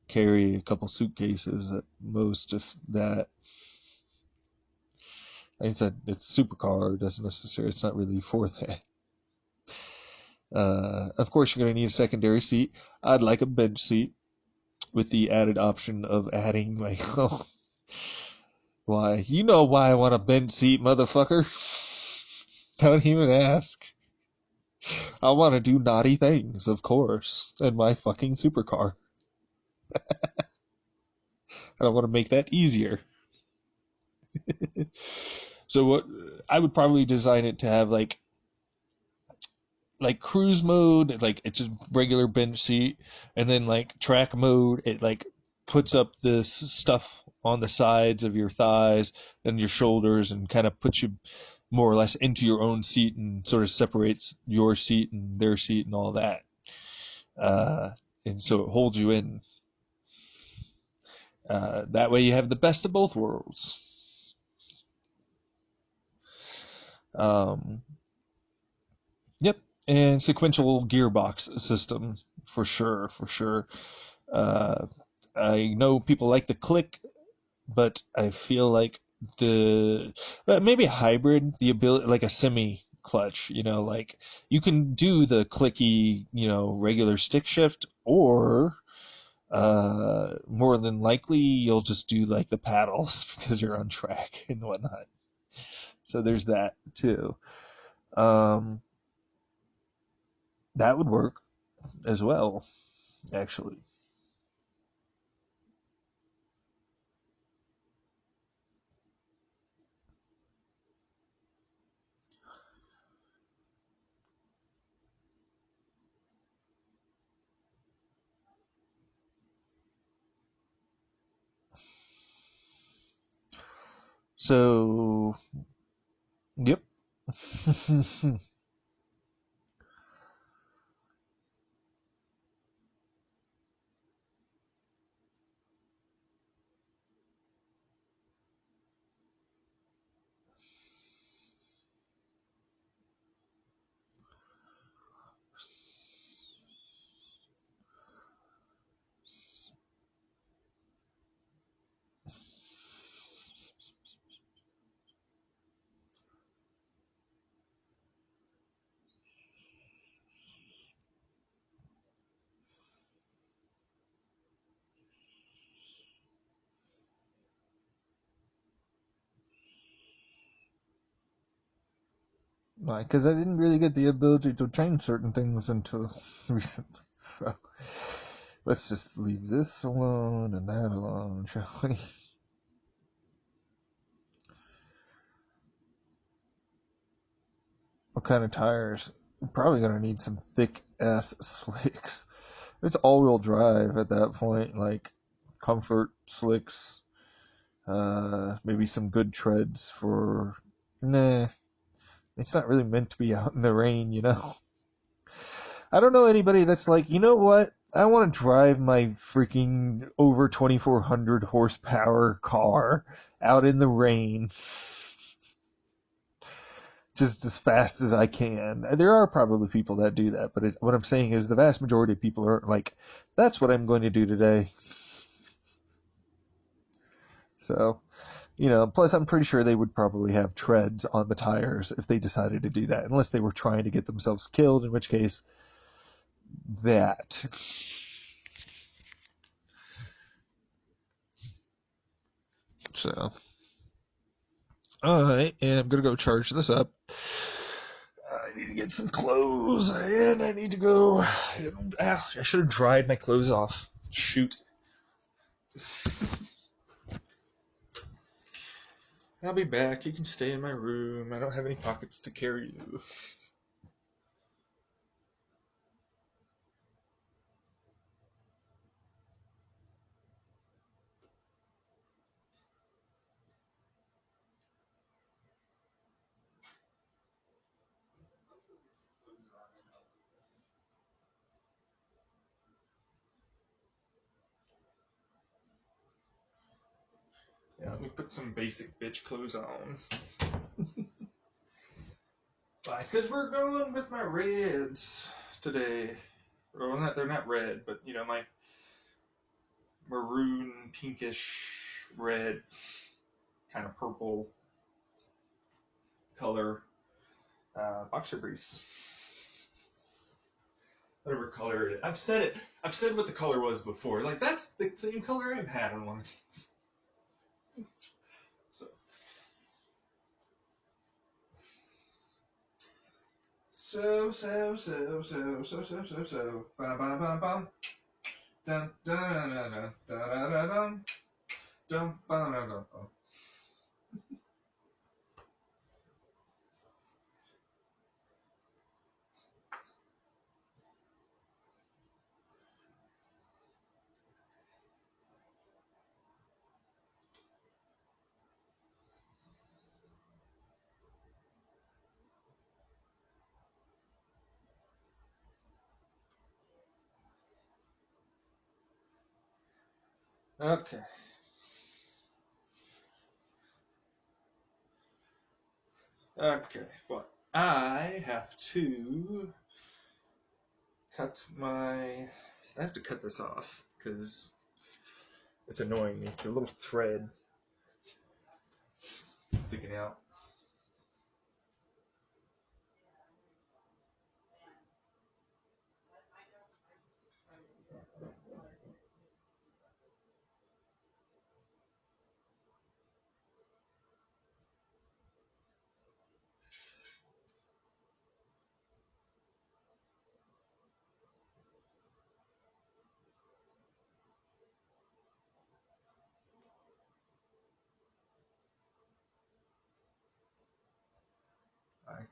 carry a couple suitcases at most, if that. Like I said, it's a supercar, it doesn't necessarily, it's not really for that. Of course, you're going to need a secondary seat. I'd like a bench seat with the added option of adding like, oh, why? You know why I want a bench seat, motherfucker. Don't even ask. I want to do naughty things, of course, in my fucking supercar. And I want to make that easier. So what I would probably design it to have like cruise mode, like it's a regular bench seat, and then like track mode, it like puts up this stuff on the sides of your thighs and your shoulders and kind of puts you more or less into your own seat and sort of separates your seat and their seat and all that. Uh, and so it holds you in. That way you have the best of both worlds. Um, yep, and sequential gearbox system for sure, for sure. Uh, I know people like the click, but I feel like the maybe a hybrid, the ability like a semi clutch, like you can do the clicky, regular stick shift, or more than likely you'll just do like the paddles because you're on track and whatnot. So there's that too. Um, that would work as well, actually. So, yep. Because I didn't really get the ability to change certain things until recently. So let's just leave this alone and that alone, shall we? What kind of tires? I'm probably gonna need some thick ass slicks. It's all wheel drive at that point, like comfort slicks, maybe some good treads for. Nah, it's not really meant to be out in the rain. I don't know anybody that's like, you know what? I want to drive my freaking over 2,400 horsepower car out in the rain just as fast as I can. There are probably people that do that, but what I'm saying is the vast majority of people are like, that's what I'm going to do today. So, plus I'm pretty sure they would probably have treads on the tires if they decided to do that, unless they were trying to get themselves killed, in which case, that. So, alright, and I'm gonna go charge this up.
I need to get some clothes, and I need to go. I should have dried my clothes off. Shoot. I'll be back. You can stay in my room. I don't have any pockets to carry you. Yeah, let me put some basic bitch clothes on. Because we're going with my reds today. Well, they're not red, but you know, my maroon, pinkish, red, kind of purple color boxer briefs. Whatever color it is. I've said it. I've said what the color was before. Like, that's the same color I've had on one. So. Bum, bum, bum, bum. Dun, dun, dun, dun, dun, dun, dun, dun, dun. Dun, bum, dun, dun, dun. Okay. Okay. Well, I have to cut my. I have to cut this off because it's annoying me. It's a little thread sticking out.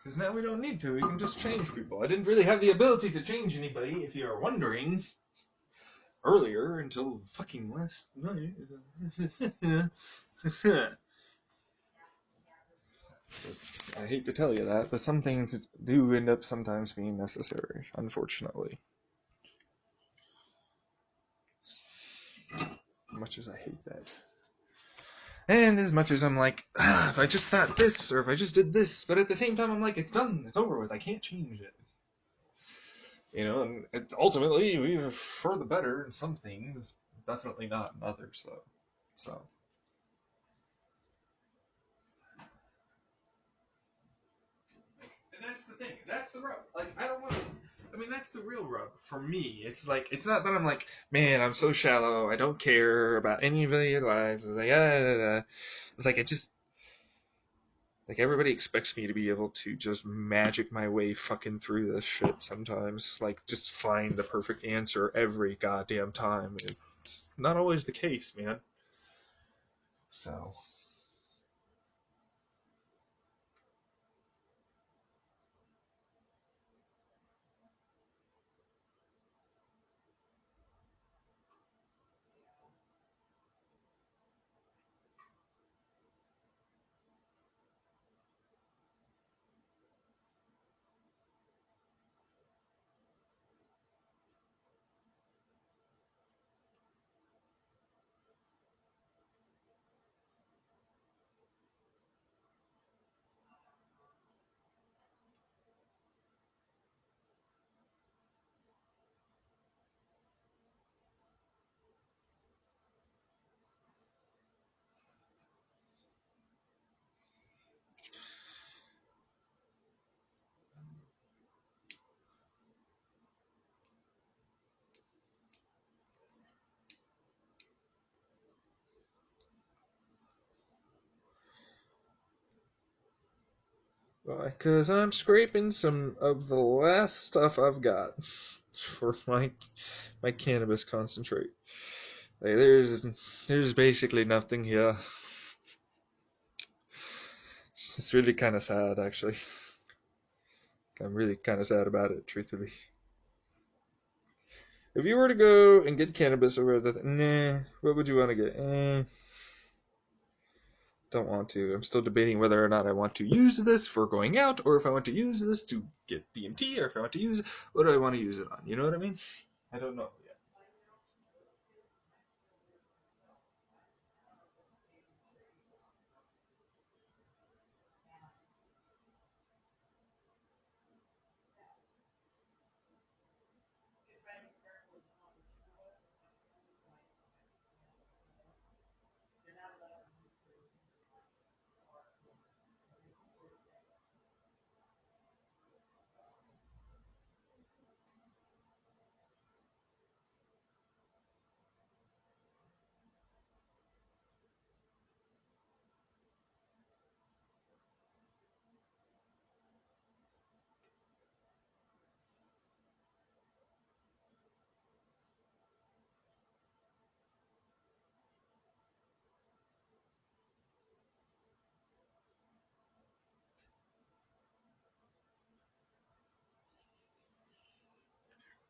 Because now we don't need to. We can just change people. I didn't really have the ability to change anybody, if you're wondering, earlier until fucking last night. I hate to tell you that, but some things do end up sometimes being necessary, unfortunately. As much as I hate that. And as much as I'm like, if I just thought this, or if I just did this, but at the same time I'm like, it's done, it's over with, I can't change it. You know, and ultimately, we're for the better in some things, definitely not in others, though. So. And that's the thing. That's the rub. Like, I don't want to. I mean, that's the real rub for me. It's like, it's not that I'm like, man, I'm so shallow. I don't care about any of your lives. It's like, It's like, it just. Like, everybody expects me to be able to just magic my way fucking through this shit sometimes. Like, just find the perfect answer every goddamn time. It's not always the case, man. So. Because I'm scraping some of the last stuff I've got for my cannabis concentrate. Like, there's basically nothing here. It's really kind of sad, actually. I'm really kind of sad about it, truthfully. If you were to go and get cannabis over nah, what would you want to get? Don't want to. I'm still debating whether or not I want to use this for going out, or if I want to use this to get DMT, or if I want to use what do I want to use it on? You know what I mean? I don't know yet.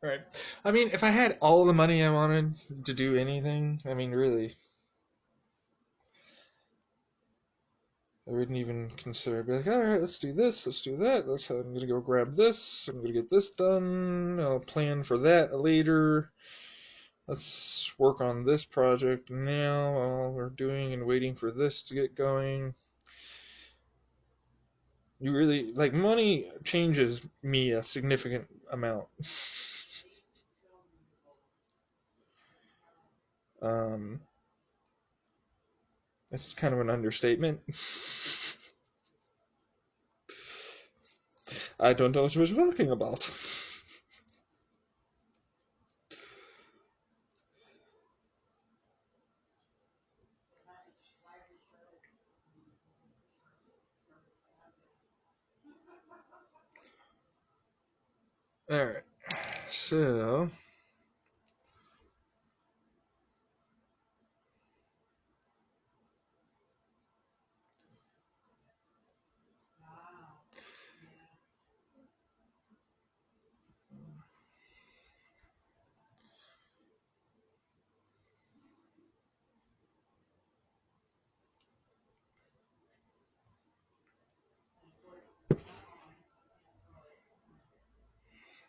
All right. I mean, if I had all the money I wanted to do anything, I mean, really, I wouldn't even consider. Be like, all right, let's do this, let's do that. I'm gonna go grab this. I'm gonna get this done. I'll plan for that later. Let's work on this project now while we're doing and waiting for this to get going. You really like money changes me a significant amount. Um, that's kind of an understatement. I don't know what you was talking about. All right, so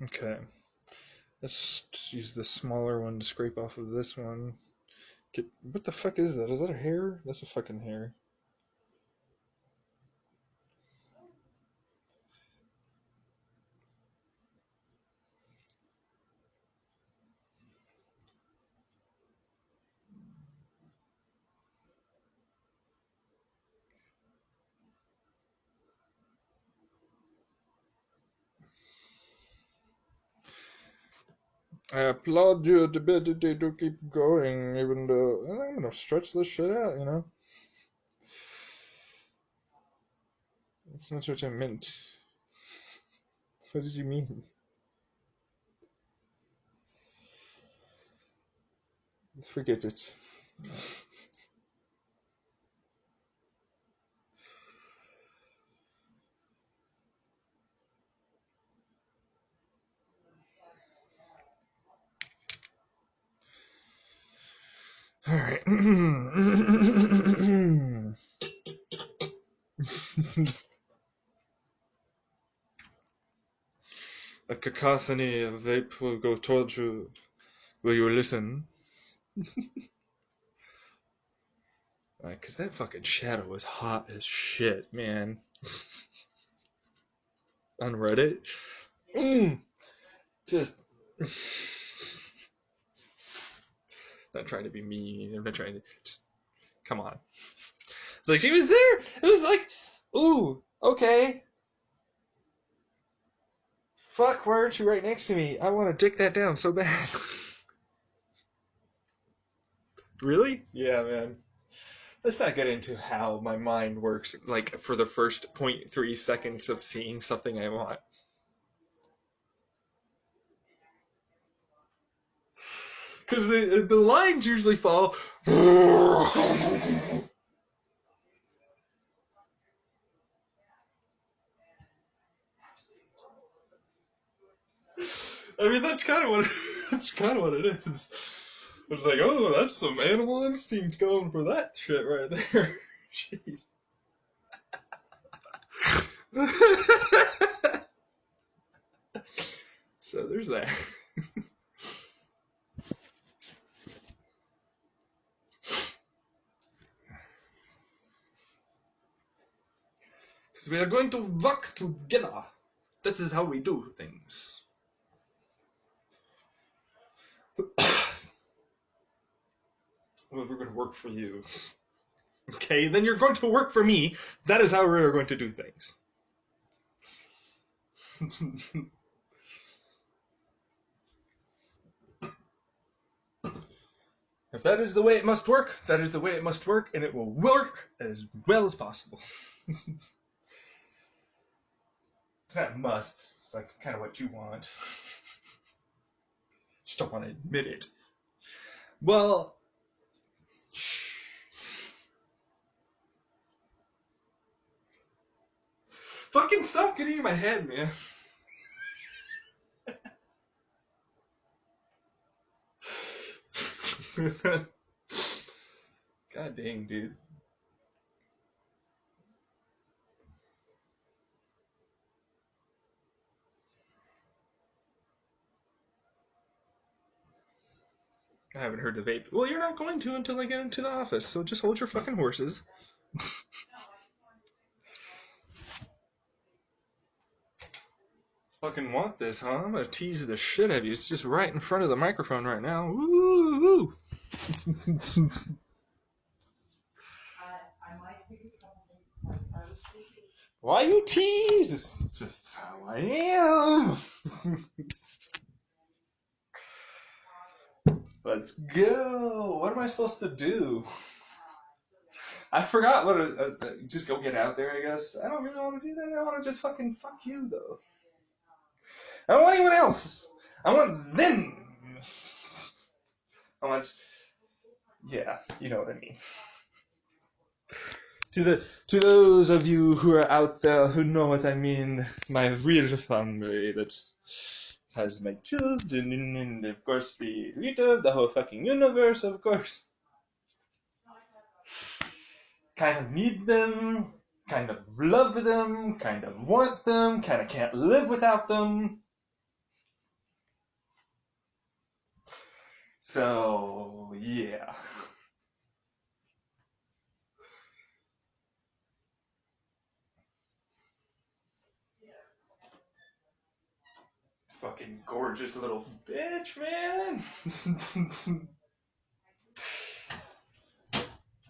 okay, let's just use the smaller one to scrape off of this one. What the fuck is that? Is that a hair? That's a fucking hair. I applaud your ability to keep going, even though I'm gonna stretch this shit out. That's not what I meant. What did you mean? Forget it. All right. A cacophony of vape will go towards you. Will you listen? Because that fucking shadow was hot as shit, man. On Reddit. Mm, just. Not trying to be mean. I'm not trying to. Just. Come on. It's like she was there. It was like, ooh, okay. Fuck, why aren't you right next to me? I want to dick that down so bad. Really? Yeah, man. let's not get into how my mind works, like for the first zero point 0.3 seconds of seeing something I want. Because the lines usually fall. I mean, that's kind of what that's kind of what it is. It's like, oh, that's some animal instinct going for that shit right there. Jeez. So there's that. So we are going to work together. That is how we do things. Well, we're going to work for you. Okay, then you're going to work for me. That is how we are going to do things. If that is the way it must work, that is the way it must work, and it will work as well as possible. It's not must, it's like kind of what you want. Just don't want to admit it. Well, fucking stop getting in my head, man. God dang, dude. I haven't heard the vape. Well, you're not going to until I get into the office, so just hold your fucking horses. Fucking want this, huh? I'm gonna tease the shit out of you. It's just right in front of the microphone right now. Woo! Why you tease? It's just how I am. Let's go. What am I supposed to do? I forgot what just go get out there, I guess. I don't really want to do that. I want to just fucking fuck you, though. I don't want anyone else. I want them. I want, yeah, you know what I mean. To those of you who are out there who know what I mean, my real family that has my children and of course the leader of the whole fucking universe, of course. Kind of need them, kind of love them, kind of want them, kind of can't live without them. So, yeah. Fucking gorgeous little bitch, man.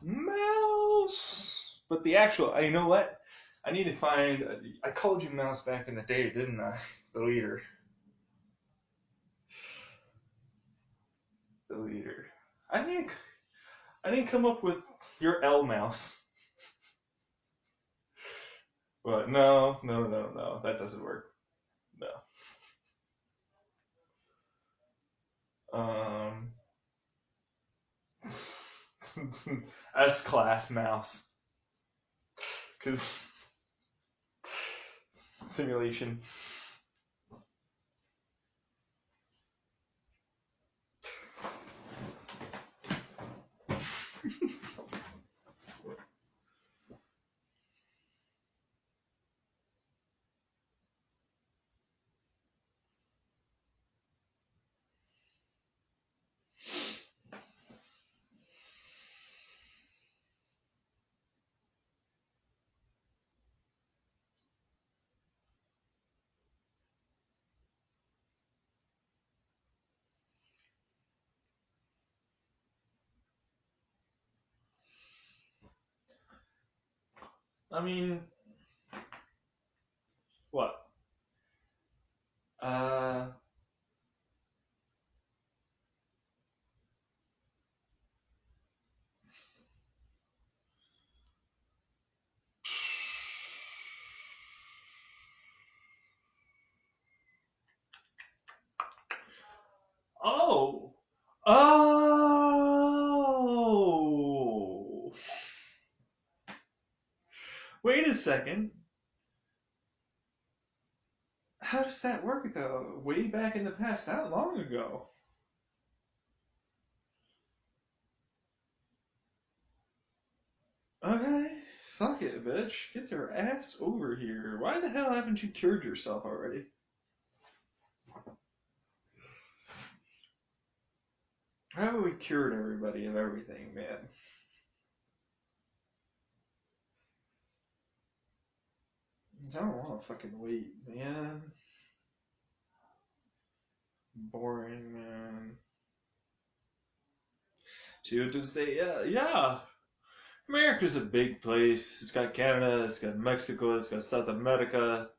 Mouse. But the actual, you know what? I need to find. I called you Mouse back in the day, didn't I? The leader. The leader. I didn't come up with your L Mouse. But no. That doesn't work. No. Um. S class mouse. Because simulation. I mean, what? Uh. second. How does that work though? Way back in the past, not long ago. Okay, fuck it, bitch. Get your ass over here. Why the hell haven't you cured yourself already? How have we cured everybody of everything, man? I don't want to fucking wait, man. Boring, man. To this day, yeah. America's a big place. It's got Canada, it's got Mexico, it's got South America.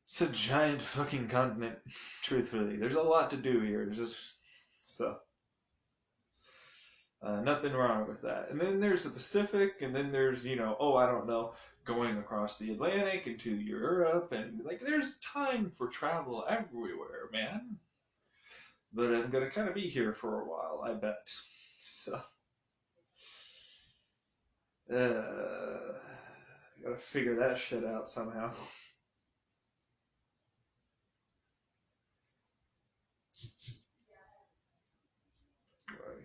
It's a giant fucking continent, truthfully. There's a lot to do here. There's just so nothing wrong with that. And then there's the Pacific, and then there's I don't know, going across the Atlantic into Europe, and like there's time for travel everywhere, man. But I'm gonna kind of be here for a while, I bet. So, gotta figure that shit out somehow.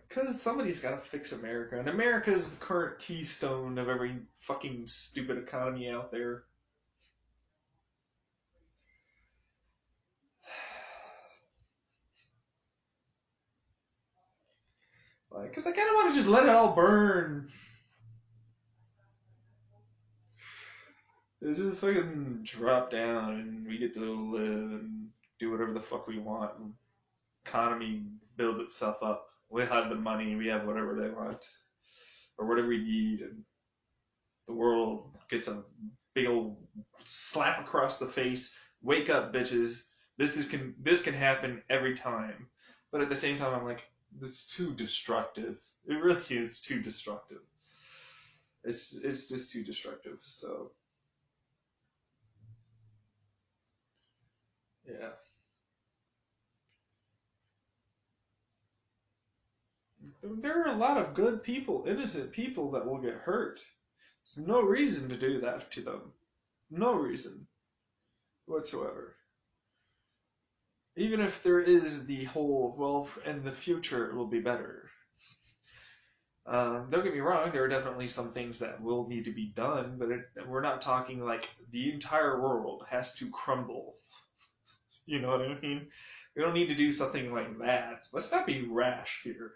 Because somebody's got to fix America, and America is the current keystone of every fucking stupid economy out there. Like, because I kind of want to just let it all burn. It's just fucking drop down, and we get to live and do whatever the fuck we want. And economy build itself up. We have the money, we have whatever they want, or whatever we need, and the world gets a big old slap across the face. Wake up, bitches! This can happen every time. But at the same time, I'm like, it's too destructive. It really is too destructive. It's just too destructive. So yeah, there are a lot of good people, innocent people that will get hurt. There's no reason to do that to them. No reason whatsoever. Even if there is the whole, well, in the future it will be better. Don't get me wrong, there are definitely some things that will need to be done, but we're not talking like the entire world has to crumble. You know what I mean? We don't need to do something like that. Let's not be rash here.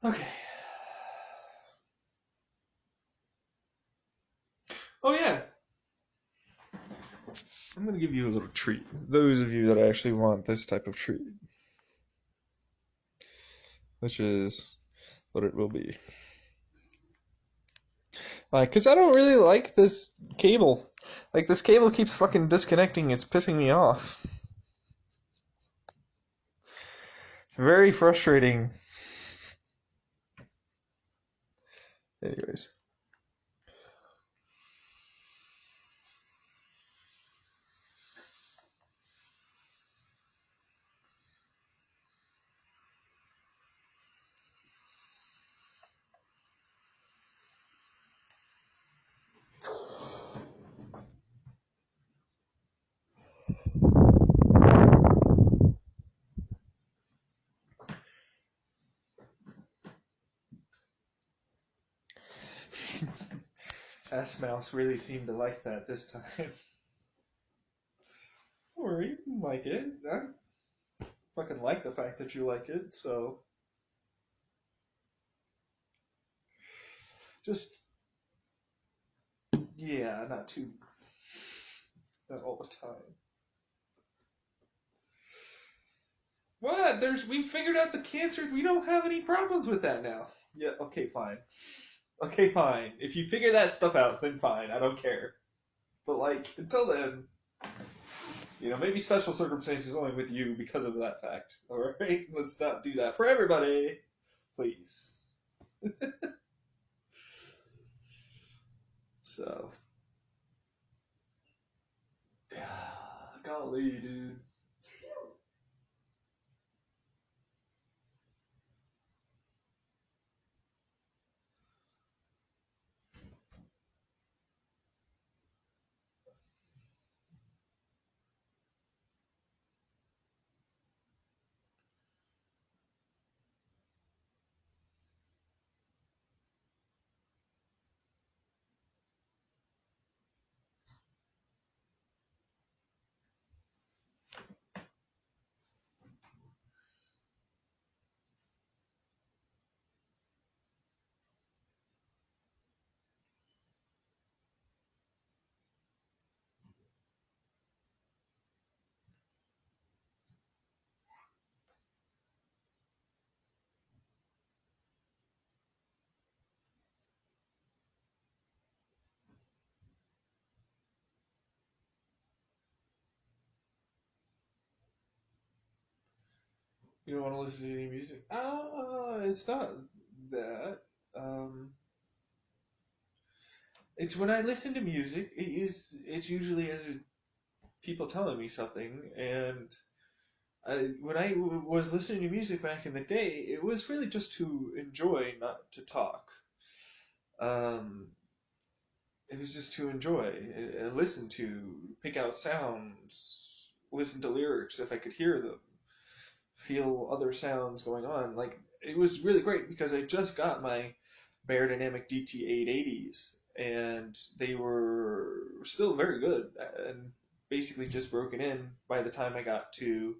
Okay. Oh yeah, I'm gonna give you a little treat. Those of you that actually want this type of treat, which is what it will be. Like, cause I don't really like this cable. Like, this cable keeps fucking disconnecting. It's pissing me off. It's very frustrating. Anyways. Ass Mouse really seemed to like that this time. Don't worry, you can like it. I fucking like the fact that you like it, so just yeah, not all the time. What? We figured out the cancer. We don't have any problems with that now. Yeah. Okay. Fine. Okay. Fine. If you figure that stuff out, then fine. I don't care. But like until then, maybe special circumstances only with you because of that fact. All right. Let's not do that for everybody, please. So, golly, dude. You don't want to listen to any music? It's not that. Um, it's when I listen to music, it's usually as people telling me something, and when I was listening to music back in the day, it was really just to enjoy, not to talk. Um, it was just to enjoy, listen to, pick out sounds, listen to lyrics if I could hear them, feel other sounds going on. Like it was really great because I just got my Beyerdynamic DT880s and they were still very good and basically just broken in by the time I got to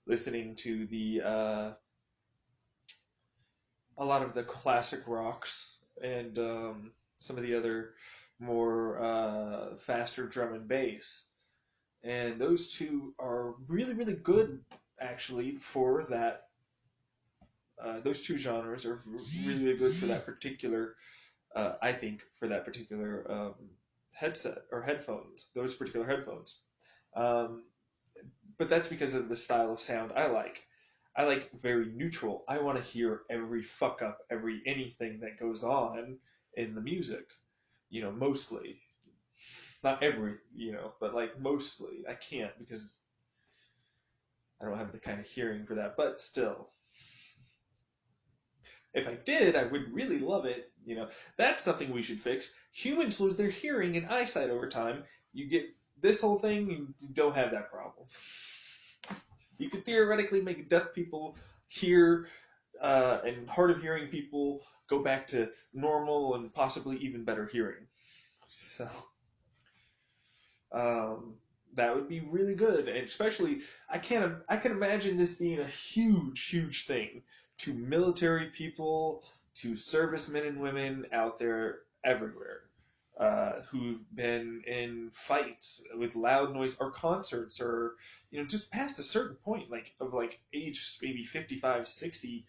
listening to the a lot of the classic rocks and some of the other more faster drum and bass. And those two are really, really good actually for that. Those two genres are really, really good for that particular, I think, for that particular headset or headphones, those particular headphones. Um, but that's because of the style of sound I like. I like very neutral. I want to hear every fuck up, every anything that goes on in the music. Mostly. Not every, but like mostly. I can't because I don't have the kind of hearing for that. But still, if I did, I would really love it. That's something we should fix. Humans lose their hearing and eyesight over time. You get this whole thing, you don't have that problem. You could theoretically make deaf people hear and hard of hearing people go back to normal and possibly even better hearing. So um, that would be really good, and especially I can imagine this being a huge, huge thing to military people, to servicemen and women out there everywhere, who've been in fights with loud noise or concerts, or just past a certain point, like of like age maybe 55, 60.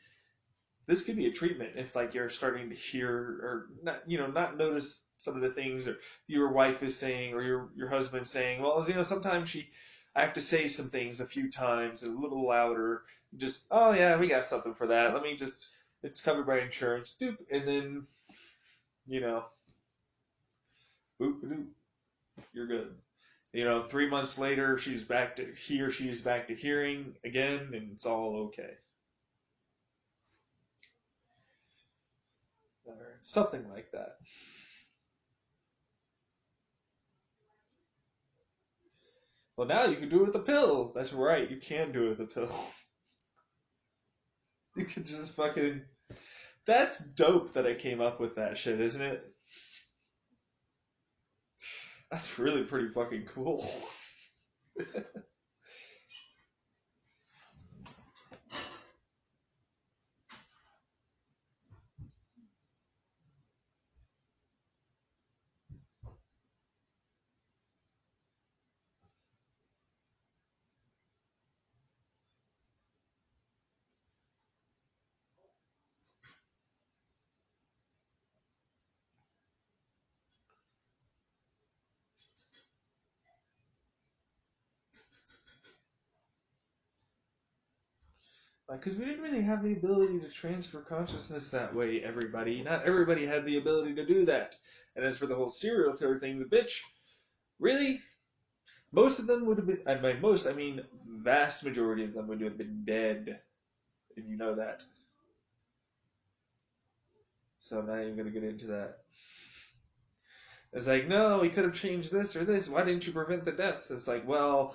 This could be a treatment if like you're starting to hear or not, not notice some of the things or your wife is saying or your husband saying, well, sometimes I have to say some things a few times a little louder. Just, oh yeah, we got something for that. Let me just, it's covered by insurance. Doop, and then, you know, boop, doop, you're good. 3 months later, she's back to hearing again, and it's all okay. Or something like that. Well, now you can do it with a pill. That's right, you can do it with a pill. You can just fucking. That's dope that I came up with that shit, isn't it? That's really pretty fucking cool. Because we didn't really have the ability to transfer consciousness that way, everybody. Not everybody had the ability to do that. And as for the whole serial killer thing, the bitch, really? Most of them would have been, by most, I mean vast majority of them would have been dead. And you know that. So I'm not even going to get into that. It's like, no, we could have changed this or this. Why didn't you prevent the deaths? It's like, well,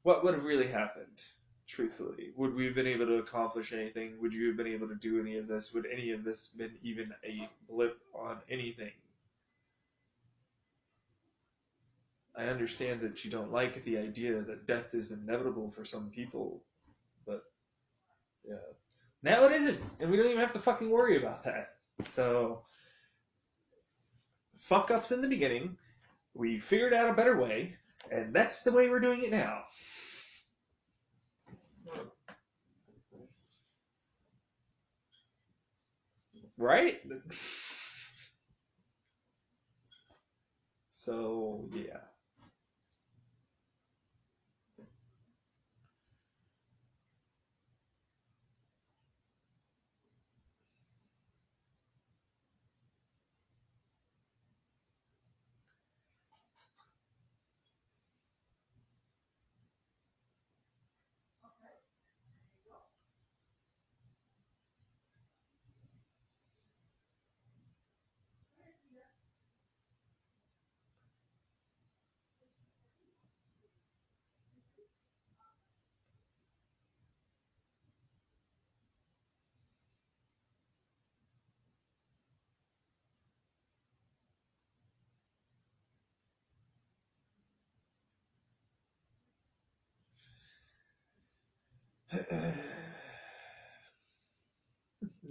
what would have really happened? Truthfully, would we have been able to accomplish anything? Would you have been able to do any of this? Would any of this been even a blip on anything? I understand that you don't like the idea that death is inevitable for some people, but yeah, now it isn't, and we don't even have to fucking worry about that. So, fuck ups in the beginning. We figured out a better way, and that's the way we're doing it now. Right? So, yeah.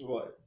What?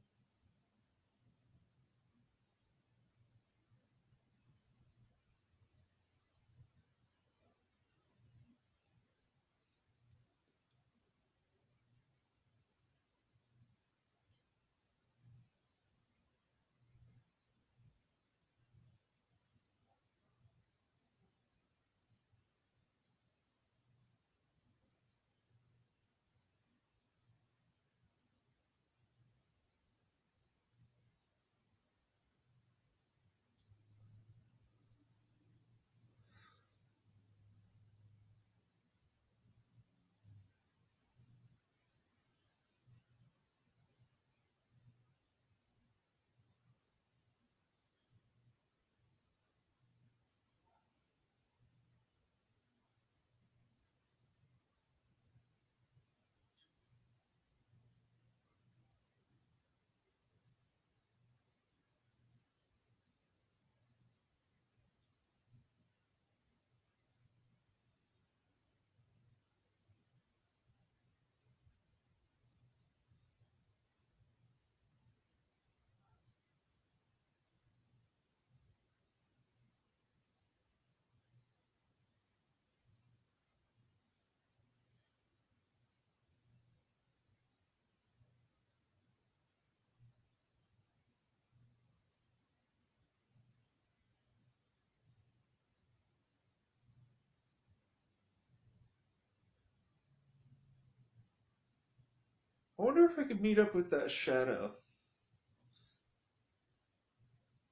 I wonder if I could meet up with that shadow.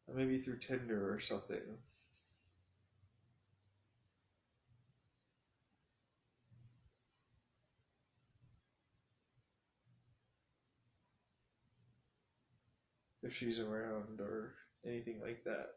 Maybe through Tinder or something. If she's around or anything like that.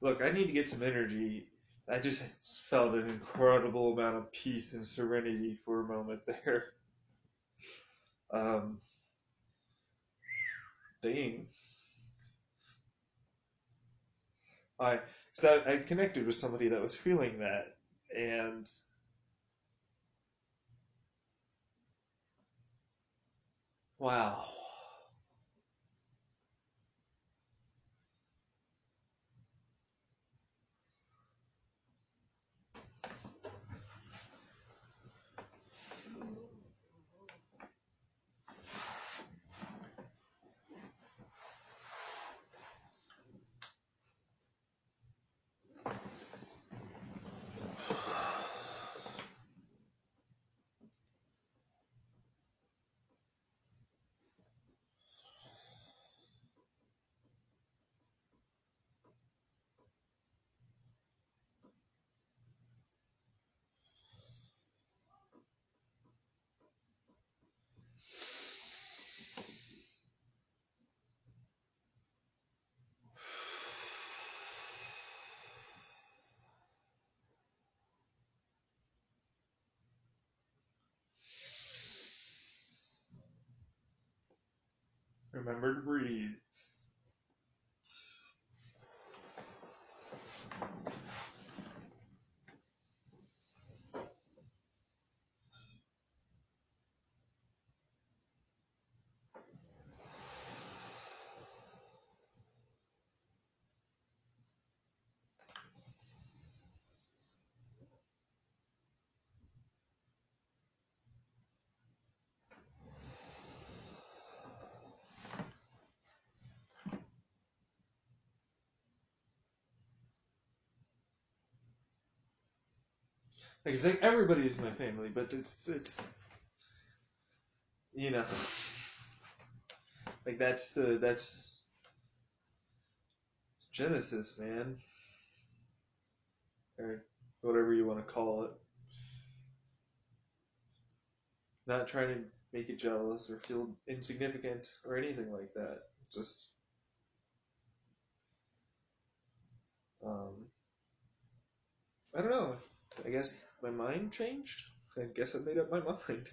Look, I need to get some energy. I just felt an incredible amount of peace and serenity for a moment there. Um, dang. I, cause I connected with somebody that was feeling that, and wow. Remember to breathe. Like, it's like everybody is my family, but it's you know, like that's Genesis, man, or whatever you want to call it. Not trying to make it jealous or feel insignificant or anything like that. Just um, I don't know. I guess my mind changed. I guess I made up my mind.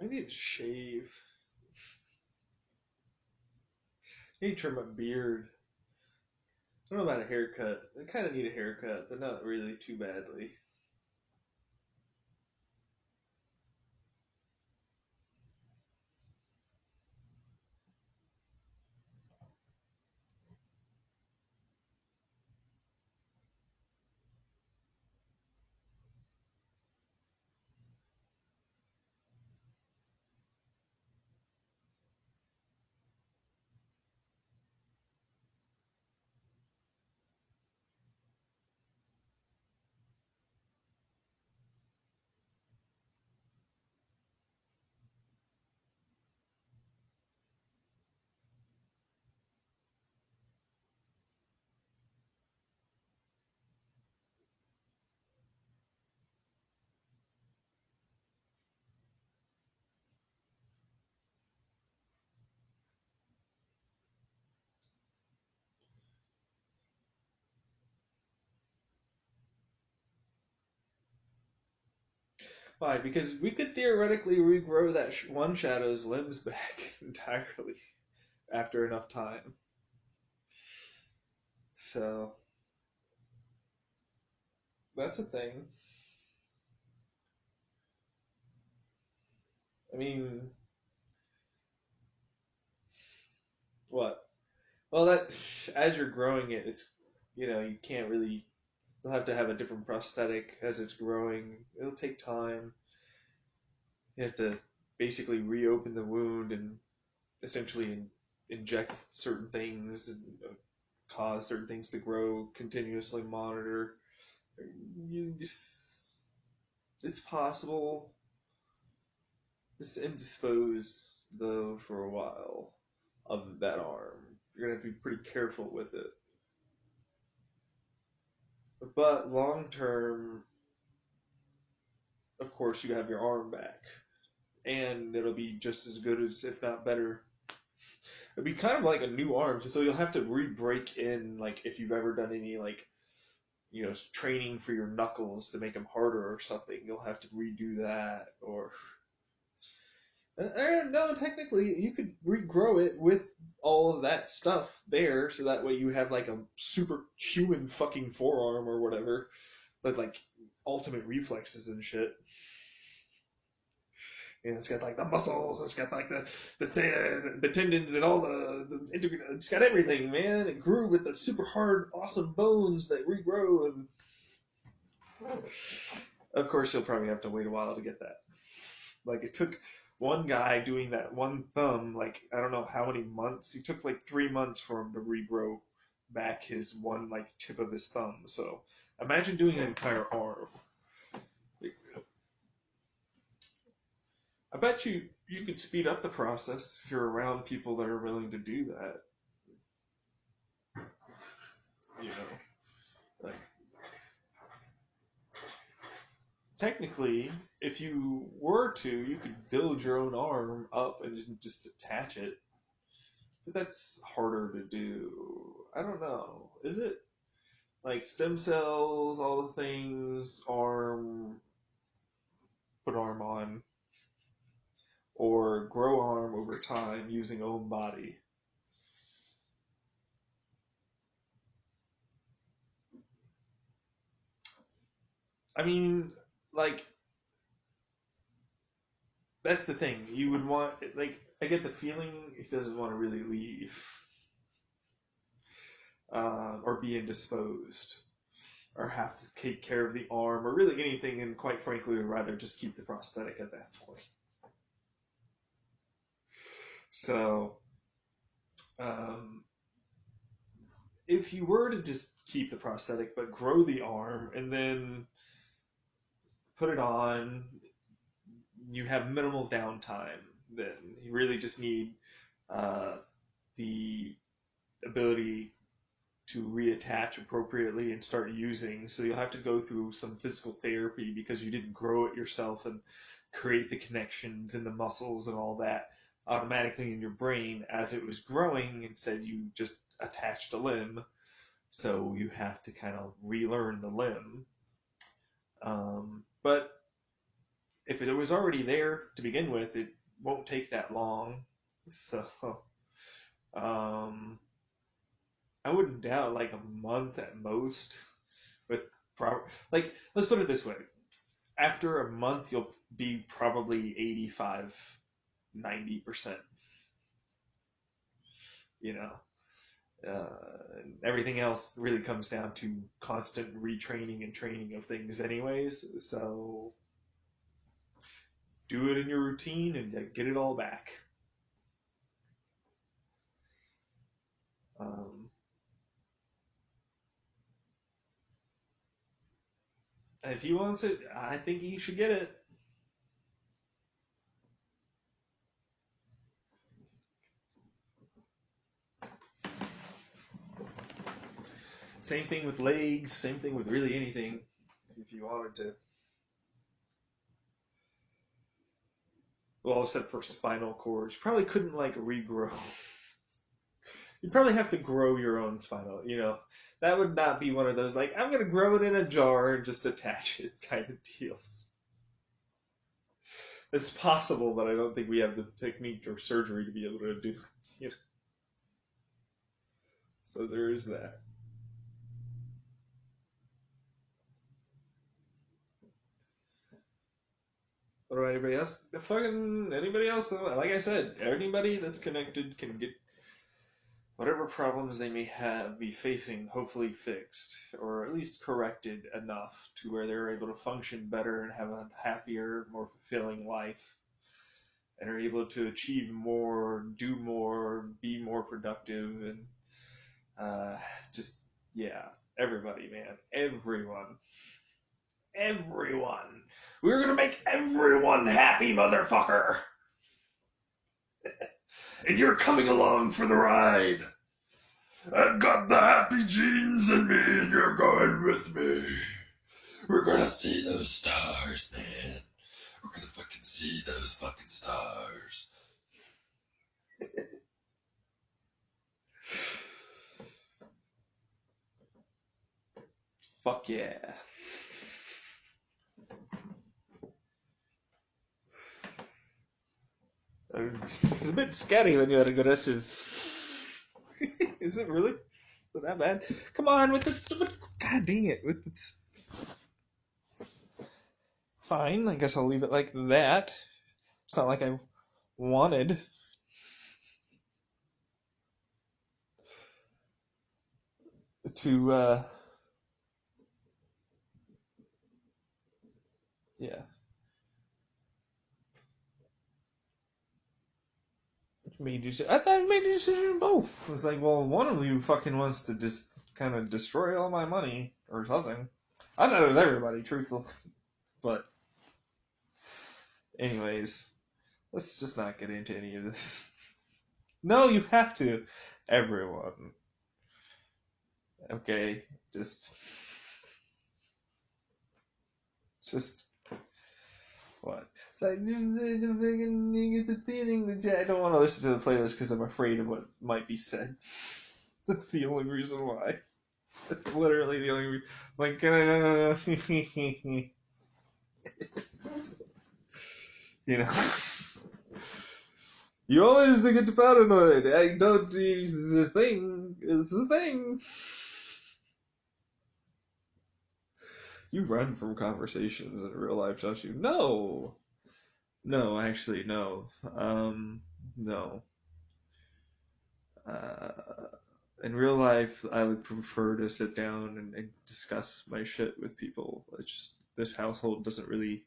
I need to shave. I need to trim my beard. I don't know about a haircut. I kind of need a haircut, but not really too badly. Why? Because we could theoretically regrow that one shadow's limbs back entirely after enough time. So that's a thing. I mean, what? Well, that as you're growing it, it's you can't really. You'll have to have a different prosthetic as it's growing. It'll take time. You have to basically reopen the wound and essentially inject certain things and cause certain things to grow, continuously monitor. You just, it's possible. Just indispose though for a while of that arm. You're gonna have to be pretty careful with it. But long term, of course, you have your arm back, and it'll be just as good as, if not better. It'll be kind of like a new arm, so you'll have to re-break in, like if you've ever done any like training for your knuckles to make them harder or something. You'll have to redo that, or no, technically you could regrow it with all of that stuff there, so that way you have like a super human fucking forearm or whatever, with like ultimate reflexes and shit. It's got like the muscles, it's got like the tendons and all it's got everything, man. It grew with the super hard, awesome bones that regrow, and of course you'll probably have to wait a while to get that. Like it took one guy doing that one thumb, like I don't know how many months. It took like 3 months for him to regrow back his one like tip of his thumb. So imagine doing an entire arm. I bet you could speed up the process if you're around people that are willing to do that. You know, like technically, if you were to, you could build your own arm up and just attach it. But that's harder to do. I don't know. Is it? Like stem cells, all the things, arm, put arm on, or grow arm over time using own body. I mean, like, that's the thing. You would want, like, I get the feeling he doesn't want to really leave, or be indisposed, or have to take care of the arm, or really anything, and quite frankly, would rather just keep the prosthetic at that point. So, um, if you were to just keep the prosthetic but grow the arm and then put it on, you have minimal downtime. Then you really just need the ability to reattach appropriately and start using. So you'll have to go through some physical therapy because you didn't grow it yourself and create the connections and the muscles and all that automatically in your brain as it was growing. Instead, you just attached a limb. So you have to kind of relearn the limb. But if it was already there to begin with, it won't take that long. So um, I wouldn't doubt like a month at most. With like, let's put it this way: after a month, you'll be probably 85, 90%. You know, everything else really comes down to constant retraining and training of things, anyways. So do it in your routine and get it all back. Um, if he wants it, I think he should get it. Same thing with legs, same thing with really anything. If you wanted to. Well, except for spinal cords. You probably couldn't like regrow. You'd probably have to grow your own spinal. That would not be one of those like, I'm going to grow it in a jar and just attach it kind of deals. It's possible, but I don't think we have the technique or surgery to be able to do it. You know? So there is that. What about anybody else? Fucking anybody else? Like I said, anybody that's connected can get whatever problems they may have be facing hopefully fixed or at least corrected enough to where they're able to function better and have a happier, more fulfilling life and are able to achieve more, do more, be more productive, and just, yeah, everybody, man, everyone. We're gonna make everyone happy, motherfucker. And you're coming along for the ride. I've got the happy genes in me, and you're going with me. We're gonna see those stars, man. We're gonna fucking see those fucking stars. Fuck yeah. It's a bit scary when you're aggressive. Is it really? Is it that bad? Come on with this. God dang it. With this. Fine, I guess I'll leave it like that. It's not like I wanted to, yeah. I thought I made a decision both. It was like, well, one of you fucking wants to just kind of destroy all my money or something. I thought it was everybody, truthful. But, anyways, let's just not get into any of this. No, you have to. Everyone. Okay, just what? It's like, I don't want to listen to the playlist because I'm afraid of what might be said. That's the only reason why. That's literally the only reason. Like, you know. You always get paranoid. I don't. It's a thing. It's a thing. You run from conversations in real life, don't you? No. No, actually, no. No. Uh, in real life, I would prefer to sit down and discuss my shit with people. It's just this household doesn't really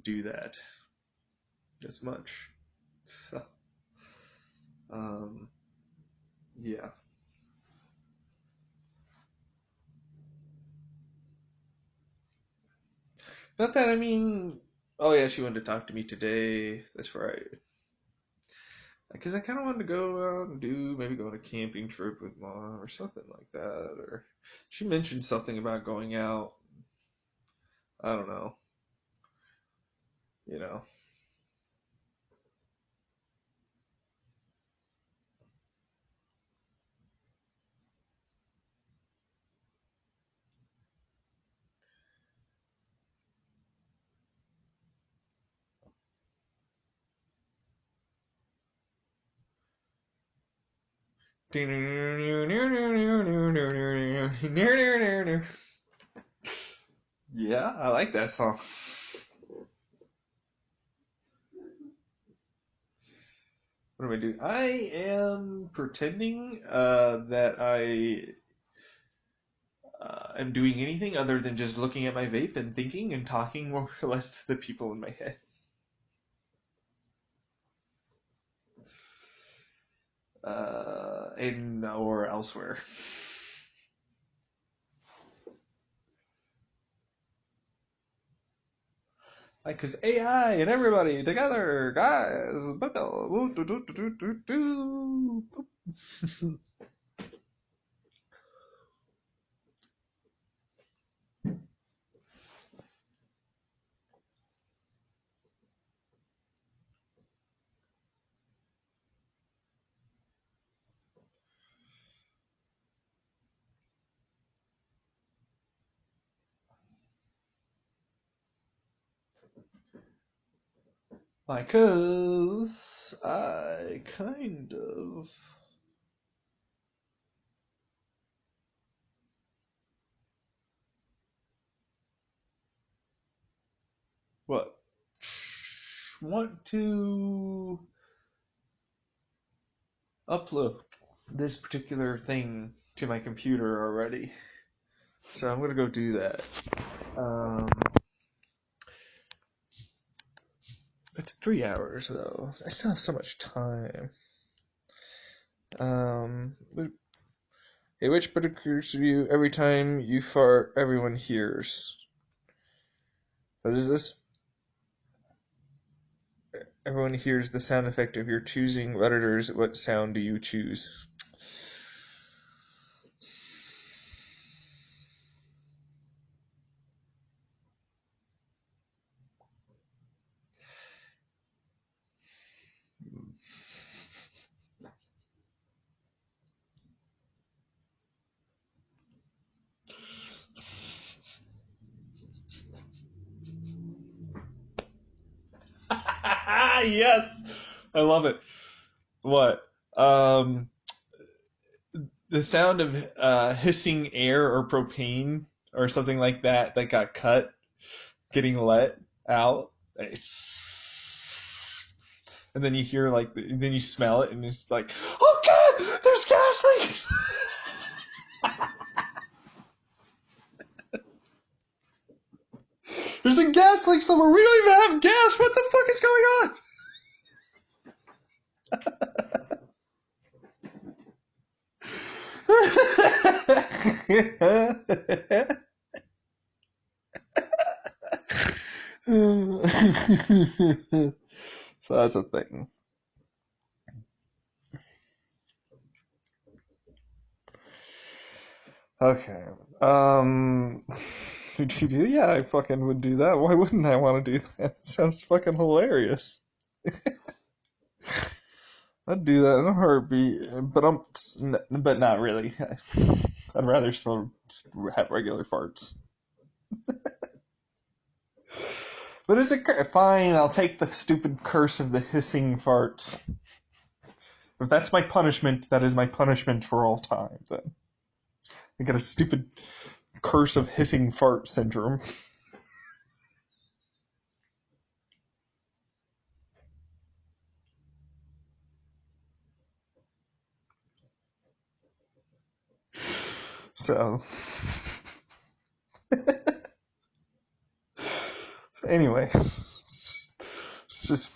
do that as much. So, um, yeah. Not that I mean. Oh yeah, she wanted to talk to me today. That's right. Because I kind of wanted to go out and maybe go on a camping trip with mom or something like that. Or she mentioned something about going out. I don't know. You know. Yeah, I like that song. What am I doing? I am pretending that I am doing anything other than just looking at my vape and thinking and talking more or less to the people in my head. In or elsewhere. Like, cause AI and everybody together, guys. Because I kind of. What? Want to upload this particular thing to my computer already. So I'm gonna go do that. Um, it's 3 hours though. I still have so much time. But, hey, which particular review? Every time you fart, everyone hears. What is this? Everyone hears the sound effect of your choosing. Editors, what sound do you choose? Yes, I love it. What? Um, the sound of hissing air or propane or something like that that got cut getting let out. And then you hear like, then you smell it, and it's like, oh god, there's gas leaks. There's a gas leak somewhere. We don't even have gas. What the fuck is going on? So that's a thing. Okay. Would you do? Yeah, I fucking would do that. Why wouldn't I want to do that? It sounds fucking hilarious. I'd do that in a heartbeat, but not really. I'd rather still have regular farts. But is it fine? I'll take the stupid curse of the hissing farts. If that's my punishment, that is my punishment for all time. Then I get a stupid curse of hissing fart syndrome. So, anyways, it's just.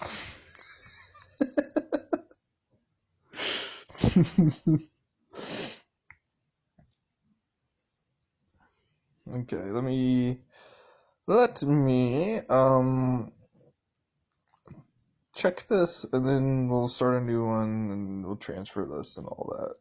Okay, let me check this, and then we'll start a new one, and we'll transfer this and all that.